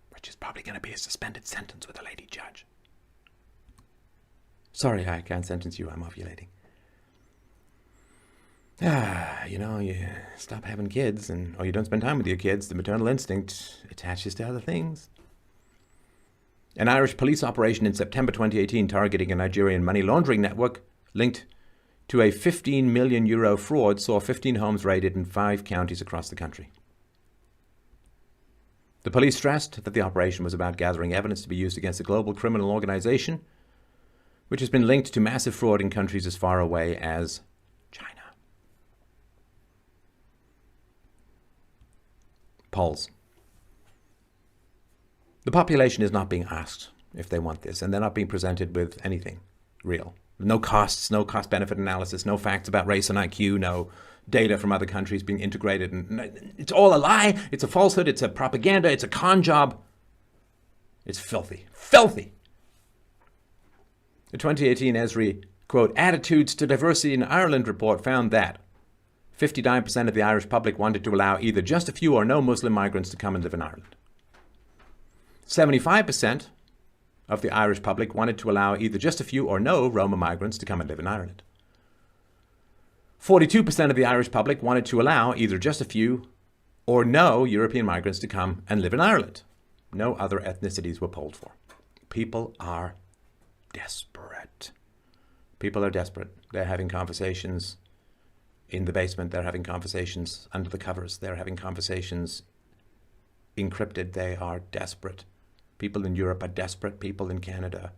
which is probably going to be a suspended sentence with a lady judge. Sorry, I can't sentence you. I'm ovulating. You stop having kids, or you don't spend time with your kids, the maternal instinct attaches to other things. An Irish police operation in September 2018 targeting a Nigerian money laundering network linked to a 15 million euro fraud saw 15 homes raided in 5 counties across the country. The police stressed that the operation was about gathering evidence to be used against a global criminal organization, which has been linked to massive fraud in countries as far away as China. Polls. The population is not being asked if they want this. And they're not being presented with anything real. No costs, no cost-benefit analysis, no facts about race and IQ, no data from other countries being integrated. And it's all a lie. It's a falsehood. It's a propaganda. It's a con job. It's filthy. Filthy. The 2018 ESRI, quote, Attitudes to Diversity in Ireland report found that 59% of the Irish public wanted to allow either just a few or no Muslim migrants to come and live in Ireland. 75% of the Irish public wanted to allow either just a few or no Roma migrants to come and live in Ireland. 42% of the Irish public wanted to allow either just a few or no European migrants to come and live in Ireland. No other ethnicities were polled for. People are desperate. People are desperate. They're having conversations in the basement. They're having conversations under the covers. They're having conversations encrypted. They are desperate. People in Europe are desperate. People in Canada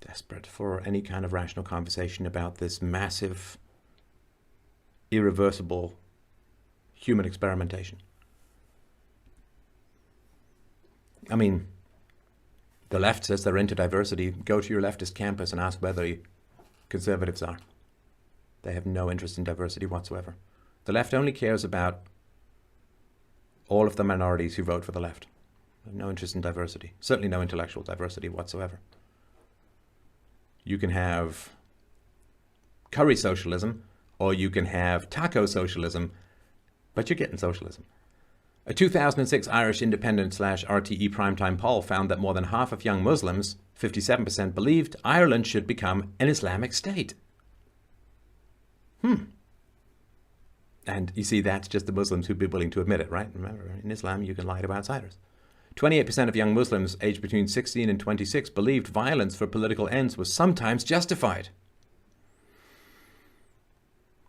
desperate for any kind of rational conversation about this massive, irreversible human experimentation. I mean, the left says they're into diversity. Go to your leftist campus and ask whether conservatives are. They have no interest in diversity whatsoever. The left only cares about all of the minorities who vote for the left. They have no interest in diversity. Certainly no intellectual diversity whatsoever. You can have curry socialism or you can have taco socialism, but you're getting socialism. A 2006 Irish Independent/RTE primetime poll found that more than half of young Muslims, 57%, believed Ireland should become an Islamic state. And you see, that's just the Muslims who'd be willing to admit it, right? Remember, in Islam, you can lie to outsiders. 28% of young Muslims aged between 16 and 26 believed violence for political ends was sometimes justified.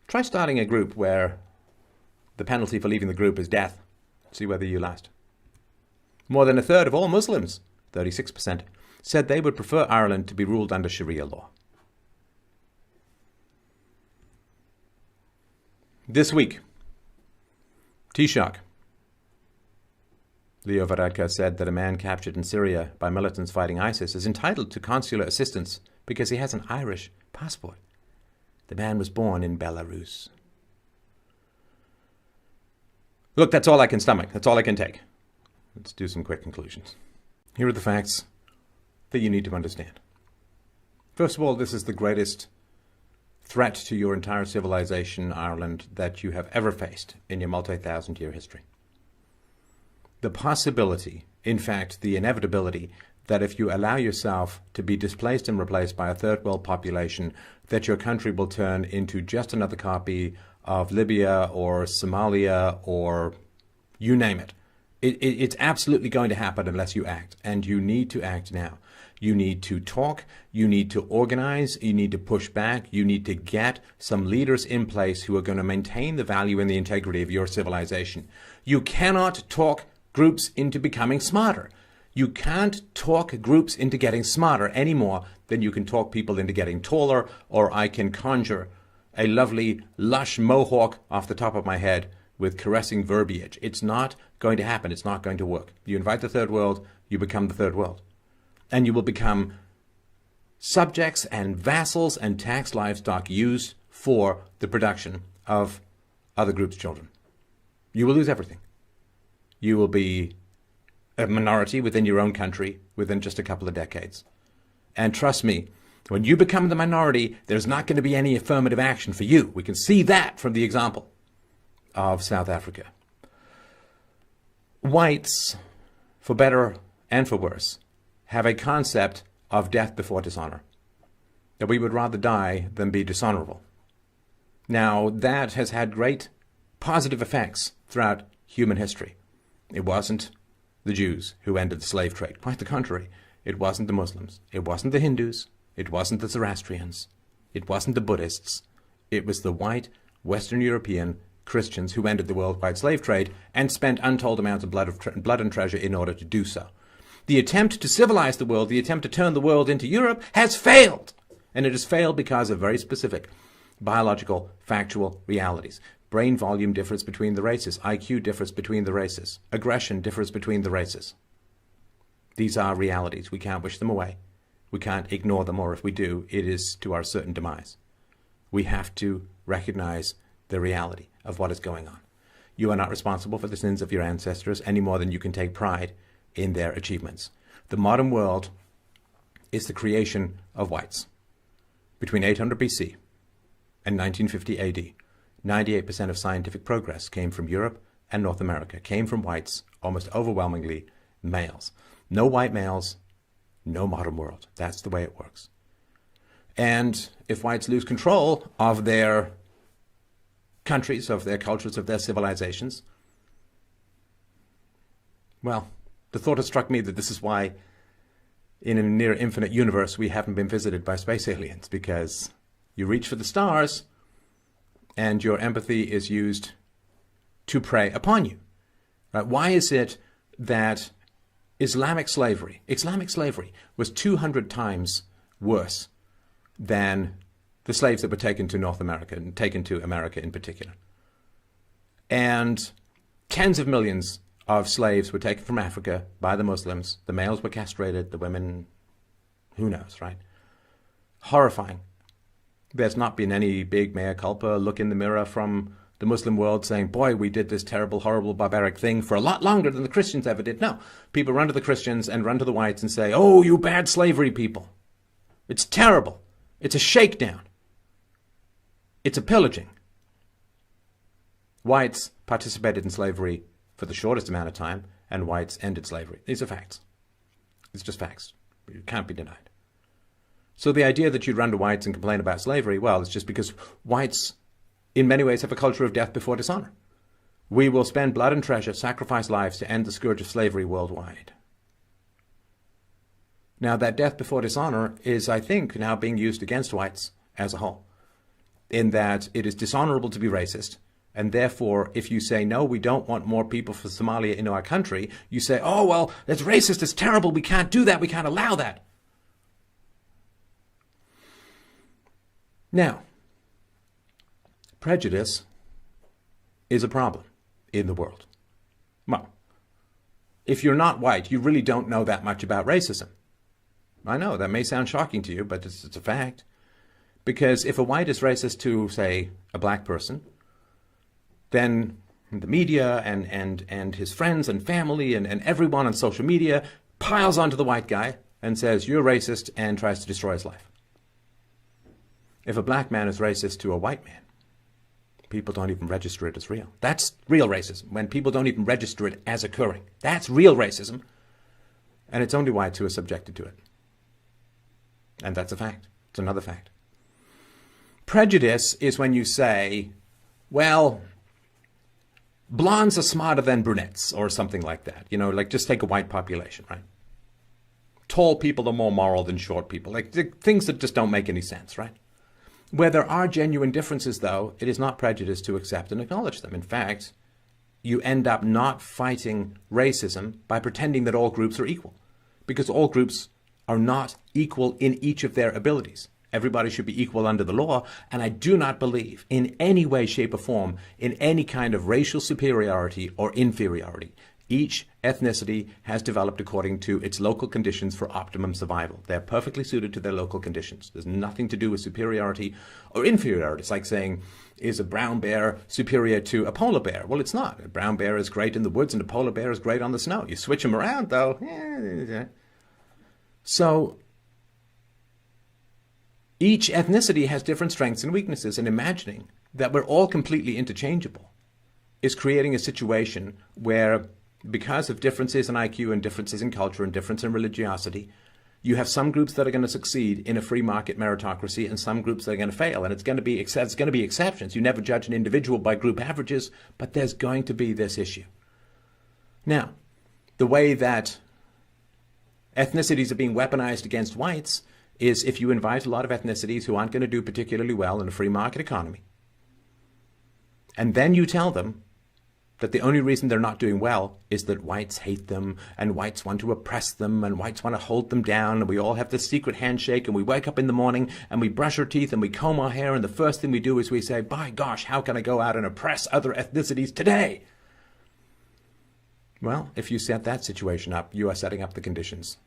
Try starting a group where the penalty for leaving the group is death. See whether you last. More than a third of all Muslims, 36%, said they would prefer Ireland to be ruled under Sharia law. This week, Taoiseach Leo Varadkar said that a man captured in Syria by militants fighting ISIS is entitled to consular assistance because he has an Irish passport. The man was born in Belarus. Look, that's all I can stomach. That's all I can take. Let's do some quick conclusions. Here are the facts that you need to understand. First of all, this is the greatest threat to your entire civilization, Ireland, that you have ever faced in your multi-thousand-year history. The possibility, in fact, the inevitability, that if you allow yourself to be displaced and replaced by a third world population, that your country will turn into just another copy of Libya or Somalia or you name it. It's absolutely going to happen unless you act, and you need to act now. You need to talk, you need to organize, you need to push back, you need to get some leaders in place who are going to maintain the value and the integrity of your civilization. You cannot talk groups into becoming smarter. You can't talk groups into getting smarter any more than you can talk people into getting taller, or I can conjure a lovely, lush mohawk off the top of my head with caressing verbiage. It's not going to happen. It's not going to work. You invite the third world, you become the third world. And you will become subjects and vassals and tax livestock used for the production of other groups' children. You will lose everything. You will be a minority within your own country within just a couple of decades. And trust me, when you become the minority, there's not going to be any affirmative action for you. We can see that from the example of South Africa. Whites, for better and for worse, have a concept of death before dishonor, that we would rather die than be dishonorable. Now, that has had great positive effects throughout human history. It wasn't the Jews who ended the slave trade. Quite the contrary. It wasn't the Muslims. It wasn't the Hindus. It wasn't the Zoroastrians. It wasn't the Buddhists. It was the white, Western European Christians who ended the worldwide slave trade and spent untold amounts of blood and treasure in order to do so. The attempt to civilize the world, the attempt to turn the world into Europe, has failed. And it has failed because of very specific biological, factual realities. Brain volume differs between the races. IQ differs between the races. Aggression differs between the races. These are realities. We can't wish them away. We can't ignore them, or if we do, it is to our certain demise. We have to recognize the reality of what is going on. You are not responsible for the sins of your ancestors any more than you can take pride in their achievements. The modern world is the creation of whites. Between 800 BC and 1950 AD, 98% of scientific progress came from Europe and North America, came from whites, almost overwhelmingly males. No white males, no modern world. That's the way it works. And if whites lose control of their countries, of their cultures, of their civilizations, well, the thought has struck me that this is why in a near infinite universe we haven't been visited by space aliens, because you reach for the stars and your empathy is used to prey upon you. Right? Why is it that Islamic slavery was 200 times worse than the slaves that were taken to North America and taken to America in particular? And tens of millions of slaves were taken from Africa by the Muslims. The males were castrated, the women, who knows, right? Horrifying. There's not been any big mea culpa, look in the mirror from the Muslim world saying, boy, we did this terrible, horrible, barbaric thing for a lot longer than the Christians ever did. No, people run to the Christians and run to the whites and say, oh, you bad slavery people. It's terrible. It's a shakedown. It's a pillaging. Whites participated in slavery for the shortest amount of time, and whites ended slavery. These are facts. It's just facts. It can't be denied. So the idea that you'd run to whites and complain about slavery, well, it's just because whites, in many ways, have a culture of death before dishonor. We will spend blood and treasure, sacrifice lives to end the scourge of slavery worldwide. Now, that death before dishonor is, I think, now being used against whites as a whole, in that it is dishonorable to be racist. And therefore, if you say, no, we don't want more people from Somalia into our country, you say, oh, well, that's racist, it's terrible, we can't do that, we can't allow that. Now, prejudice is a problem in the world. Well, if you're not white, you really don't know that much about racism. I know, that may sound shocking to you, but it's a fact. Because if a white is racist to, say, a black person, then the media and his friends and family and everyone on social media piles onto the white guy and says, you're racist, and tries to destroy his life. If a black man is racist to a white man, people don't even register it as real. That's real racism, when people don't even register it as occurring. That's real racism. And it's only whites who are subjected to it. And that's a fact. It's another fact. Prejudice is when you say, well, blondes are smarter than brunettes, or something like that. You know, like just take a white population, right? Tall people are more moral than short people. Like things that just don't make any sense, right? Where there are genuine differences, though, it is not prejudice to accept and acknowledge them. In fact, you end up not fighting racism by pretending that all groups are equal, because all groups are not equal in each of their abilities. Everybody should be equal under the law, and I do not believe in any way, shape, or form in any kind of racial superiority or inferiority. Each ethnicity has developed according to its local conditions for optimum survival. They're perfectly suited to their local conditions. There's nothing to do with superiority or inferiority. It's like saying, is a brown bear superior to a polar bear? Well, it's not. A brown bear is great in the woods and a polar bear is great on the snow. You switch them around, though. So each ethnicity has different strengths and weaknesses, and imagining that we're all completely interchangeable is creating a situation where, because of differences in IQ and differences in culture and difference in religiosity, you have some groups that are going to succeed in a free market meritocracy and some groups that are going to fail. And it's going to be exceptions. You never judge an individual by group averages, but there's going to be this issue. Now, the way that ethnicities are being weaponized against whites is if you invite a lot of ethnicities who aren't going to do particularly well in a free market economy, and then you tell them that the only reason they're not doing well is that whites hate them, and whites want to oppress them, and whites want to hold them down, and we all have this secret handshake, and we wake up in the morning, and we brush our teeth, and we comb our hair, and the first thing we do is we say, by gosh, how can I go out and oppress other ethnicities today? Well, if you set that situation up, you are setting up the conditions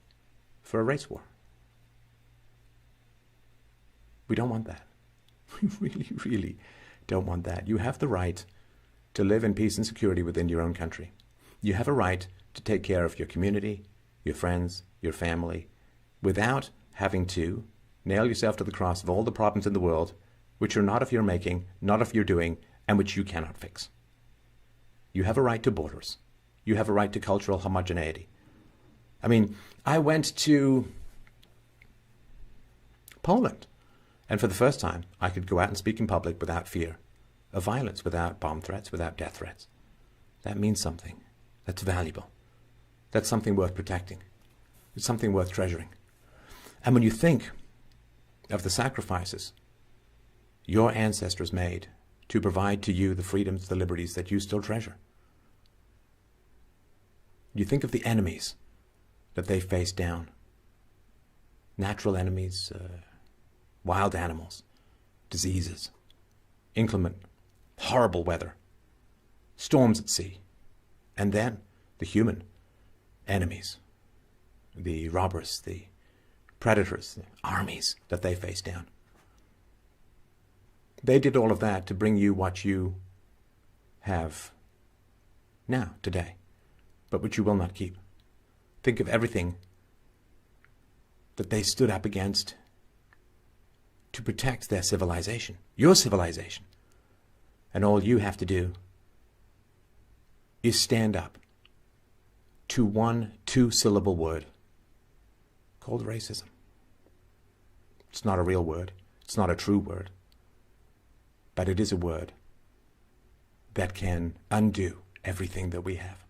for a race war. We don't want that. We really, really don't want that. You have the right to live in peace and security within your own country. You have a right to take care of your community, your friends, your family, without having to nail yourself to the cross of all the problems in the world which are not of your making, not of your doing, and which you cannot fix. You have a right to borders. You have a right to cultural homogeneity. I mean, I went to Poland, and for the first time, I could go out and speak in public without fear of violence, without bomb threats, without death threats. That means something. That's valuable. That's something worth protecting. It's something worth treasuring. And when you think of the sacrifices your ancestors made to provide to you the freedoms, the liberties that you still treasure, you think of the enemies that they faced down. Natural enemies, wild animals, diseases, inclement, horrible weather, storms at sea, and then the human enemies, the robbers, the predators, the armies that they faced down. They did all of that to bring you what you have now, today, but which you will not keep. Think of everything that they stood up against to protect their civilization, your civilization. And all you have to do is stand up to one two-syllable word called racism. It's not a real word. It's not a true word. But it is a word that can undo everything that we have.